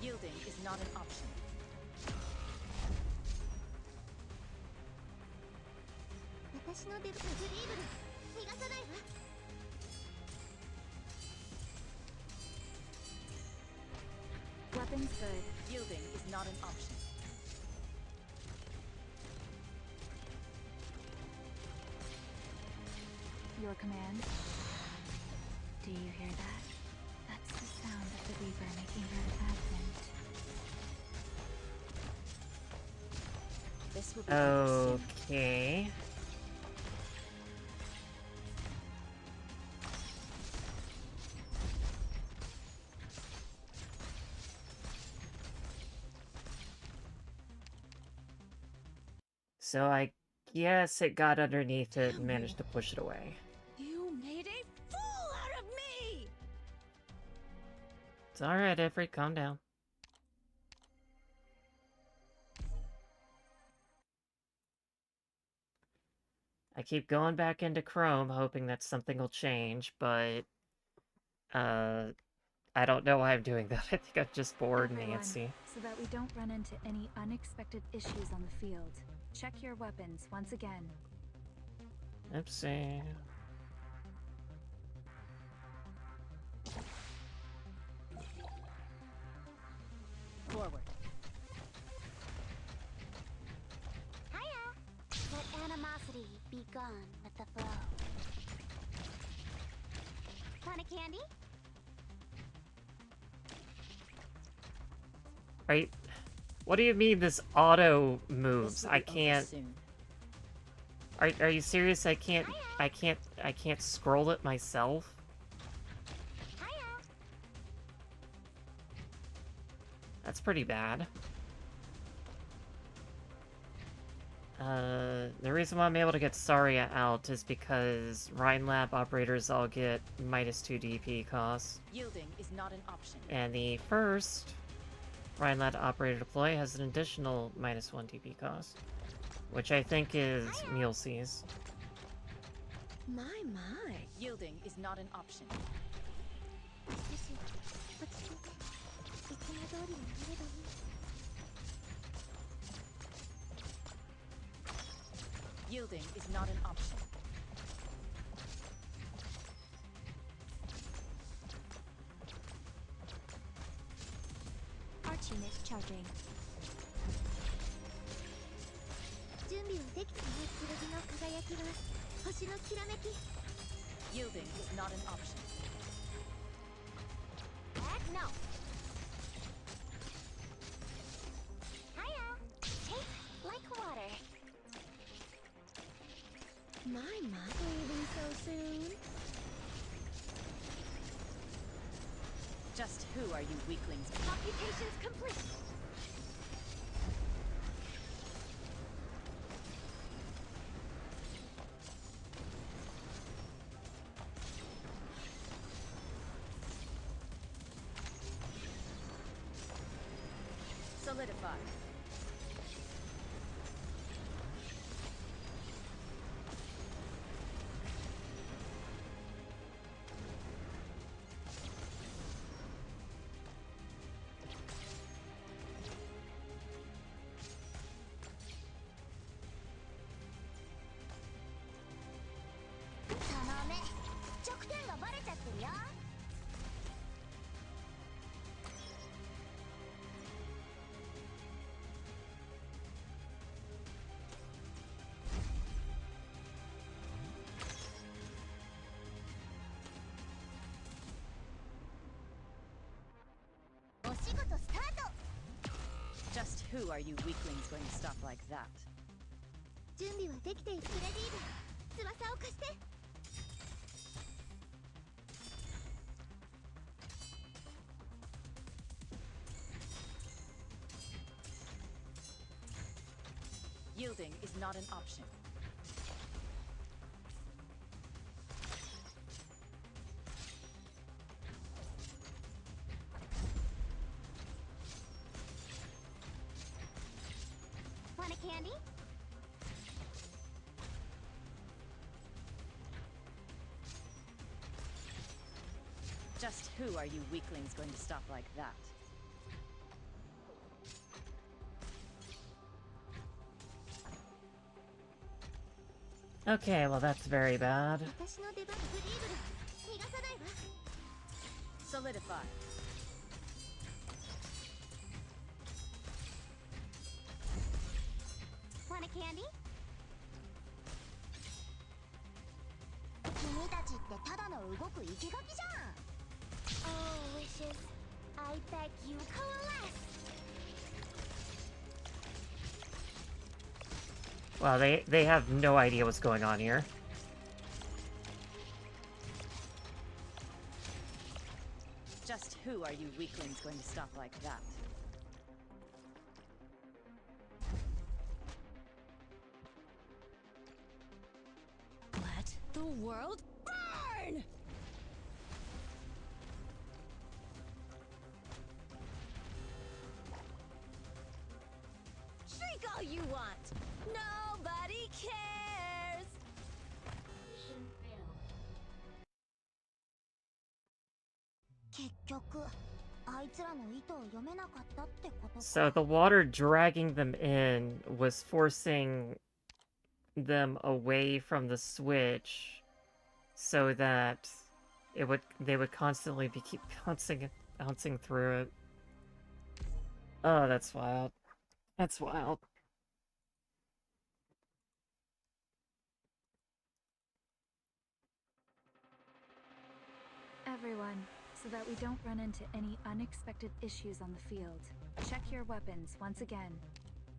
Yielding is not an option. Weapons good. Yielding is not an option. Your command. Do you hear that? That's the sound of the Reaper making her advent. This will be Okay. So I guess it got underneath it and managed to push it away. You made a fool out of me! It's alright, Every, calm down. I keep going back into Chrome, hoping that something will change, but... I don't know why I'm doing that. I think I'm just bored and Everyone, antsy. so that we don't run into any unexpected issues on the field. Check your weapons once again. Oopsie. Forward. Hiya. Let animosity be gone with the flow. Want a candy? Right? What do you mean this auto moves? This will I be over can't... soon. Are you serious? I can't scroll it myself? That's pretty bad. The reason why I'm able to get Saria out is because Rhine Lab operators all get -2 DP costs. Yielding is not an option. And the first Rhine Lab operator deploy has an additional -1 DP cost, which I think is Mulesey's. My. Yielding is not an option. Yielding is not an option. Arch unit charging. 準備はできたね、剣の輝きが星のきらめき。 Yielding is not an option. Heck no. Hiya. Taste like water. My, leaving so soon? Just who are you weaklings? Computations complete. Solidify. Just who are you weaklings going to stop like that? 準備はできている。フレディーだ。翼を貸して。Yielding is not an option. Want a candy? Just who are you weaklings going to stop like that? Okay, well that's very bad. Solidify. Want a candy? 君たちってただの動く生垣じゃん。Oh, wishes. I beg you, coalesce. Wow, they have no idea what's going on here. Just who are you weaklings going to stop like that? Let the world burn! Shriek all you want! Nobody cares! Mission failed. 結局、あいつらの意図を読めなかったってことか。So the water dragging them in was forcing them away from the switch so that they would constantly keep bouncing through it. Oh, that's wild. That's wild. Everyone, so that we don't run into any unexpected issues on the field, check your weapons once again.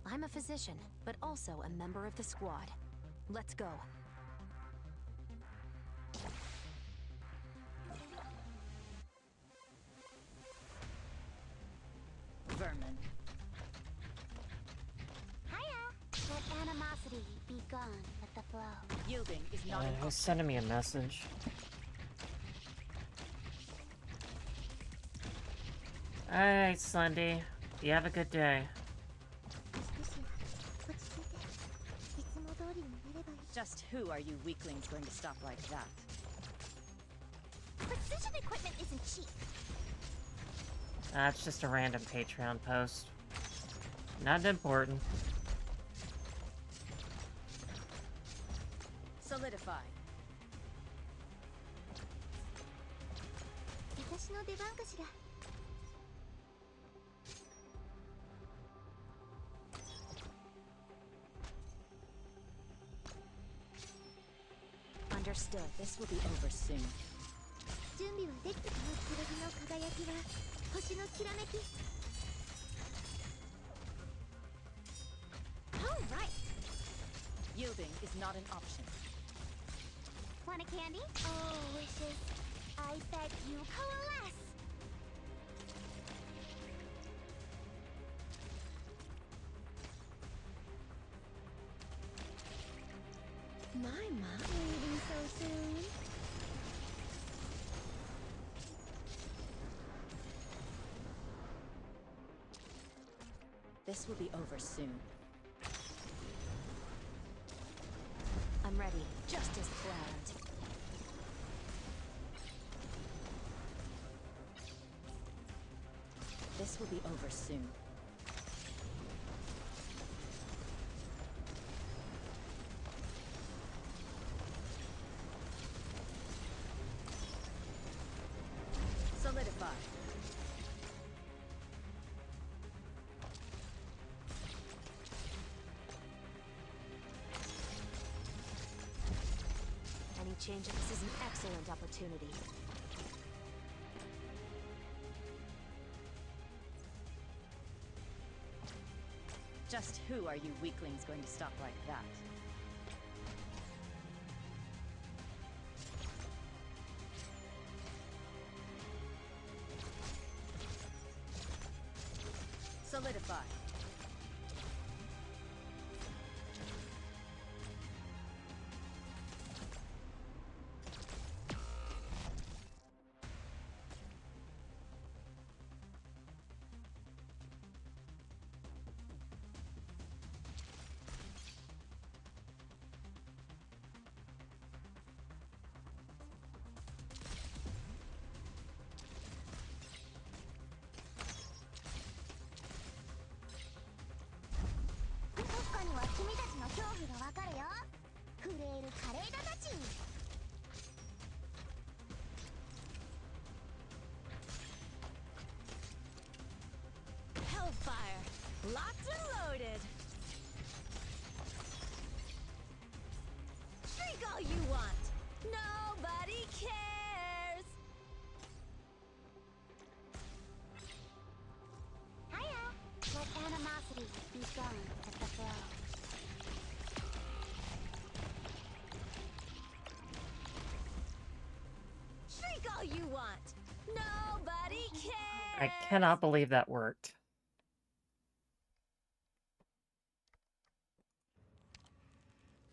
I'm a physician, but also a member of the squad. Let's go. Vermin. Hiya! Let animosity be gone with the flow. Yielding is not an Who's sending me a message? Alright, Sunday. You have a good day. Just who are you weaklings going to stop like that? Precision equipment isn't cheap. It's just a random Patreon post. Not important. Solidify. 私の出番かしら。Understood. This will be over soon. 準備はできた。この剣の輝きは星のきらめき。All right. Yielding is not an option. Want a candy? Oh, wishes. I beg you, coalesce. My, leaving so soon. This will be over soon. I'm ready, just as planned. This will be over soon. Solidify. Any change? This is an excellent opportunity. Just who are you weaklings going to stop like that? Solidify. Hellfire, locked and loaded. Drink all you want. Nobody cares. Hiya! Let animosity be gone with the flow. Drink all you want. Nobody cares. I cannot believe that worked.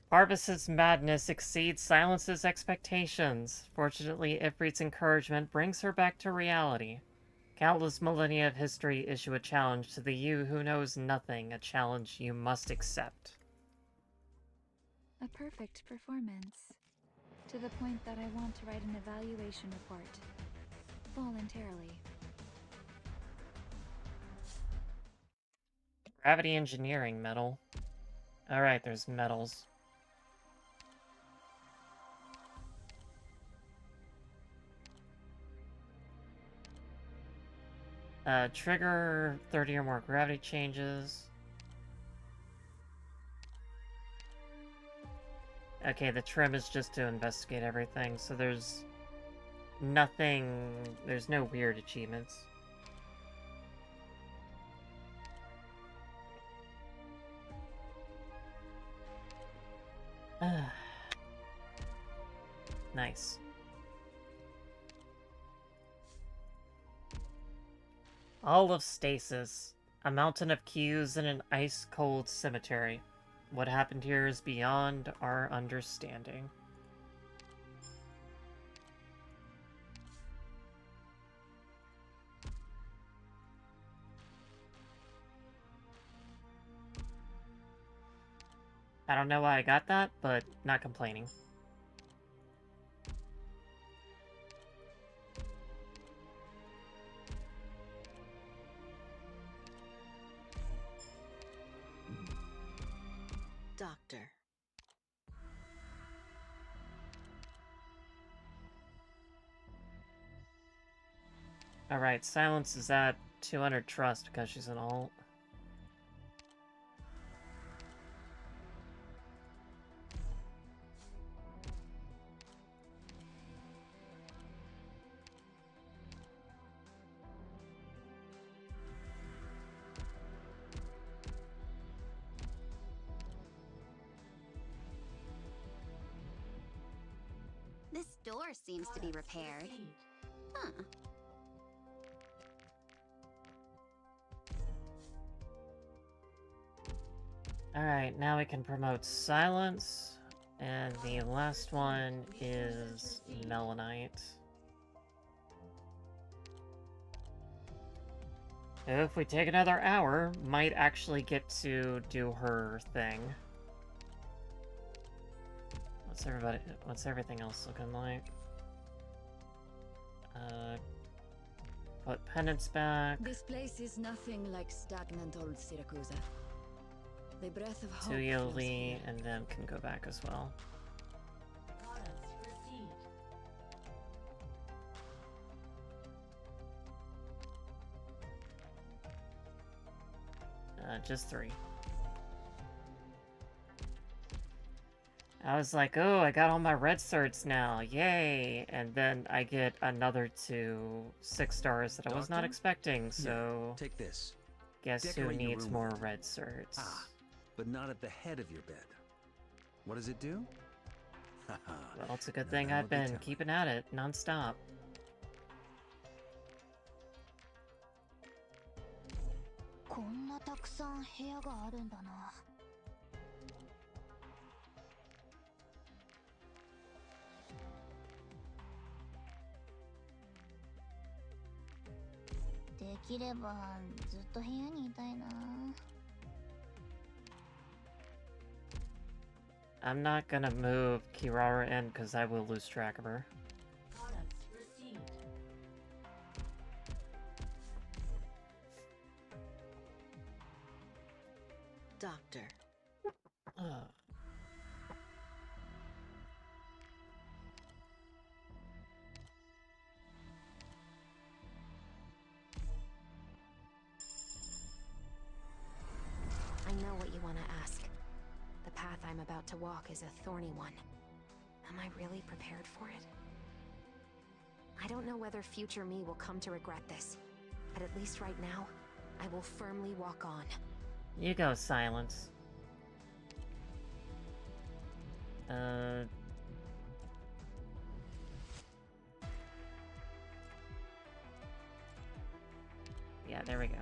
Parvis's madness exceeds Silence's expectations. Fortunately, Ifrit's encouragement brings her back to reality. Countless millennia of history issue a challenge to the you who knows nothing, a challenge you must accept. A perfect performance. To the point that I want to write an evaluation report. Voluntarily. Gravity engineering medal. Alright, there's medals. Trigger 30 or more gravity changes. Okay, the trim is just to investigate everything, so there's nothing, there's no weird achievements. Nice. All of Stasis. A mountain of cues in an ice-cold cemetery. What happened here is beyond our understanding. I don't know why I got that, but not complaining. Doctor. Alright, Silence is at 200 trust because she's an alt. This door seems to be repaired. Huh. Alright, now we can promote Silence. And the last one is Melanite. If we take another hour, might actually get to do her thing. What's everything else looking like? Put penance back. This place is nothing like stagnant old Syracuse. The breath of hope. Tuyoli and them can go back as well. Just 3. I was like, oh, I got all my red certs now, yay! And then I get another 2 6 stars that I was not expecting, so... Take this. Guess who Decorate your needs room more with it. red certs? Ah, but not at the head of your bed. What does it do? Well, it's a good thing I've been keeping at it, non-stop. I'm not gonna move Kirara in because I will lose track of her. Doctor. I know what you want to ask. The path I'm about to walk is a thorny one. Am I really prepared for it? I don't know whether future me will come to regret this, but at least right now, I will firmly walk on. You go, Silence. Yeah, there we go.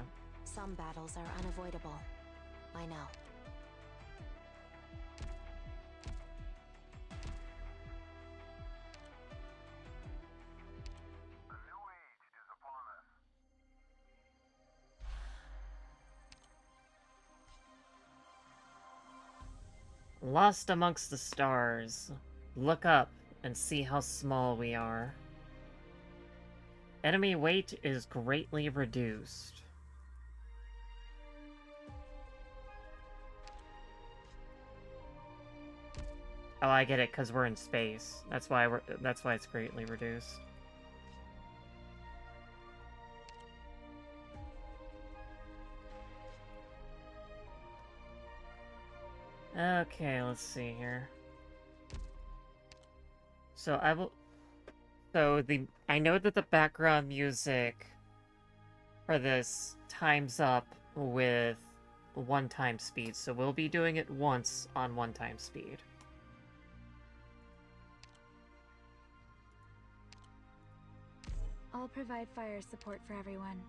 Some battles are unavoidable. I know. Lost amongst the stars. Look up and see how small we are. Enemy weight is greatly reduced. Oh, I get it, because we're in space. That's why it's greatly reduced. Okay, let's see here. So I know that the background music for this times up with 1 time speed, so we'll be doing it once on 1 time speed. I'll provide fire support for everyone.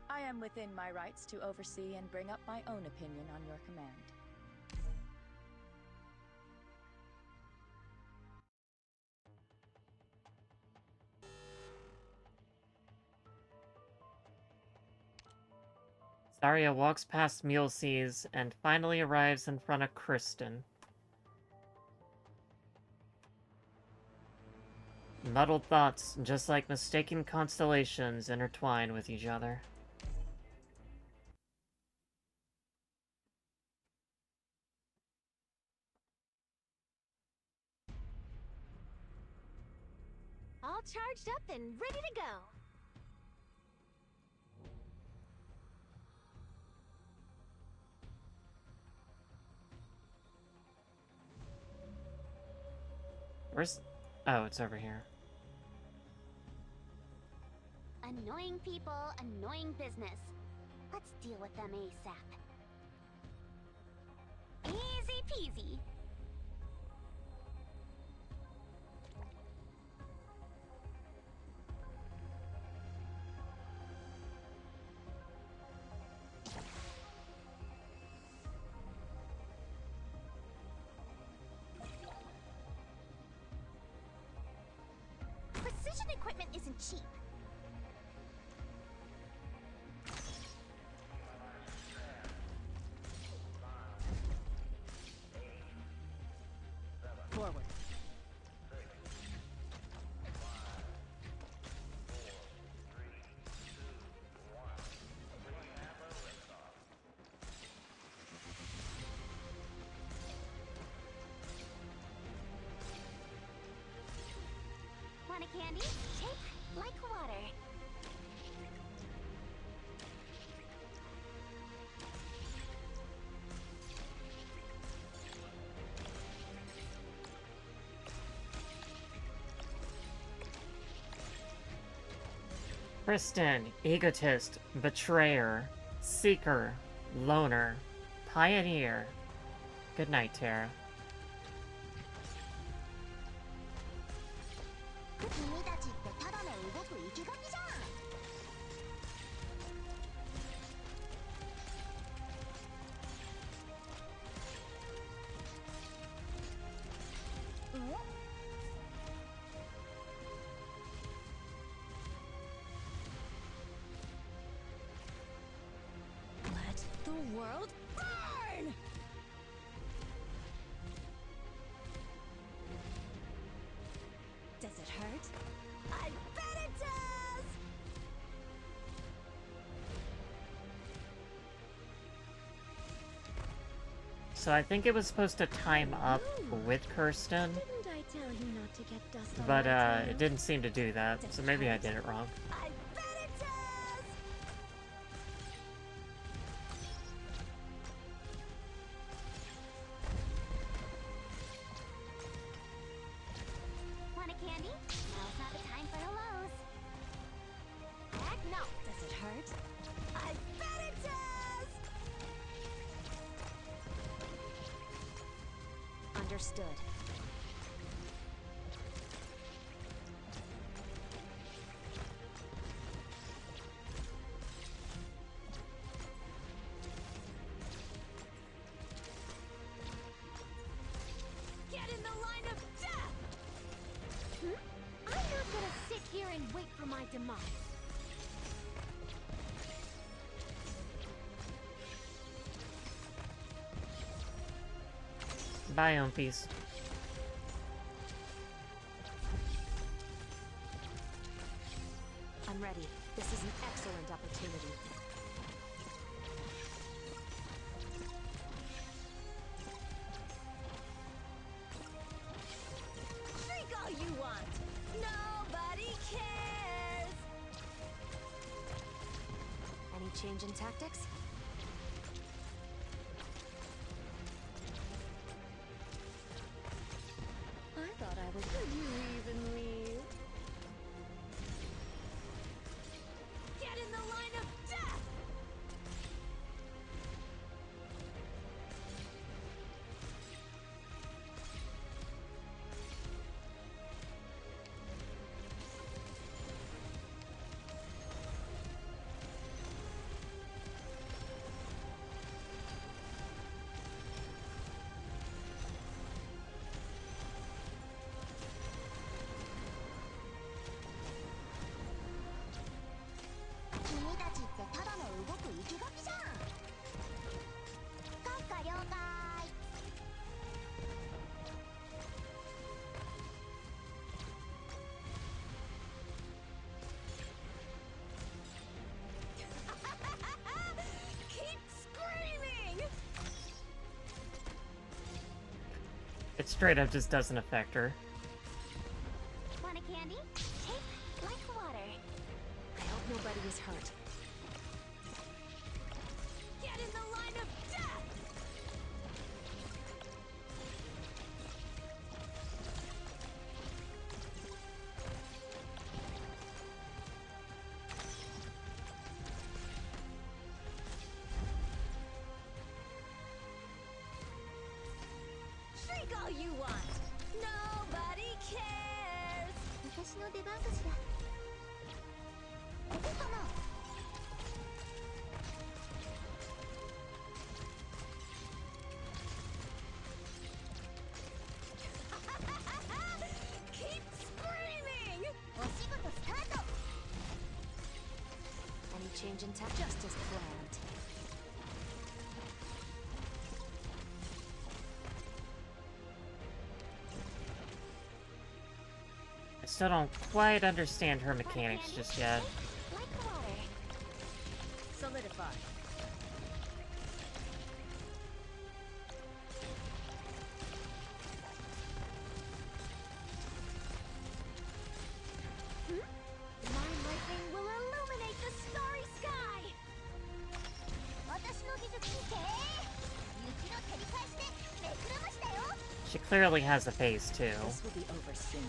I am within my rights to oversee and bring up my own opinion on your command. Zarya walks past Mulesees and finally arrives in front of Kristen. Muddled thoughts, just like mistaken constellations, intertwine with each other. All charged up and ready to go. Where's... Oh, it's over here. Annoying people, annoying business. Let's deal with them ASAP. Easy peasy. Precision equipment isn't cheap. Forward. Want a candy? Shape like water. Kristen, egotist, betrayer, seeker, loner, pioneer. Good night, Tara. 君たちってただの動く生きガキじゃん。Let the world burn! Does it hurt? I bet it does! So I think it was supposed to time up with Kirsten, Didn't I tell you not to get dust on but my tail? it didn't seem to do that, so maybe I did it wrong. I bet it does! Want a candy? Now's not the time for hellos. Heck no. Does it hurt? I bet it does! Understood. Get in the line of death! I'm not gonna sit here and wait for my demise. Bye, Umpies. I'm ready. This is an excellent opportunity. change in tactics? I thought I was. Could you even leave? Get in the line of death! Keep screaming! It straight up just doesn't affect her. Want a candy? Take like water. I hope nobody is hurt. Get in the line of death! Shriek all you want! Nobody cares! 私の出番かしら。ここかな。Keep screaming! お仕事スタート。 Any change in tactics? Just as planned. I still don't quite understand her mechanics just yet. Like water. Solidify. My lightning will illuminate the starry sky. 私の技術見て。雪の照り返しでめくれましたよ。 She clearly has a face too. This will be over soon.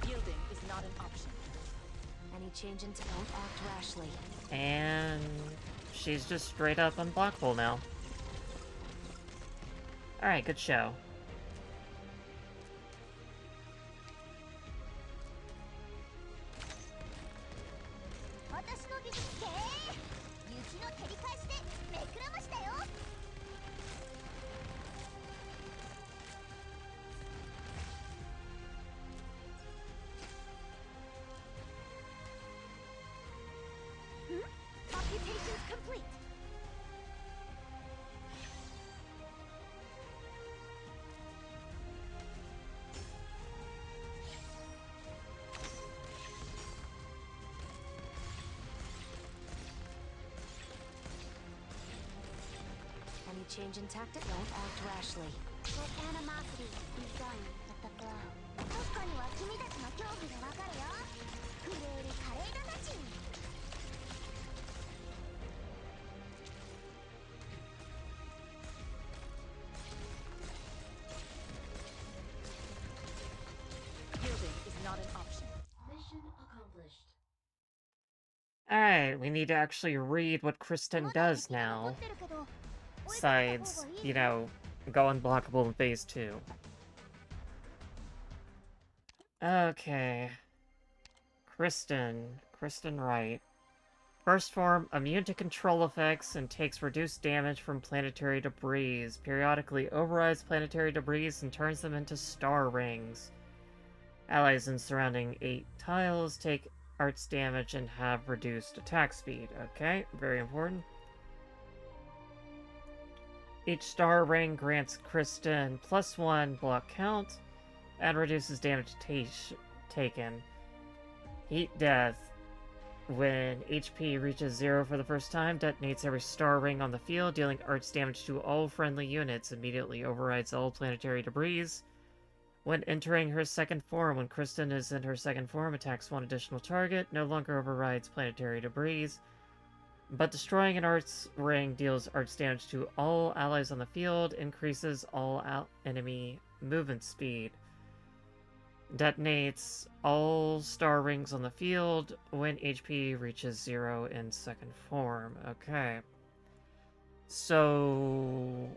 Yielding is not an option. Any change in don't act rashly. And she's just straight up unblockable now. Alright, good show. Computations complete. Any change in tactic? Don't act rashly. Let animosity reside at the flow. 確かには君たちの恐怖がわかるよ。震える華麗なナチ。 Yielding is not an option. Mission accomplished. Alright, we need to actually read what Kristen does now. Besides, you know, go unblockable in phase 2. Okay. Kristen Wright. First form, immune to control effects and takes reduced damage from planetary debris. Periodically overrides planetary debris and turns them into star rings. Allies in surrounding 8 tiles take arts damage and have reduced attack speed. Okay, very important. Each star ring grants Kristen +1 block count and reduces damage taken. Heat Death. When HP reaches 0 for the first time, detonates every star ring on the field, dealing arts damage to all friendly units, immediately overrides all planetary debris. When entering her second form, when Kristen is in her second form, attacks one additional target, no longer overrides planetary debris. But destroying an arts ring deals arts damage to all allies on the field, increases all enemy movement speed. Detonates all star rings on the field when HP reaches 0 in second form. Okay. So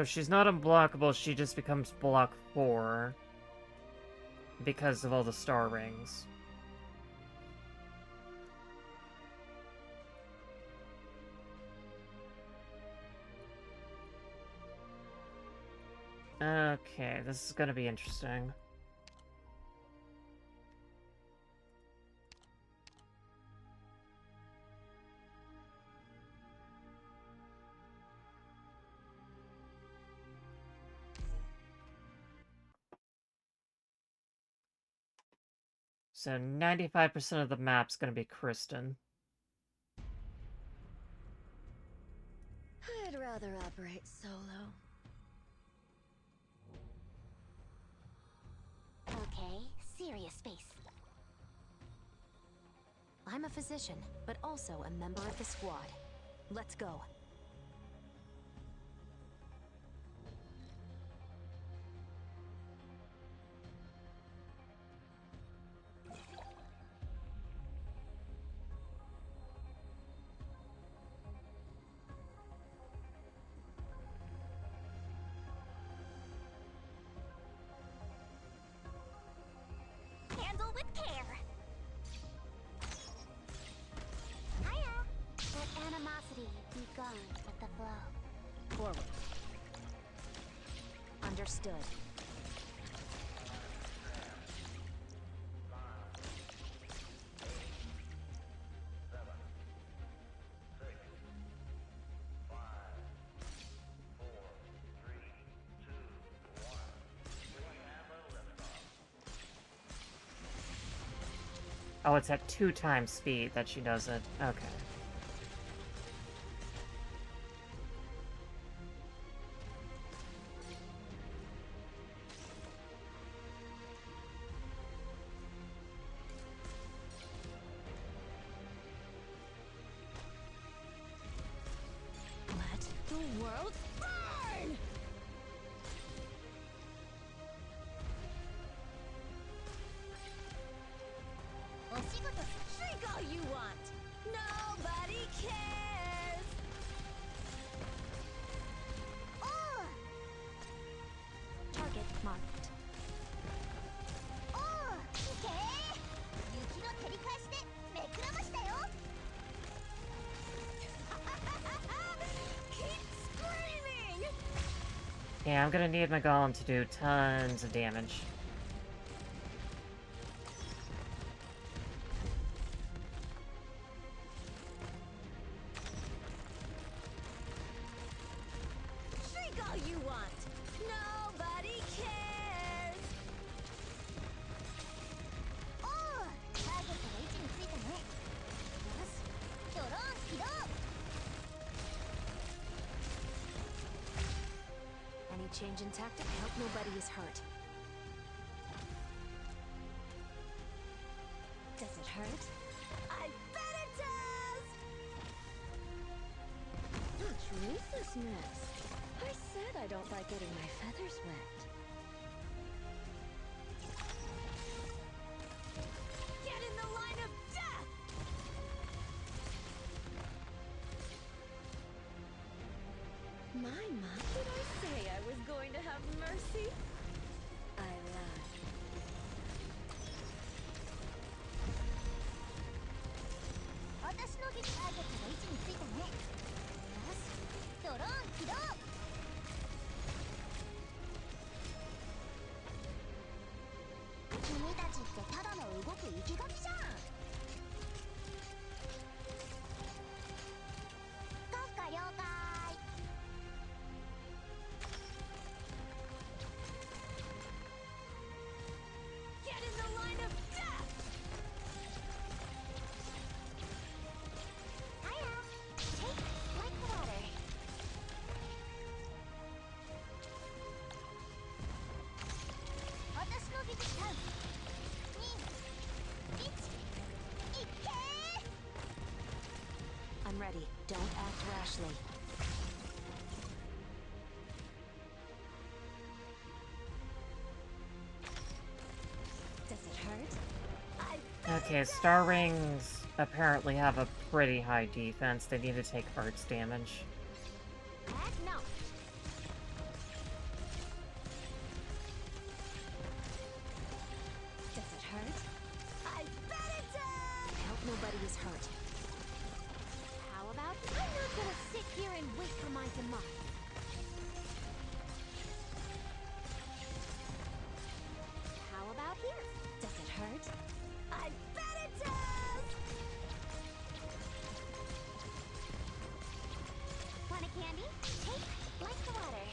she's not unblockable, she just becomes block 4 because of all the star rings. Okay, this is gonna be interesting. So 95% of the map's gonna be Kristen. I'd rather operate solo. Okay, serious face. I'm a physician, but also a member of the squad. Let's go. Handle with care. Hiya. Let animosity be gone with the flow. Forward. Understood. Oh, it's at 2 times speed that she does it. Okay. Let the world burn! Shriek all you want! Nobody cares! Oh! Target marked. Oh! Okay! 雪の照り返しでめくらましたよ Keep screaming! Yeah, I'm gonna need my golem to do tons of damage. Shriek all you want! Nobody cares! おーターゲットの位置についたねよしドローン起動 Any change in tactic? I hope nobody is hurt. Does it hurt? I bet it does! Such ruthlessness! I said I don't like getting my feathers wet. Get in the line of death! My mom, did I say I was going to have mercy? I lied. 私の撃ターゲットの位置についたねよしドローン起動君たちってただの動く生き紙じゃん閣下了解 Nobody don't act rashly. Does it hurt? Okay, Star Rings apparently have a pretty high defense. They need to take arts damage. Heck no. Does it hurt? I bet it does! I hope nobody is hurt. How about I'm not gonna sit here and wait for my demise. How about here? Does it hurt? I bet it does! Want a candy? Take like the water.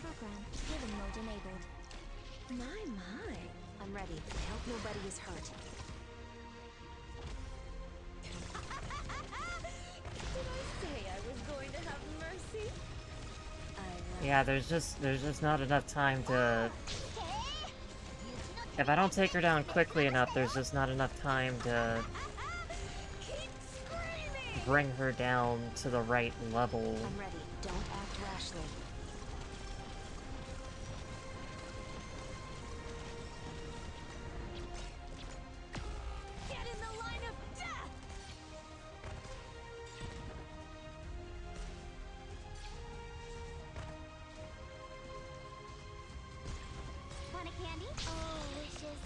Program hidden mode enabled. My. I'm ready. I hope nobody is hurt. Did I say I was going to have mercy? Yeah, there's just not enough time to... If I don't take her down quickly enough, there's just not enough time to bring her down to the right level. I'm ready. Don't act rashly. Get in the line of death! Want a candy? Oh, wishes.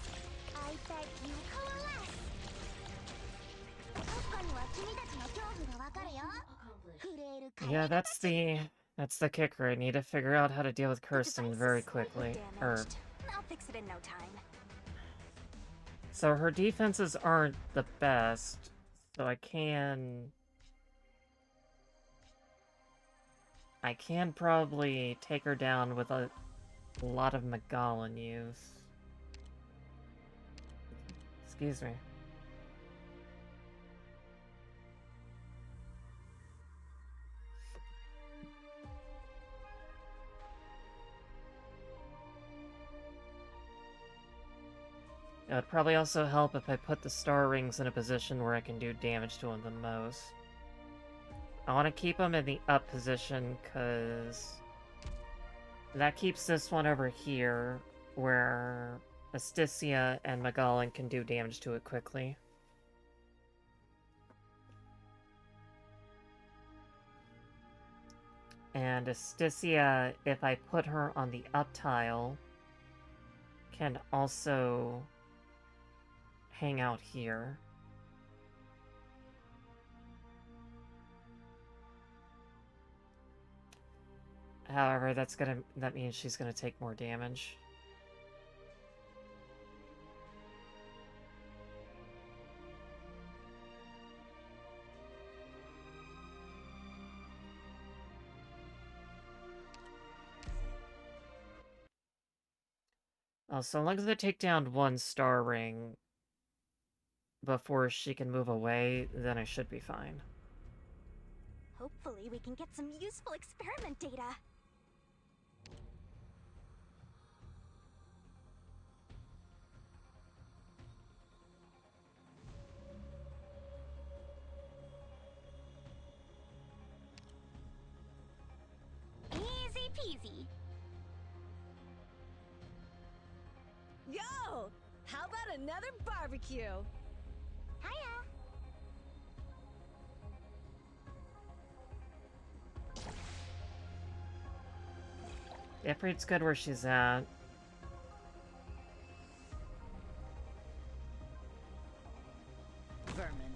I beg you, coalesce! 確かには君たちの恐怖がわかるよ。震える Yeah, that's the kicker. I need to figure out how to deal with Kirsten very quickly. I'll fix it in no time. So her defenses aren't the best, so I can probably take her down with a lot of Magellan use. Excuse me. It would probably also help if I put the star rings in a position where I can do damage to them the most. I want to keep them in the up position, because that keeps this one over here, where Asticia and Magellan can do damage to it quickly. And Asticia, if I put her on the up tile, can also hang out here. However, that means she's gonna take more damage. So long as I take down one star ring before she can move away, then I should be fine. Hopefully we can get some useful experiment data. Easy peasy. Yo! How about another barbecue? Hiya. Ifrit's good where she's at. Vermin.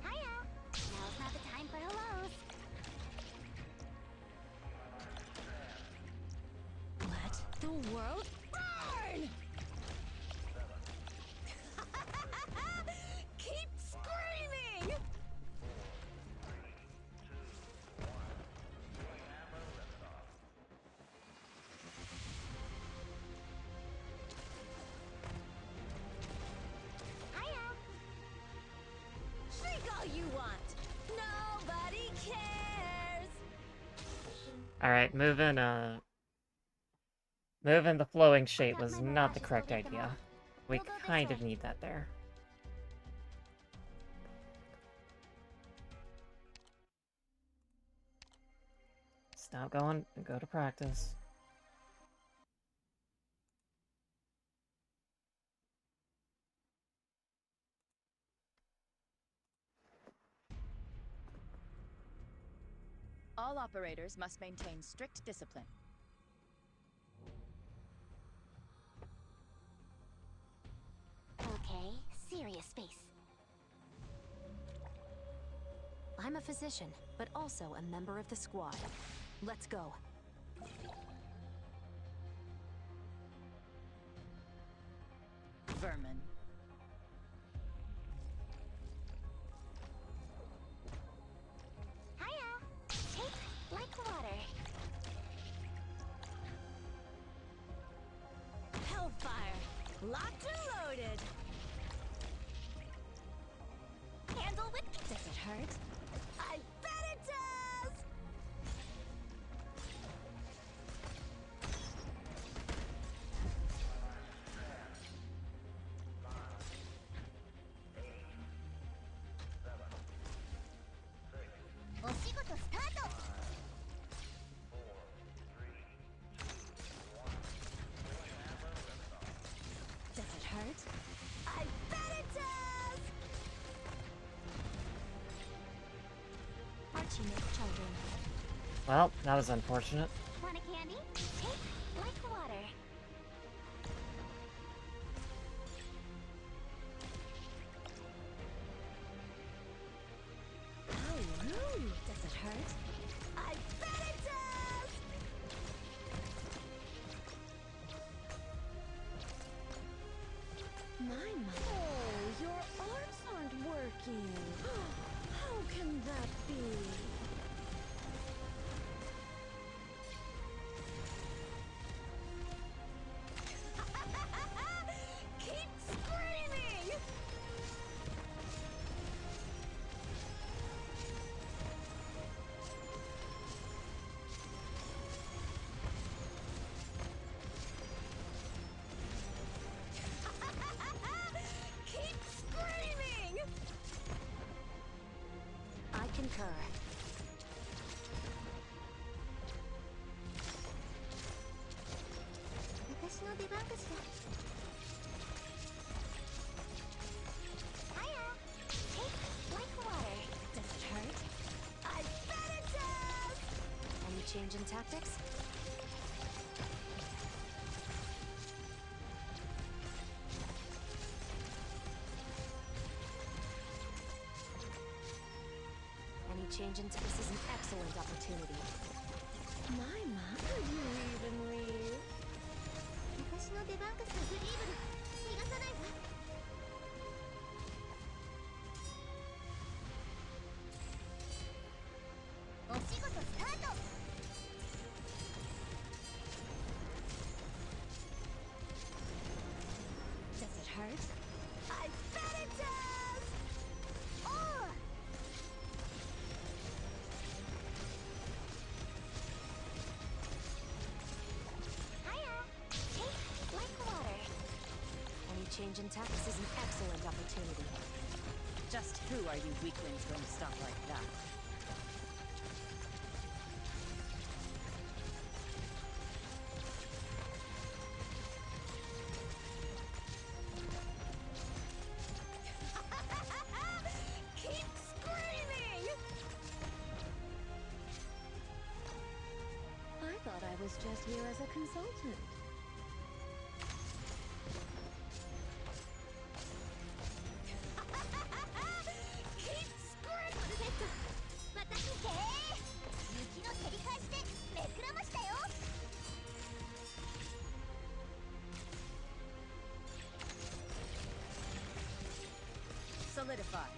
Hiya. Now's not the time for hellos. Let the world burn! Keep screaming! Hiya. Shriek all you want. Nobody cares. Alright, moving the flowing shape was not the correct idea. We kind of need that there. Stop going and go to practice. All operators must maintain strict discipline. Okay, serious face. I'm a physician, but also a member of the squad. Let's go. Vermin. Hiya! Tape like water. Hellfire! Locked and loaded! Handle with... Does it hurt? I bet it does! Oshigoto start! Does it hurt? I bet it does! Archie makes children. Well, that was unfortunate. Want a candy? Tape like water. How rude! Does it hurt? I bet it does! Oh, your arms aren't working. How can that be? Keep screaming! Keep screaming! I concur. Hiya! Tape like water. Does it hurt? I bet it does! Any change in tactics? Any change in this is an excellent opportunity. Could you even read? 私の出番がさグリーブル逃がさないわ。お仕事スタート。Does it hurt? I bet it does! Oh! Hiya! Tape like water. Any change in tactics is an excellent opportunity. Just who are you weaklings going to stop like that? Keep screaming! I thought I was just here as a consultant. Keep screaming! フルセット私にて雪の照り返しでめくらましたよ。 Solidify.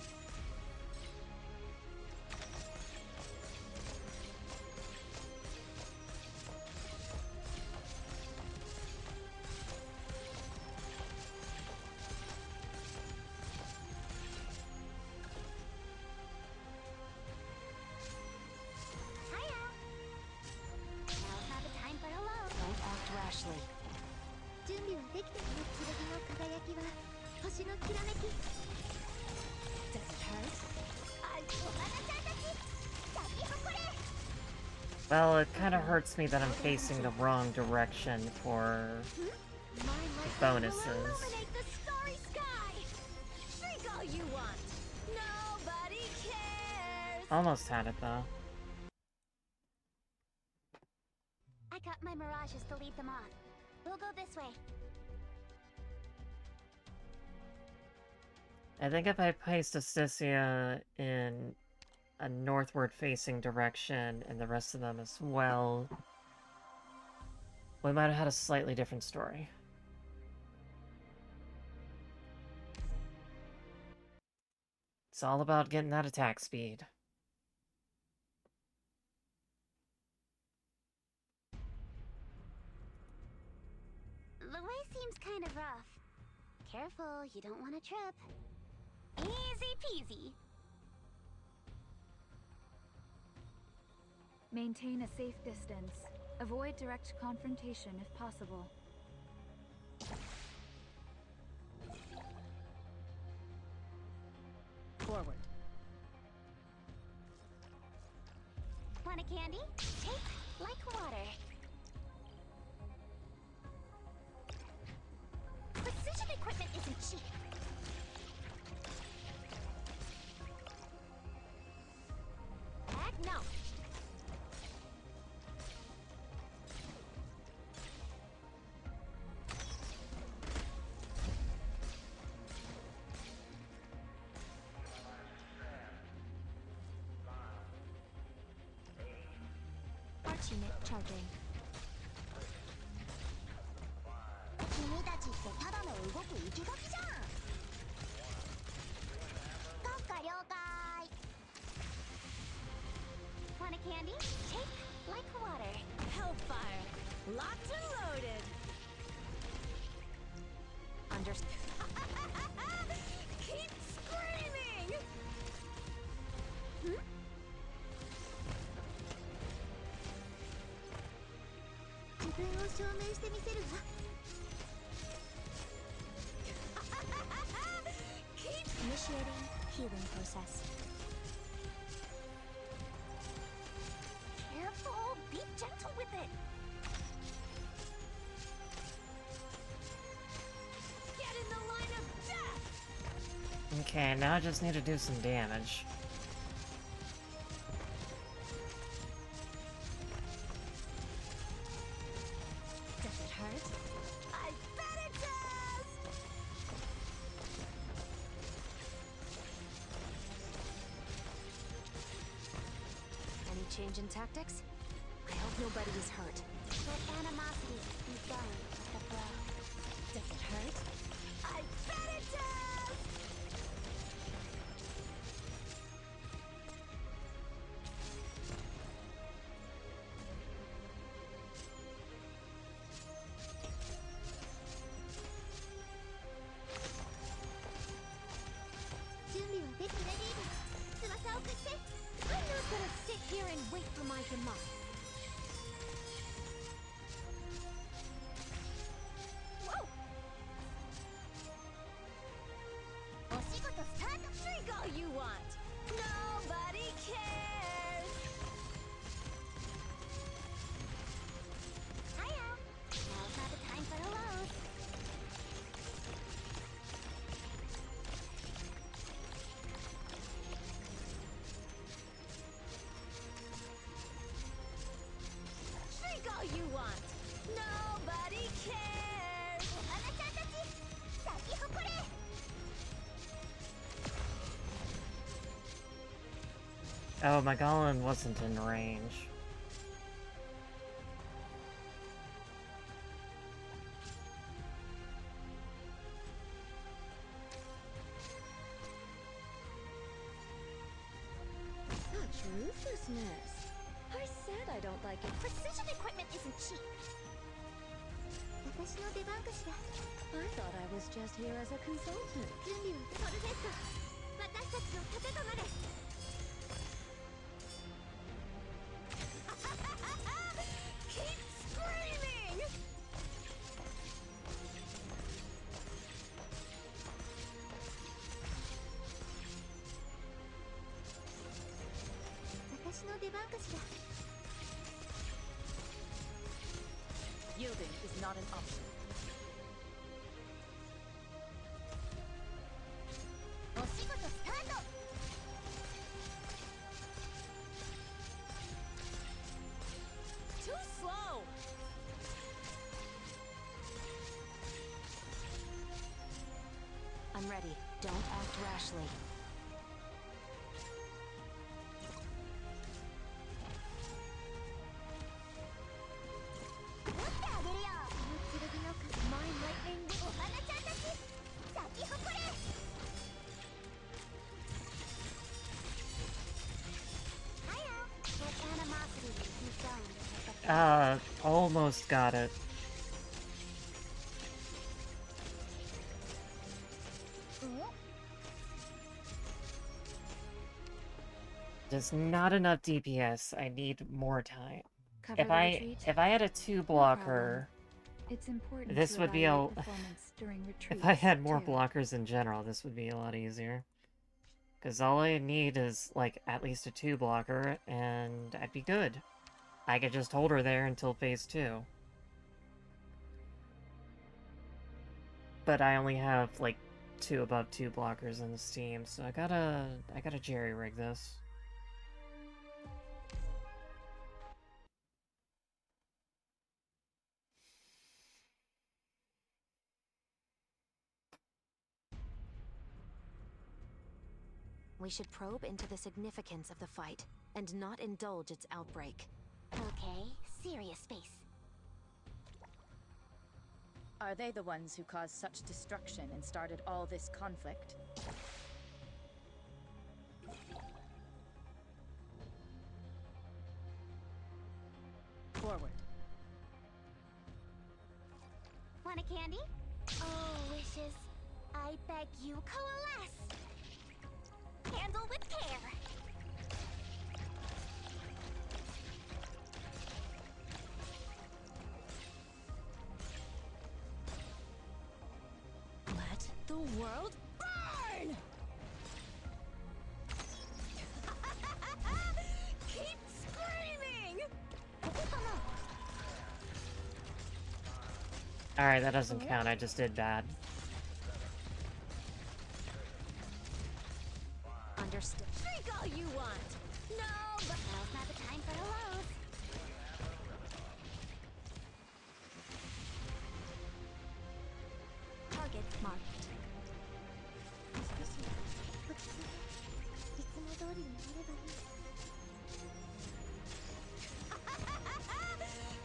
Hiya! Now have a time for hello. Don't act rashly. 準備はできたの剣の輝きは。Well, it kind of hurts me that I'm facing the wrong direction for bonuses. Illuminate the starry sky. Shriek all you want. Nobody cares. Almost had it though. I got my mirages to lead them off. We'll go this way. I think if I placed Asticia in a northward-facing direction and the rest of them as well, we might have had a slightly different story. It's all about getting that attack speed. The way seems kind of rough. Careful, you don't want to trip. Easy peasy. Maintain a safe distance. Avoid direct confrontation if possible. Forward. Want a candy? Take like water. Precision equipment isn't cheap. Heck no. Arch unit charging. 君たちってただの動く生きガキじゃん。国家了解。Want a candy? Take like water. Hellfire. Locked and loaded. Understood. Keep screaming. 自分を証明してみせるわ。Initiating healing process. Careful! Be gentle with it! Get in the line of death! Okay, now I just need to do some damage. Does it hurt? I bet it does! Any change in tactics? I hope nobody is hurt. Let animosity be done with the blow. Does it hurt? I bet it does! I'm not gonna sit here and wait for my demise. Whoa! Shriek all you want! Nobody cares! Hiya! Now's not the time for hellos. Shriek all you want! Nobody cares! お花ちゃんたち、咲き誇れ! Oh, my golem wasn't in range. Such ruthlessness. I said I don't like it. Precision equipment isn't cheap. 私の出番かしら。 I thought I was just here as a consultant. 準備はソルフェスト。私たちの盾となれ。Keep screaming! 私の出番かしら。not an option. Too slow! I'm ready. Don't act rashly. Almost got it. Just not enough DPS. I need more time. Cover If the I retreat? had a 2 blocker, It's important this to would be a. evaluate performance during If I had retreats, more too. blockers in general, this would be a lot easier. Because all I need is, like, at least a 2 blocker, and I'd be good. I could just hold her there until phase 2. But I only have, like, 2 above 2 blockers in this team, so I gotta jerry-rig this. We should probe into the significance of the fight, and not indulge its outbreak. Okay, serious face. Are they the ones who caused such destruction and started all this conflict? Forward. Want a candy? Oh, wishes. I beg you, coalesce. Handle with care. Let the world burn! Keep screaming! Alright, that doesn't count. I just did bad. Understood. Drink all you want. No, but now's not the time for hellos. Target marked.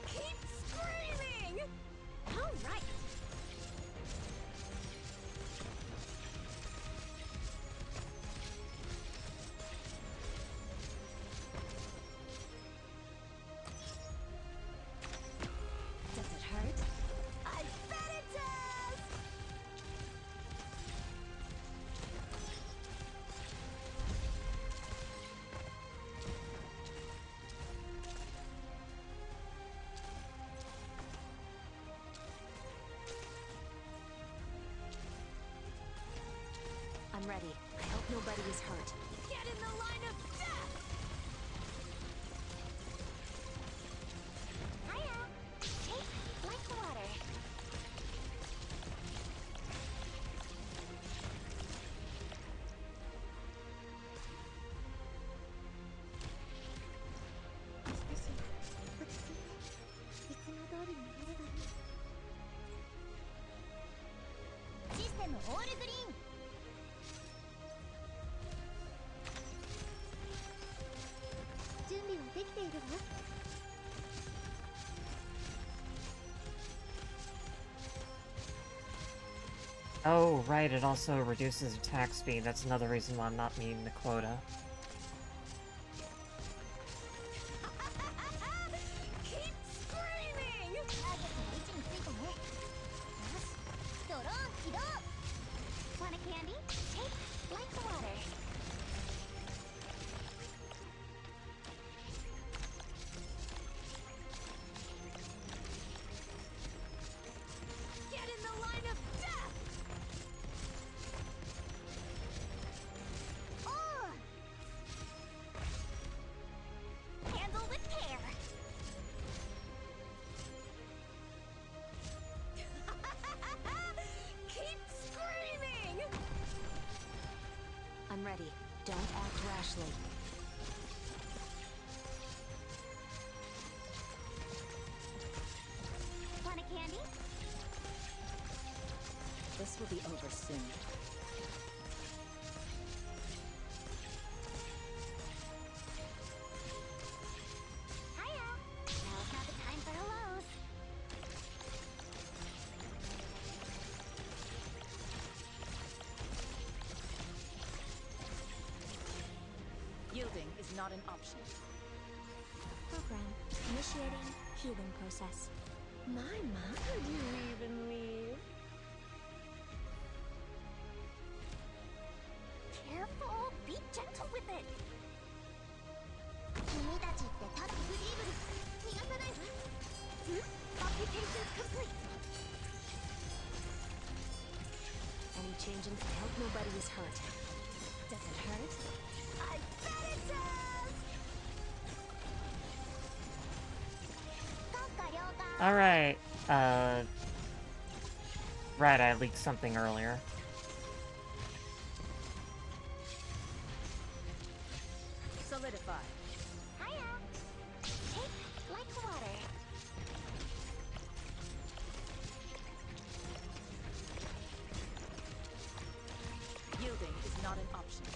Keep screaming! All right. Does it hurt? I bet it does. I'm ready. I hope nobody is hurt. Get in the line of death. Hiya. Take like water. System all green. Oh, right, it also reduces attack speed. That's another reason why I'm not meeting the quota. Keep screaming! Want a candy? Take like water. Get in the line of death! Oh! ready. Don't act rashly. Want a candy? This will be over soon. Hiya! Now's not the time for hellos. Yielding is not an option. Program. Initiating healing process. My mom, could you even leave? Careful! Be gentle with it! 君たちってタップフリーブル逃がさないわ。Occupation complete! Any change in... I hope nobody is hurt. Does it hurt? I bet it does! 国家了解 Alright, right, I leaked something earlier. Solidify. Hiya! Take like water. Yielding is not an option.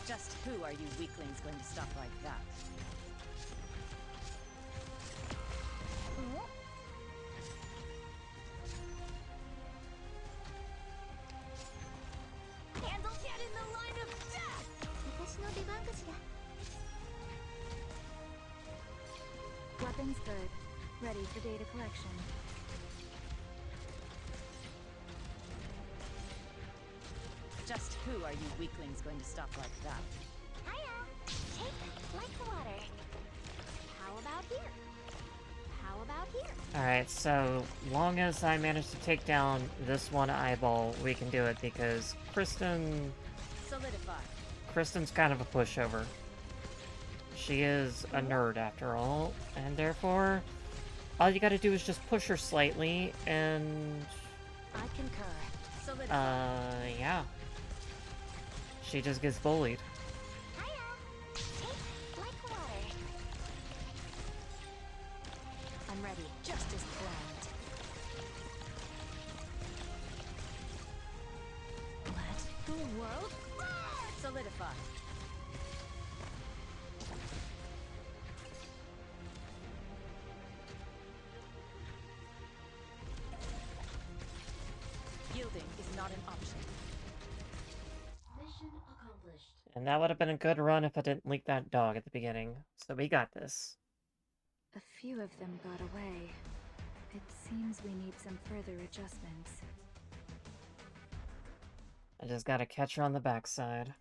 Just who are you weaklings going to stop like that? Handle get in the line of death! 私の出番かしら Weapons good. Ready for data collection. Just who are you weaklings going to stop like that? Hiya! Take like water. How about here? How about here? Alright, so long as I manage to take down this one eyeball, we can do it, because Solidify. Kristen's kind of a pushover. She is a nerd after all, and therefore, all you gotta do is just push her slightly, and... I concur. Solidify. Yeah. She just gets bullied. Hiya! Take like water. I'm ready, just as planned. Let the world burn! Solidify. Yielding is not an option. Mission accomplished. And that would have been a good run if I didn't leak that dog at the beginning. So we got this. A few of them got away. It seems we need some further adjustments. I just gotta catch her on the backside.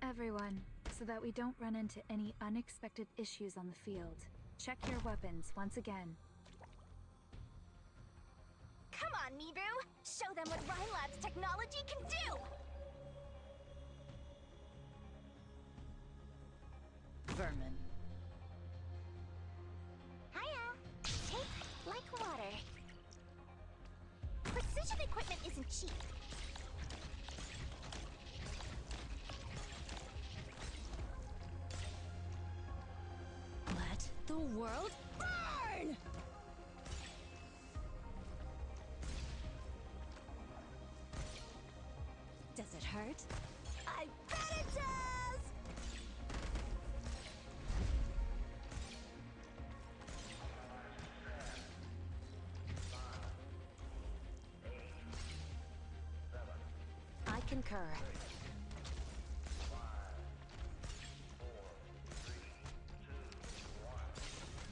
Everyone, so that we don't run into any unexpected issues on the field, check your weapons once again. Come on, Mibu! Show them what Rhinelads technology can do! Vermin. Hiya! Take like water. Precision equipment isn't cheap. Let the world burn! Does it hurt? I bet it does! I concur.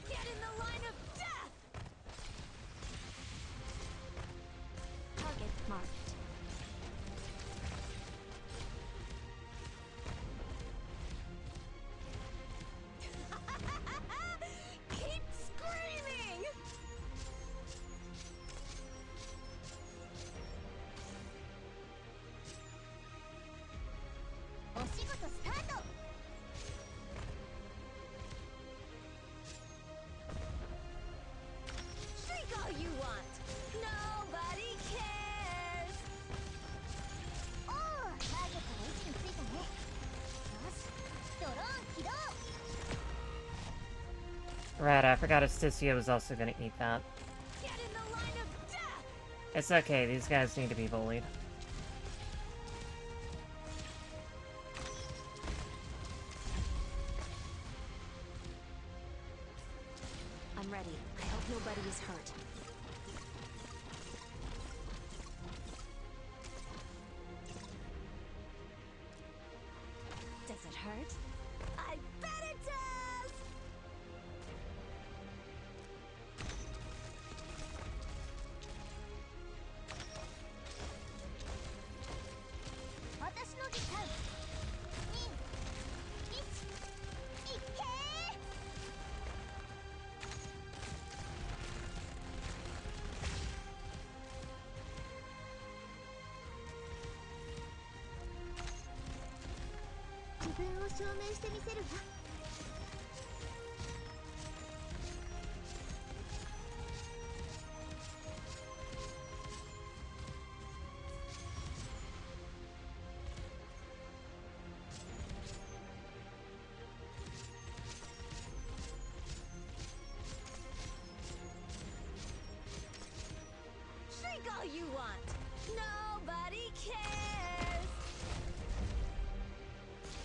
Get in the line of death! Target marked. Drink all you want. Nobody cares. Oh, ターゲットの位置についたね。よし、ドローン起動。 Right, I forgot Esticia was also gonna eat that. Get in the line of death. It's okay, these guys need to be bullied. I'm ready. I hope nobody is hurt. Does it hurt? I bet it does. Drink all you want. Nobody cares.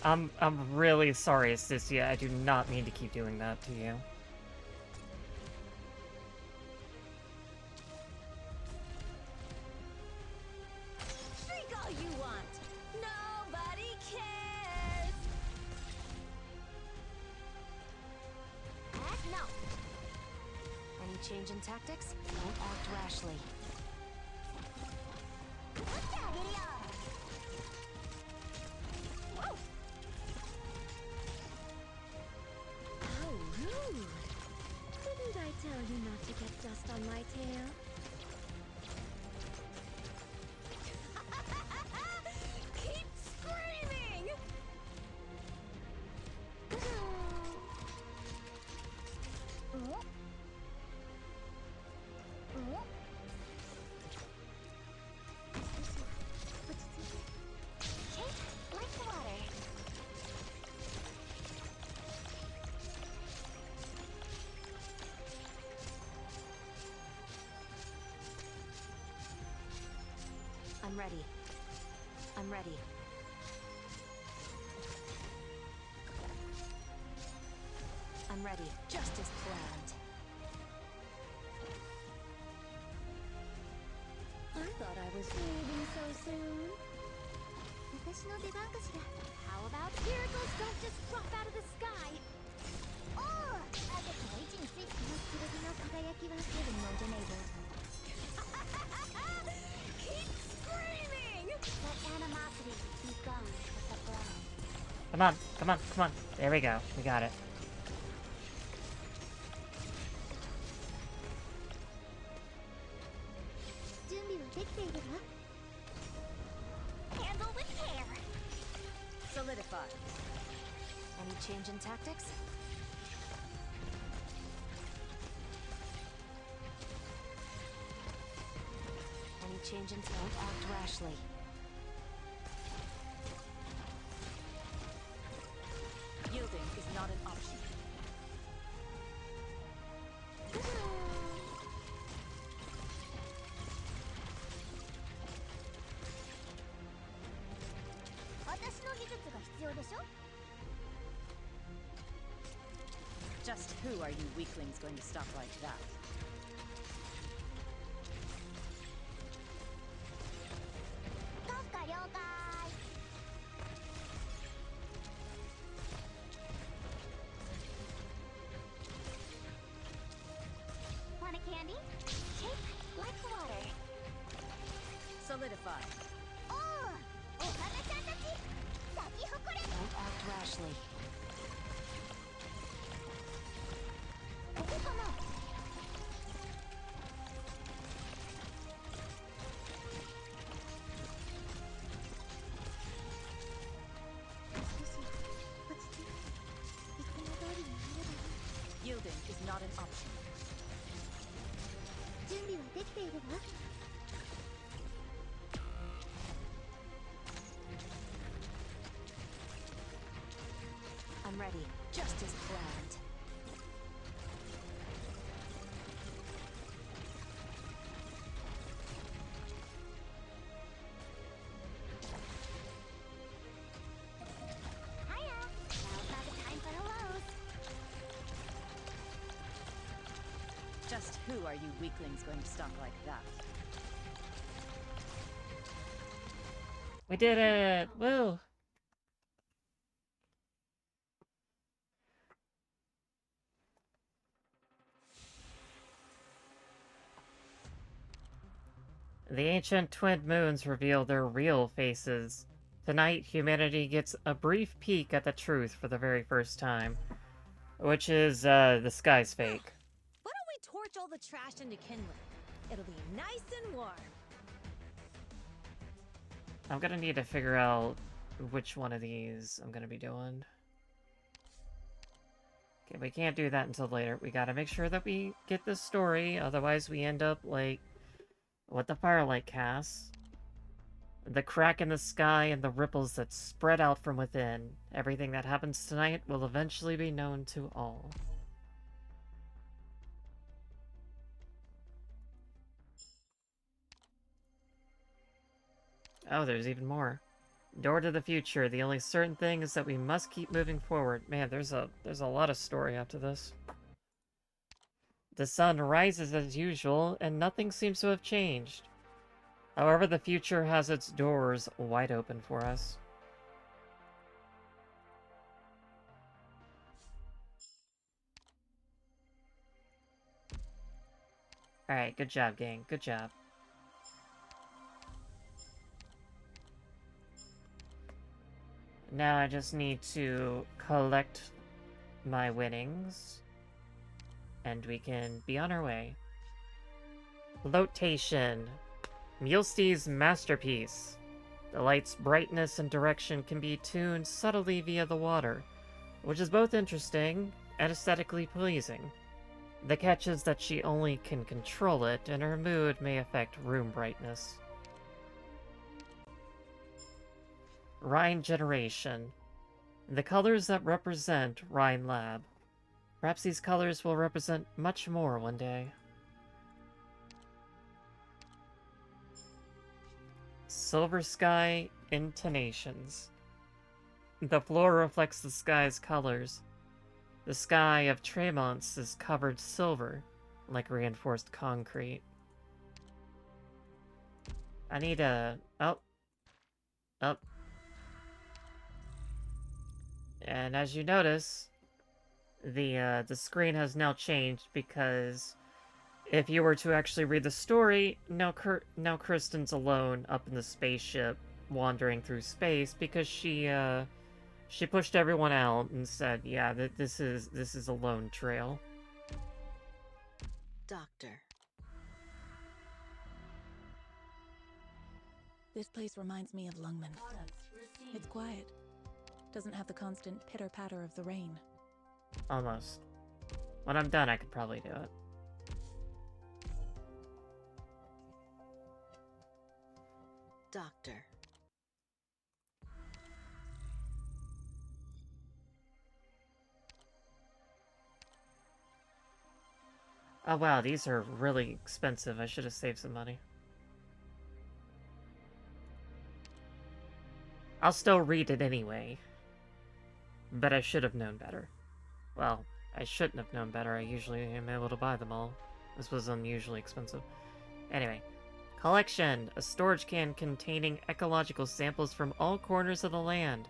I'm really sorry, Esticia. I do not mean to keep doing that to you. Drink all you want. Nobody cares. No. Any change in tactics? Don't act rashly. How rude. Didn't I tell you not to get dust on my tail? Keep screaming! I'm ready. I'm ready. I'm ready, just as planned. I thought I was leaving so soon. How about miracles don't just drop out of the sky? Oh! ターゲットの位置についての剣の輝きはヘブンのジェネイブル。 Keep screaming! Let animosity be gone with the blow. Come on, come on, come on. There we go. We got it. Handle with care. Solidify. Any change in tactics? Any change in don't act rashly. Yielding is not an option. Just who are you weaklings going to stop like that? Want a candy? Shape like water. Solidify. Oh! Ohana-chan-tachi! Saki-hokore! Don't act rashly. I'm ready, just as planned. Just who are you weaklings going to stop like that? We did it! Woo! The ancient twin moons reveal their real faces. Tonight, humanity gets a brief peek at the truth for the very first time. Which is, the sky's fake. Why don't we torch all the trash into kindling? It'll be nice and warm. I'm gonna need to figure out which one of these I'm gonna be doing. Okay, we can't do that until later. We gotta make sure that we get this story, otherwise we end up like what the Firelight casts. The crack in the sky and the ripples that spread out from within. Everything that happens tonight will eventually be known to all. Oh, there's even more. Door to the future. The only certain thing is that we must keep moving forward. Man, there's a lot of story after this. The sun rises as usual, and nothing seems to have changed. However, the future has its doors wide open for us. Alright, good job, gang. Good job. Now I just need to collect my winnings, and we can be on our way. Flotation. Mjolnir's masterpiece. The light's brightness and direction can be tuned subtly via the water, which is both interesting and aesthetically pleasing. The catch is that she only can control it, and her mood may affect room brightness. Rhine Generation. The colors that represent Rhine Lab. Perhaps these colors will represent much more one day. Silver Sky Intonations. The floor reflects the sky's colors. The sky of Tremonts is covered silver, like reinforced concrete. I need a... Oh. And as you notice, the screen has now changed because if you were to actually read the story, now Kristen's alone up in the spaceship, wandering through space because she pushed everyone out and said, "Yeah, that this is a lone trail." Doctor. This place reminds me of Lungmen. It's quiet. Doesn't have the constant pitter-patter of the rain. Almost. When I'm done, I could probably do it. Doctor. Oh wow, these are really expensive. I should have saved some money. I'll still read it anyway. But I should have known better. Well, I shouldn't have known better. I usually am able to buy them all. This was unusually expensive. Anyway. Collection. A storage can containing ecological samples from all corners of the land.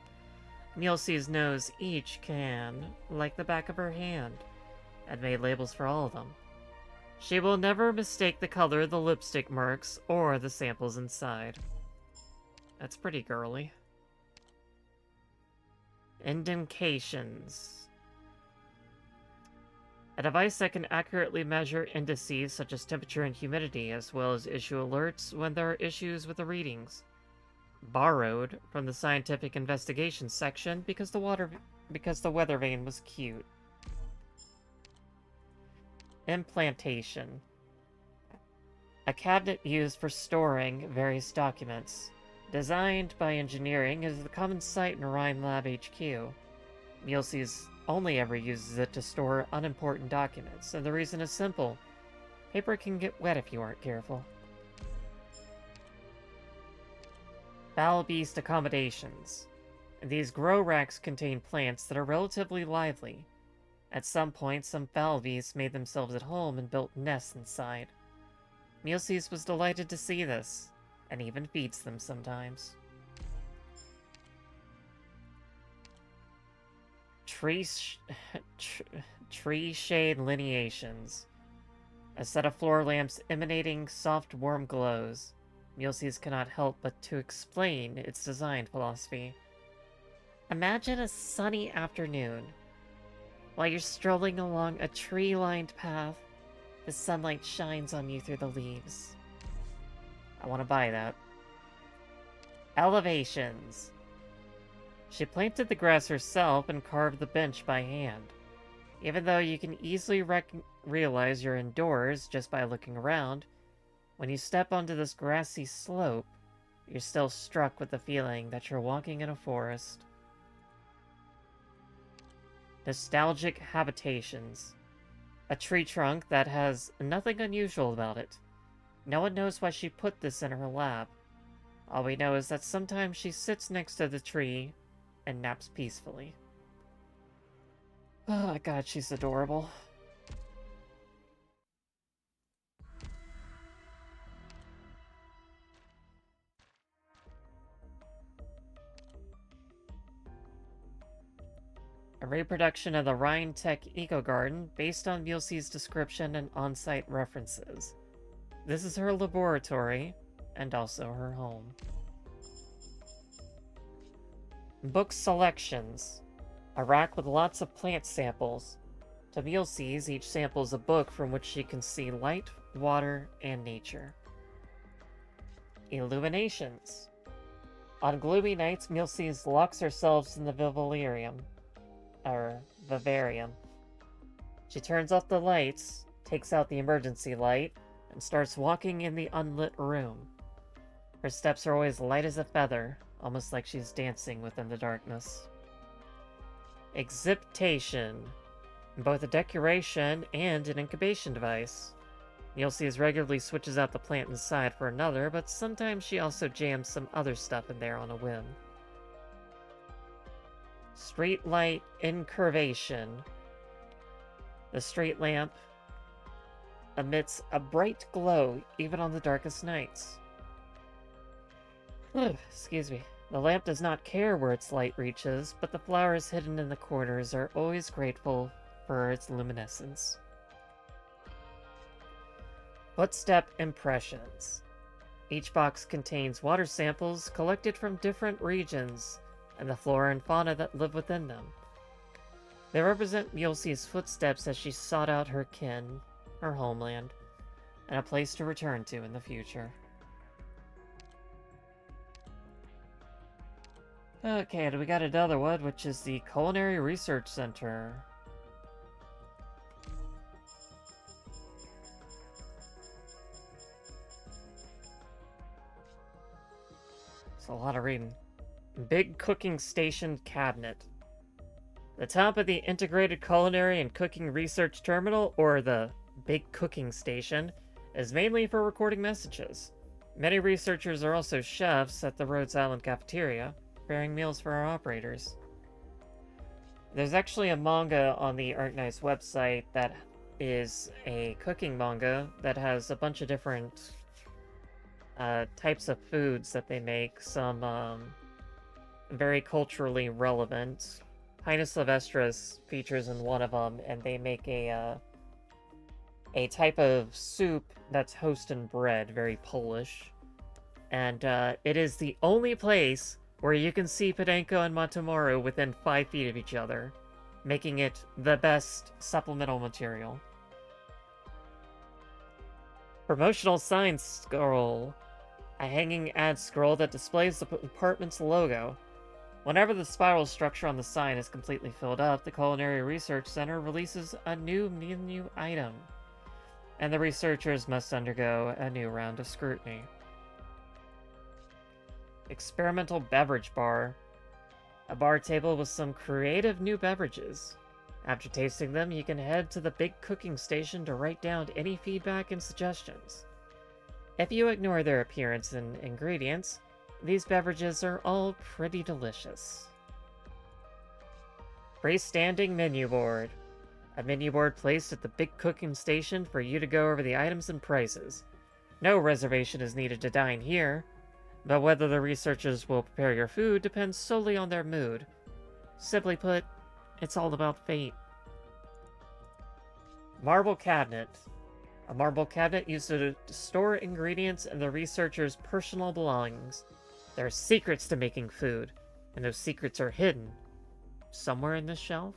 Mjolnir knows each can like the back of her hand, and made labels for all of them. She will never mistake the color of the lipstick marks or the samples inside. That's pretty girly. Indentations. A device that can accurately measure indices such as temperature and humidity, as well as issue alerts when there are issues with the readings. Borrowed from the scientific investigation section because the weather vane was cute. Implantation. a cabinet used for storing various documents. Designed by engineering, it is the common sight in Rhine Lab HQ. Mulesys only ever uses it to store unimportant documents, and the reason is simple. Paper can get wet if you aren't careful. Foul Beast accommodations. These grow racks contain plants that are relatively lively. At some point, some foul beasts made themselves at home and built nests inside. Mulesys was delighted to see this, and even feeds them sometimes. Tree shade lineations. A set of floor lamps emanating soft, warm glows. Mulesys cannot help but to explain its design philosophy. Imagine a sunny afternoon. While you're strolling along a tree-lined path, the sunlight shines on you through the leaves. I want to buy that. Elevations. She planted the grass herself and carved the bench by hand. Even though you can easily realize you're indoors just by looking around, when you step onto this grassy slope, you're still struck with the feeling that you're walking in a forest. Nostalgic habitations. A tree trunk that has nothing unusual about it. No one knows why she put this in her lab. All we know is that sometimes she sits next to the tree and naps peacefully. Oh god, she's adorable. A reproduction of the Rhine Tech Eco Garden based on Mulesys' description and on-site references. This is her laboratory, and also her home. Book selections. A rack with lots of plant samples. To Mulesys, each sample is a book from which she can see light, water, and nature. Illuminations. On gloomy nights, Mulesys locks herself in the vivarium. She turns off the lights, takes out the emergency light, and starts walking in the unlit room. Her steps are always light as a feather, almost like she's dancing within the darkness. Exiptation. Both a decoration and an incubation device. Mulesys regularly switches out the plant inside for another, but sometimes she also jams some other stuff in there on a whim. Street light incurvation. The street lamp emits a bright glow even on the darkest nights. Excuse me. The lamp does not care where its light reaches, but the flowers hidden in the corners are always grateful for its luminescence. Footstep impressions. Each box contains water samples collected from different regions and the flora and fauna that live within them. They represent Mulesys' footsteps as she sought out her kin, her homeland, and a place to return to in the future. Okay, and we got another one, which is the Culinary Research Center. It's a lot of reading. Big Cooking Station Cabinet. The top of the Integrated Culinary and Cooking Research Terminal, or the Big Cooking Station, is mainly for recording messages. Many researchers are also chefs at the Rhodes Island cafeteria, preparing meals for our operators. There's actually a manga on the Arknights website that is a cooking manga that has a bunch of different types of foods that they make. Some very culturally relevant. Highness Sylvestris features in one of them, and they make a type of soup that's host and bread, very Polish. And it is the only place where you can see Podenko and Matamoru within 5 feet of each other, making it the best supplemental material. Promotional sign scroll. A hanging ad scroll that displays the department's logo. Whenever the spiral structure on the sign is completely filled up, the Culinary Research Center releases a new menu item. and the researchers must undergo a new round of scrutiny. Experimental beverage bar. A bar table with some creative new beverages. After tasting them, you can head to the big cooking station to write down any feedback and suggestions. If you ignore their appearance and ingredients, these beverages are all pretty delicious. Freestanding menu board. A menu board placed at the big cooking station for you to go over the items and prices. No reservation is needed to dine here, but whether the researchers will prepare your food depends solely on their mood. Simply put, it's all about fate. Marble cabinet. A marble cabinet used to store ingredients and the researchers' personal belongings. There are secrets to making food, and those secrets are hidden somewhere in this shelf.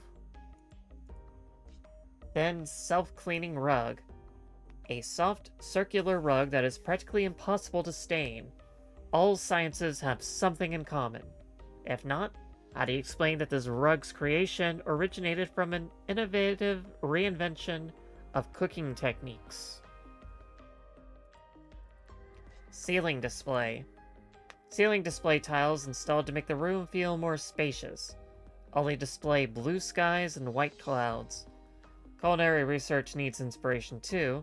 Then, self-cleaning rug. A soft, circular rug that is practically impossible to stain. All sciences have something in common. If not, how do you explain that this rug's creation originated from an innovative reinvention of cooking techniques? Ceiling display. Ceiling display tiles installed to make the room feel more spacious. Only display blue skies and white clouds. Culinary research needs inspiration too,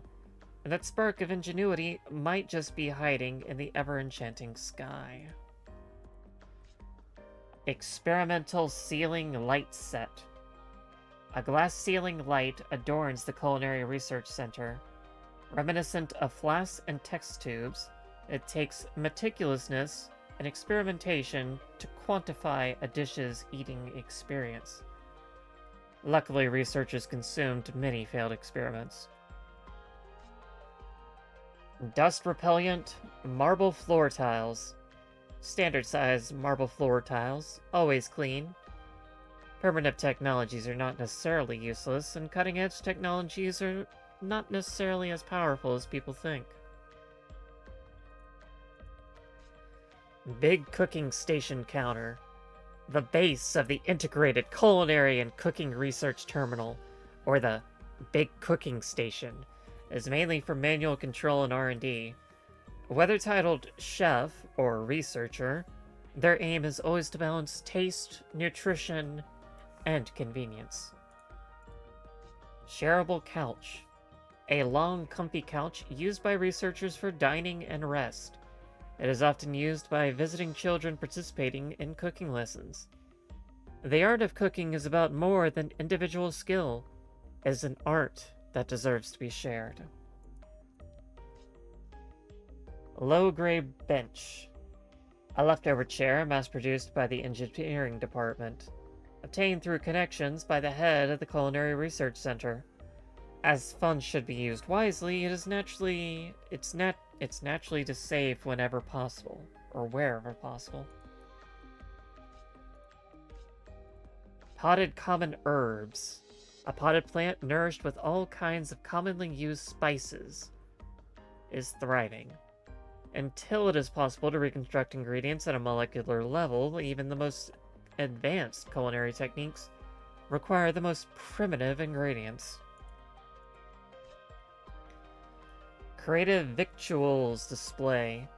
and that spark of ingenuity might just be hiding in the ever-enchanting sky. Experimental ceiling light set. A glass ceiling light adorns the Culinary Research Center. Reminiscent of flasks and test tubes, it takes meticulousness and experimentation to quantify a dish's eating experience. Luckily, researchers consumed many failed experiments. Dust repellent marble floor tiles. Standard size marble floor tiles, always clean. Permanent technologies are not necessarily useless, and cutting-edge technologies are not necessarily as powerful as people think. Big cooking station counter. The base of the Integrated Culinary and Cooking Research Terminal, or the Big Cooking Station, is mainly for manual control and R&D. Whether titled chef or researcher, their aim is always to balance taste, nutrition, and convenience. Shareable couch. A long, comfy couch used by researchers for dining and rest. It is often used by visiting children participating in cooking lessons. The art of cooking is about more than individual skill. It is an art that deserves to be shared. Low-grade bench. A leftover chair mass-produced by the engineering department. Obtained through connections by the head of the Culinary Research Center. As funds should be used wisely, it's naturally to save whenever possible, or wherever possible. Potted common herbs. A potted plant nourished with all kinds of commonly used spices is thriving. Until it is possible to reconstruct ingredients at a molecular level, even the most advanced culinary techniques require the most primitive ingredients. Creative victuals display.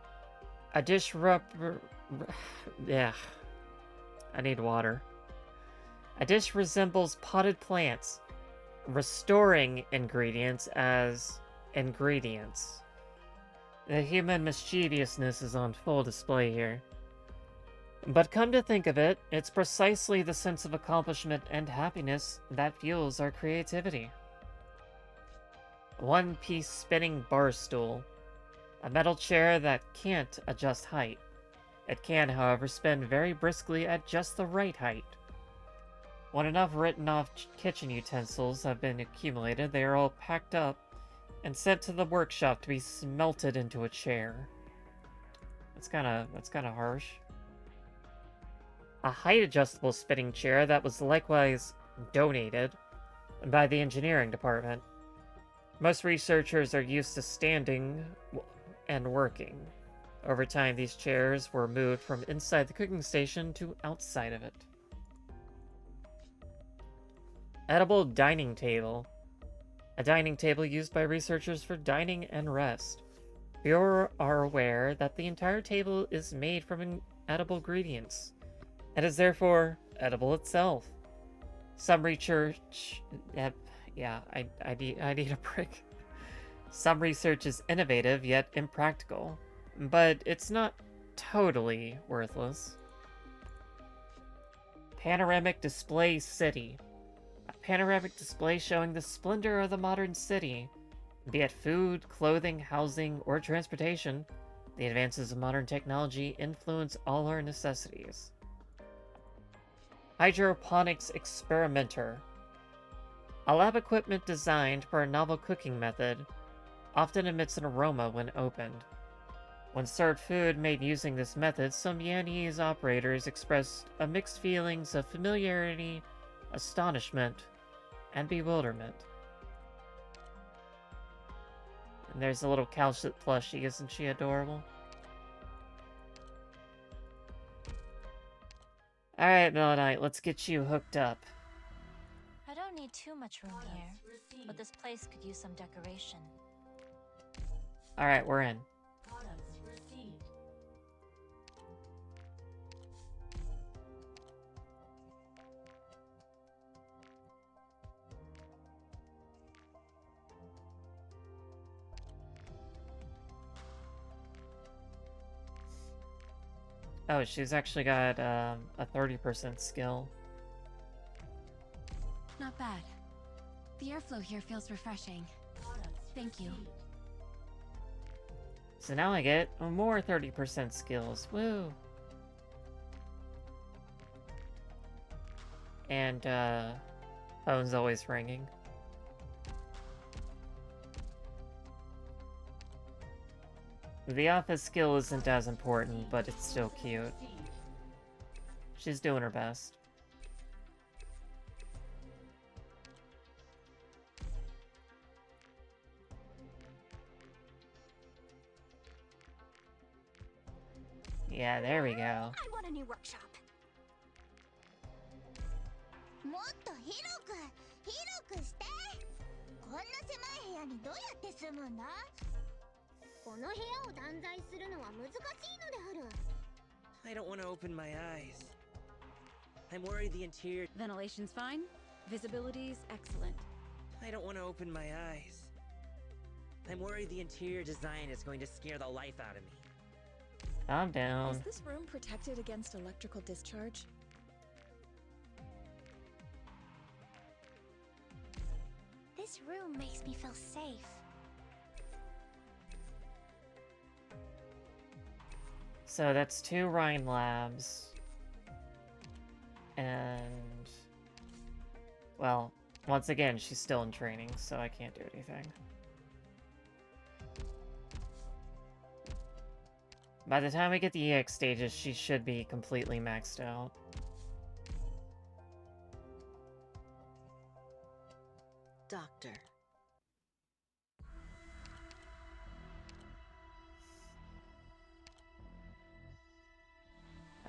A dish yeah. I need water. A dish resembles potted plants, restoring ingredients as ingredients. The human mischievousness is on full display here. But come to think of it, it's precisely the sense of accomplishment and happiness that fuels our creativity. One-piece spinning bar stool. A metal chair that can't adjust height. It can, however, spin very briskly at just the right height. When enough written-off kitchen utensils have been accumulated, they are all packed up and sent to the workshop to be smelted into a chair. That's kind of harsh. A height-adjustable spinning chair that was likewise donated by the engineering department. Most researchers are used to standing and working. Over time, these chairs were moved from inside the cooking station to outside of it. Edible dining table. a dining table used by researchers for dining and rest. We are aware that the entire table is made from edible ingredients, and is therefore edible itself. Some research... yeah, I need a break. Some research is innovative, yet impractical. But it's not totally worthless. Panoramic Display City. A panoramic display showing the splendor of the modern city. Be it food, clothing, housing, or transportation, the advances of modern technology influence all our necessities. Hydroponics Experimenter. A lab equipment designed for a novel cooking method, often emits an aroma when opened. When served food made using this method, some Yanese operators expressed a mixed feelings of familiarity, astonishment, and bewilderment. And there's a little cowslip plushie, isn't she adorable? Alright, Melonite, let's get you hooked up. I don't need too much room here, but this place could use some decoration. Alright, we're in. Oh, she's actually got a 30% skill. Not bad. The airflow here feels refreshing. Thank you. So now I get more 30% skills. Woo! And, phone's always ringing. The office skill isn't as important, but it's still cute. She's doing her best. Yeah, there we go. I want a new workshop. もっと広くして。こんな狭い部屋にどうやって住むんだ？この部屋を断罪するのは難しいのである。I don't want to open my eyes. I'm worried the interior... Ventilation's fine. Visibility's excellent. I don't want to open my eyes. I'm worried the interior design is going to scare the life out of me. Calm down. Is this room protected against electrical discharge? This room makes me feel safe. So that's 2 Rhine labs. And... well, once again, she's still in training, so I can't do anything. By the time we get the EX stages, she should be completely maxed out. Doctor.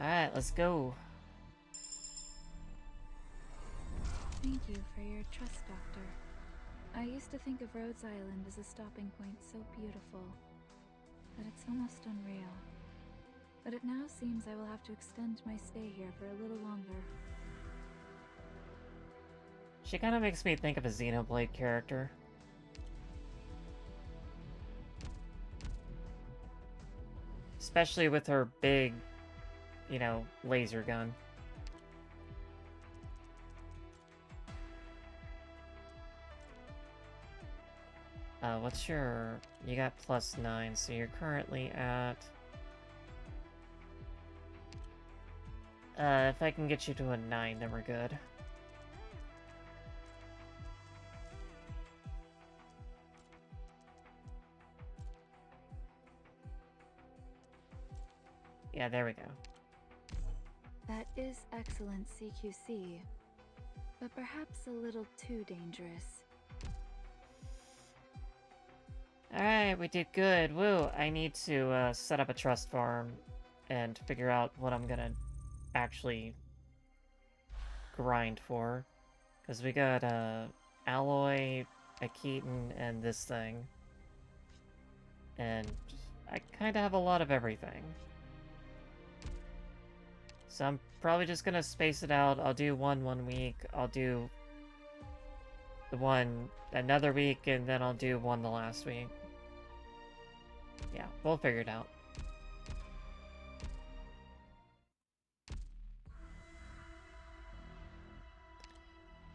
Alright, let's go. Thank you for your trust, Doctor. I used to think of Rhodes Island as a stopping point so beautiful that it's almost unreal. But it now seems I will have to extend my stay here for a little longer. She kind of makes me think of a Xenoblade character. Especially with her big, you know, laser gun. What's your... you got +9, so you're currently at... if I can get you to a 9, then we're good. Yeah, there we go. That is excellent CQC, but perhaps a little too dangerous. Alright, we did good. Woo! I need to set up a trust farm and figure out what I'm gonna actually grind for. Because we got alloy a Keaton, and this thing. And I kind of have a lot of everything. So I'm probably just gonna space it out. I'll do one week, I'll do the one another week, and then I'll do one the last week. Yeah, we'll figure it out.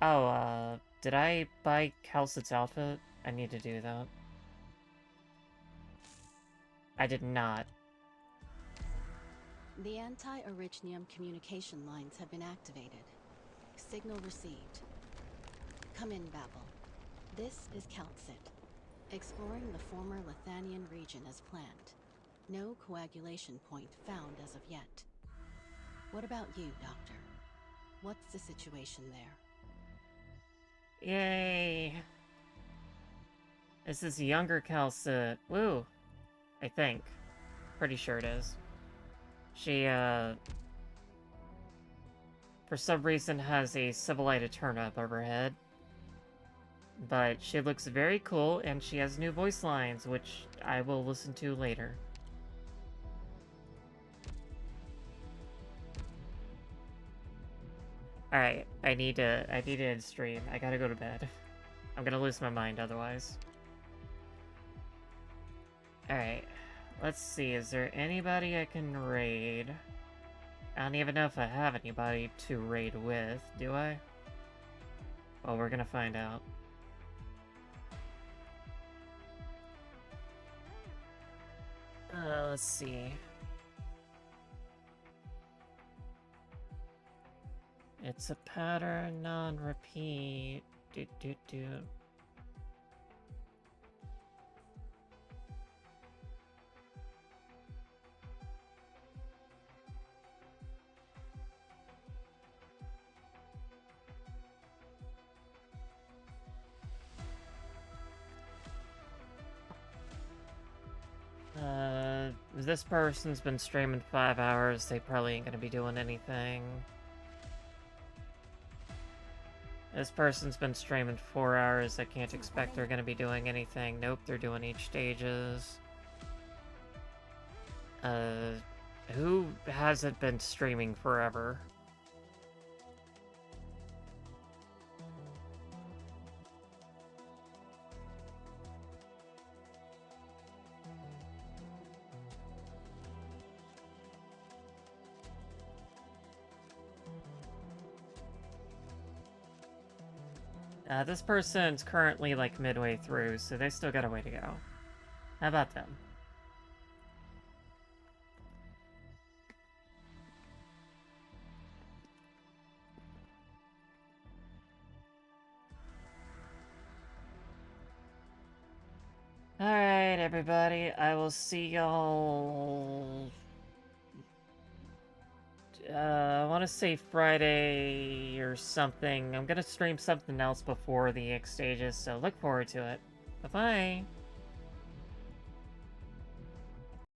Oh, did I buy Calcit's outfit? I need to do that. I did not. The anti-Orichnium communication lines have been activated. Signal received. Come in, Babel. This is Calcit. Exploring the former Lithanian region as planned. No coagulation point found as of yet. What about you, Doctor? What's the situation there? Yay! This is younger Calcit. Woo! I think. Pretty sure it is. She, for some reason has a Civilite turnip over her head. But she looks very cool, and she has new voice lines, which I will listen to later. Alright, I need to end stream. I gotta go to bed. I'm gonna lose my mind otherwise. Alright, let's see, is there anybody I can raid? I don't even know if I have anybody to raid with, do I? Well, we're gonna find out. Let's see. It's a pattern, non-repeat. Do. This person's been streaming 5 hours. They probably ain't gonna be doing anything. This person's been streaming 4 hours. I can't expect they're gonna be doing anything. Nope, they're doing each stages. Who hasn't been streaming forever? This person's currently, like, midway through, so they still got a way to go. How about them? Alright, everybody, I will see y'all... I want to say Friday or something. I'm gonna stream something else before the X stages, so look forward to it. Bye-bye!